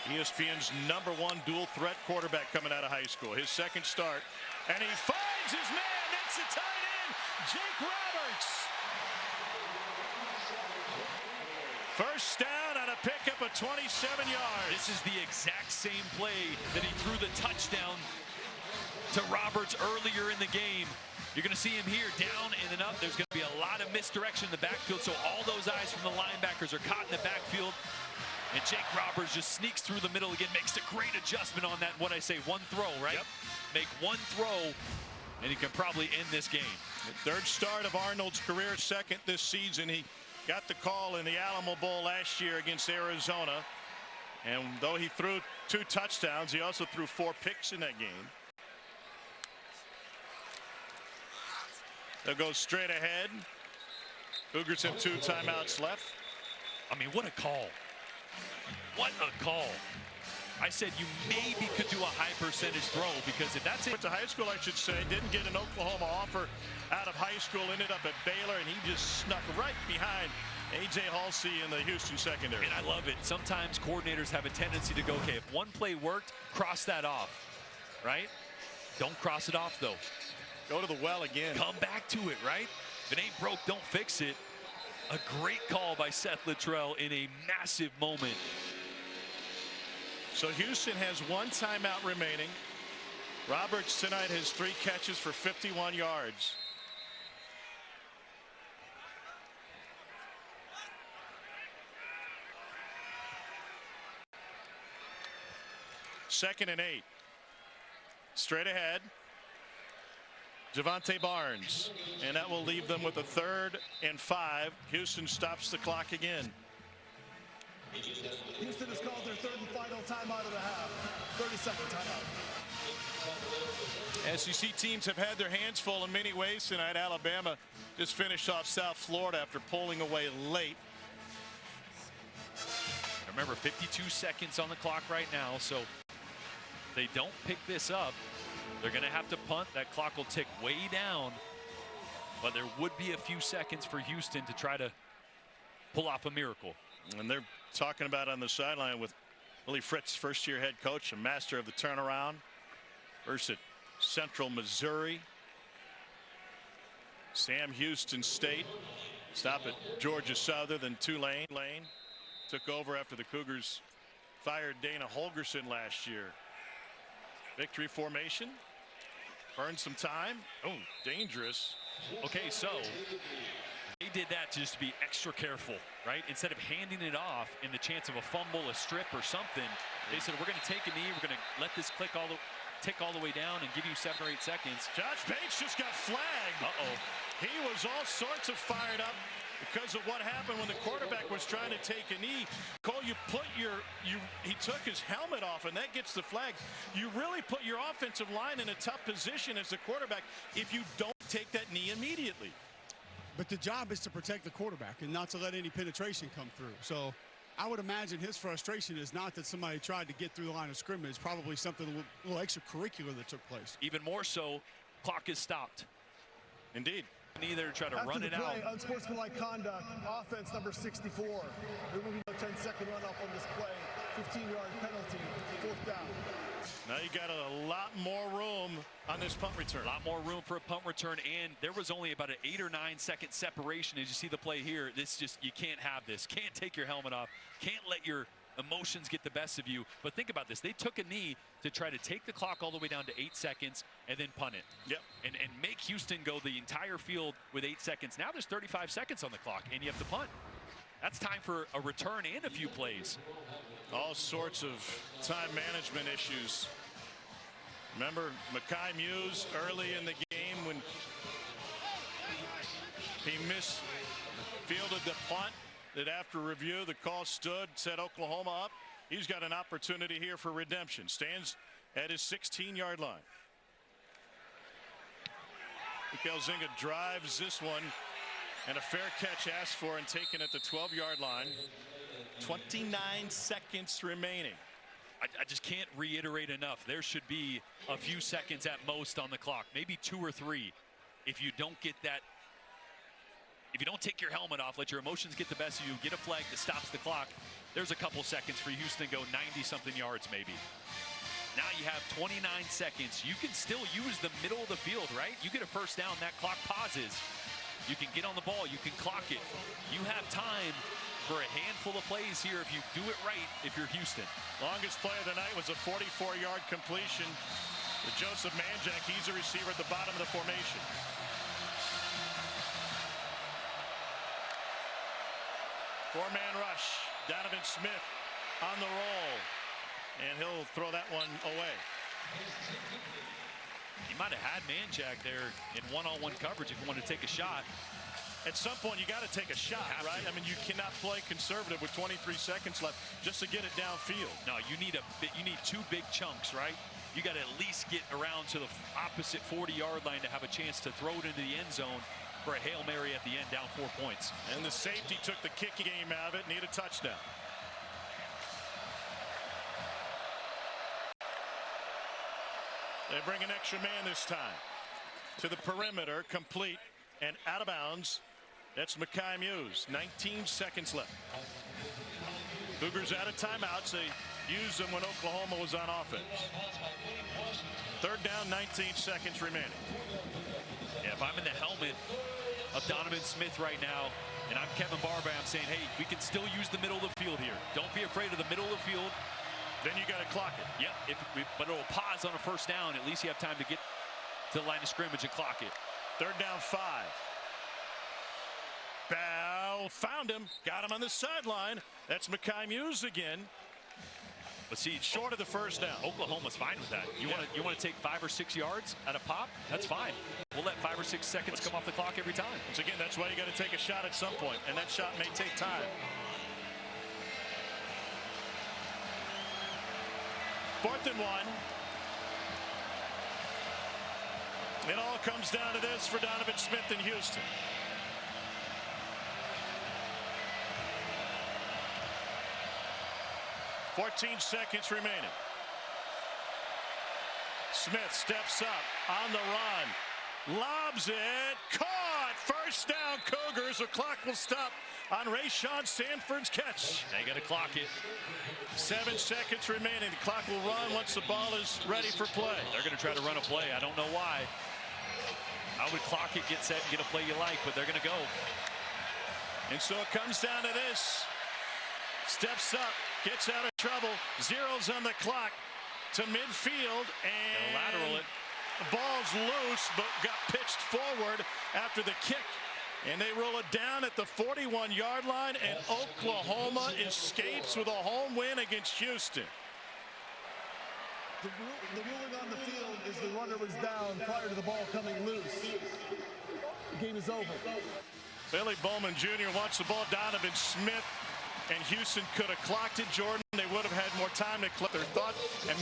ESPN's #1 dual threat quarterback coming out of high school. His 2nd start, and he finds his man. That's the tight end, Jake Roberts. First down on a pickup of 27 yards. This is the exact same play that he threw the touchdown to Roberts earlier in the game. You're going to see him here down and then up. There's going to be a lot of misdirection in the backfield, so all those eyes from the linebackers are caught in the backfield. And Jake Roberts just sneaks through the middle again, makes a great adjustment on that, what I say, 1 throw, right? Yep. Make 1 throw, and he can probably end this game. The 3rd start of Arnold's career, 2nd this season. He got the call in the Alamo Bowl last year against Arizona. And though he threw 2 touchdowns, he also threw 4 picks in that game. They'll go straight ahead. Cougars have 2 timeouts left. I mean, what a call. What a call. I said you maybe could do a high percentage throw, because if that's it. Went to high school, I should say. Didn't get an Oklahoma offer out of high school. Ended up at Baylor, and he just snuck right behind A.J. Halsey in the Houston secondary. And I love it. Sometimes coordinators have a tendency to go, okay, if one play worked, cross that off, right? Don't cross it off, though. Go to the well again. Come back to it, right? If it ain't broke, don't fix it. A great call by Seth Littrell in a massive moment. So Houston has 1 timeout remaining. Roberts tonight has 3 catches for 51 yards. 2nd and 8. Straight ahead. Javante Barnes. And that will leave them with a 3rd and 5. Houston stops the clock again. Houston has called their 3rd and final timeout of the half. 30-second timeout. SEC teams have had their hands full in many ways tonight. Alabama just finished off South Florida after pulling away late. Remember, 52 seconds on the clock right now, so if they don't pick this up, they're going to have to punt. That clock will tick way down, but there would be a few seconds for Houston to try to pull off a miracle. And they're talking about on the sideline with Willie Fritz, first-year head coach, a master of the turnaround. First at Central Missouri. Sam Houston State. Stop at Georgia Southern, then Tulane. Took over after the Cougars fired Dana Holgerson last year. Victory formation. Burn some time. Oh, dangerous. Okay, so they did that just to be extra careful, right? Instead of handing it off in the chance of a fumble, a strip, or something, they said, we're going to take a knee, we're going to let this tick all the way down and give you 7 or 8 seconds. Josh Bates just got flagged. Uh-oh. He was all sorts of fired up because of what happened when the quarterback was trying to take a knee. Cole, he took his helmet off, and that gets the flag. You really put your offensive line in a tough position as the quarterback if you don't take that knee immediately. But the job is to protect the quarterback and not to let any penetration come through. So I would imagine his frustration is not that somebody tried to get through the line of scrimmage, probably something a little extracurricular that took place. Even more so, clock is stopped. Indeed. Either try to run it out. Unsportsmanlike conduct, offense number 64. Removing a 10-second runoff on this play. 15-yard penalty, 4th down. Now you got a lot more room on this punt return. A lot more room for a punt return, and there was only about an 8 or 9 second separation. As you see the play here, this just, you can't have this. Can't take your helmet off. Can't let your emotions get the best of you. But think about this. They took a knee to try to take the clock all the way down to 8 seconds and then punt it. Yep. And make Houston go the entire field with 8 seconds. Now there's 35 seconds on the clock, and you have to punt. That's time for a return and a few plays. All sorts of time management issues. Remember Mekhi Muse early in the game when he misfielded the punt, that after review the call stood, set Oklahoma up. He's got an opportunity here for redemption. Stands at his 16-yard line. Mikael Zinga drives this one, and a fair catch asked for and taken at the 12-yard line. 29 seconds remaining. I just can't reiterate enough. There should be a few seconds at most on the clock, maybe 2 or 3. If you don't get that, if you don't take your helmet off, let your emotions get the best of you, get a flag that stops the clock, there's a couple seconds for Houston to go 90-something yards maybe. Now you have 29 seconds. You can still use the middle of the field, right? You get a first down, that clock pauses. You can get on the ball, you can clock it. You have time for a handful of plays here if you do it right if you're Houston. Longest play of the night was a 44-yard completion to Joseph Manjack. He's a receiver at the bottom of the formation. Four-man rush. Donovan Smith on the roll. And he'll throw that one away. He might have had Manjack there in one-on-one coverage if you want to take a shot. At some point, you got to take a shot, right? I mean, you cannot play conservative with 23 seconds left just to get it downfield. No, you need 2 big chunks, right? You got to at least get around to the opposite 40-yard line to have a chance to throw it into the end zone for a Hail Mary at the end, down 4 points. And the safety took the kicking game out of it, need a touchdown. They bring an extra man this time to the perimeter, complete and out of bounds. That's Mekhi Muse. 19 seconds left. Cougars out of timeouts. They used them when Oklahoma was on offense. Third down, 19 seconds remaining. Yeah, if I'm in the helmet of Donovan Smith right now, and I'm Kevin Barber, I'm saying, hey, we can still use the middle of the field here. Don't be afraid of the middle of the field. Then you got to clock it. Yep, but it'll pause on a first down. At least you have time to get to the line of scrimmage and clock it. Third down, 5. Bow found him, got him on the sideline. That's Mekhi Muse again. But see, Short of the first down. Oklahoma's fine with that. You want to take 5 or 6 yards at a pop? That's fine. We'll let 5 or 6 seconds come off the clock every time. Once again, that's why you got to take a shot at some point, and that shot may take time. 4th and 1. It all comes down to this for Donovan Smith in Houston. "14 seconds remaining. Smith steps up on the run, lobs it, caught. First down, Cougars. The clock will stop on Rayshawn Sanford's catch. They got to clock it. 7 seconds remaining. The clock will run once the ball is ready for play. They're going to try to run a play. I don't know why. I would clock it, get set, and get a play you like, but they're going to go. And so it comes down to this. Steps up, gets out of trouble, zeros on the clock to midfield, and lateral it. The ball's loose, but got pitched forward after the kick. And they roll it down at the 41-yard line, and Oklahoma escapes with a home win against Houston. The ruling on the field is the runner was down prior to the ball coming loose. The game is over. Billy Bowman Jr. wants the ball. Donovan Smith and Houston could have clocked it, Jordan. They would have had more time to collect their thought and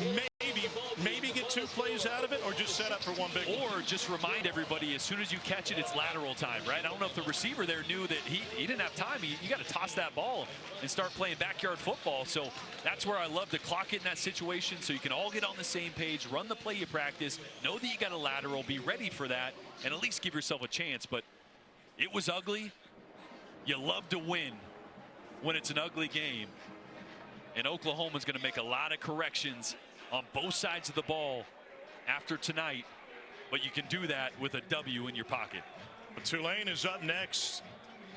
maybe get 2 plays out of it, or just set up for one big one. Or just remind everybody, as soon as you catch it, it's lateral time, right? I don't know if the receiver there knew that he didn't have time. You got to toss that ball and start playing backyard football. So that's where I love to clock it in that situation, so you can all get on the same page, run the play you practice, know that you got a lateral, be ready for that, and at least give yourself a chance. But it was ugly. You love to win when it's an ugly game. And Oklahoma's going to make a lot of corrections on both sides of the ball after tonight, but you can do that with a W in your pocket. Tulane is up next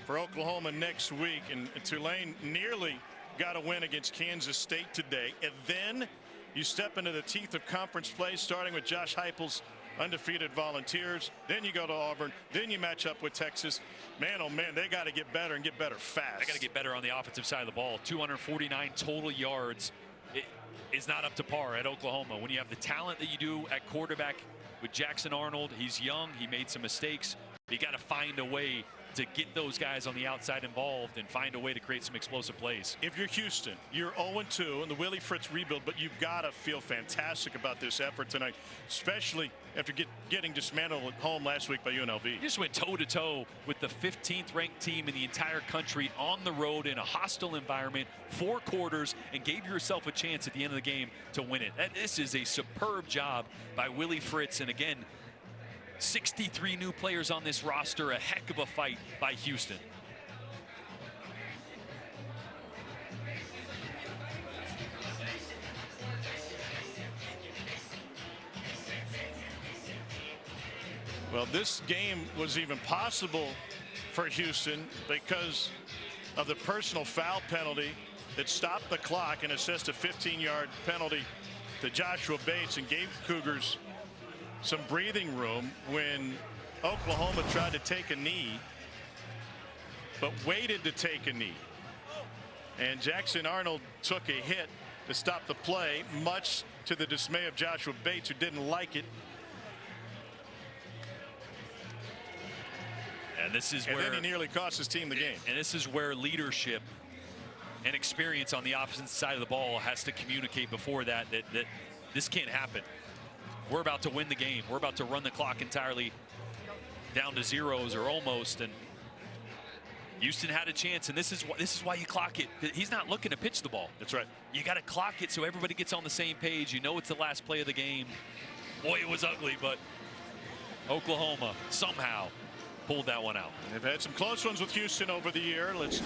for Oklahoma next week, and Tulane nearly got a win against Kansas State today. And then you step into the teeth of conference play, starting with Josh Heupel's undefeated Volunteers. Then you go to Auburn. Then you match up with Texas. Man, oh man, they got to get better and get better fast. They got to get better on the offensive side of the ball. 249 total yards. It is not up to par at Oklahoma. When you have the talent that you do at quarterback with Jackson Arnold, he's young. He made some mistakes. You got to find a way to get those guys on the outside involved and find a way to create some explosive plays. If you're Houston, you're 0-2 in the Willie Fritz rebuild, but you've got to feel fantastic about this effort tonight, especially after getting dismantled at home last week by UNLV. You just went toe-to-toe with the 15th ranked team in the entire country on the road in a hostile environment, 4 quarters, and gave yourself a chance at the end of the game to win it. This is a superb job by Willie Fritz, and again, 63 new players on this roster, a heck of a fight by Houston. Well, this game was even possible for Houston because of the personal foul penalty that stopped the clock and assessed a 15-yard penalty to Joshua Bates and gave Cougars some breathing room when Oklahoma tried to take a knee, but waited to take a knee. And Jackson Arnold took a hit to stop the play, much to the dismay of Joshua Bates, who didn't like it. And this is and where then he nearly cost his team the game. And this is where leadership and experience on the opposite side of the ball has to communicate before that this can't happen. We're about to win the game. We're about to run the clock entirely down to zeros or almost, and Houston had a chance, and this is why you clock it. He's not looking to pitch the ball. That's right. You got to clock it so everybody gets on the same page. You know it's the last play of the game. Boy, it was ugly, but Oklahoma somehow pulled that one out. They've had some close ones with Houston over the year. Let's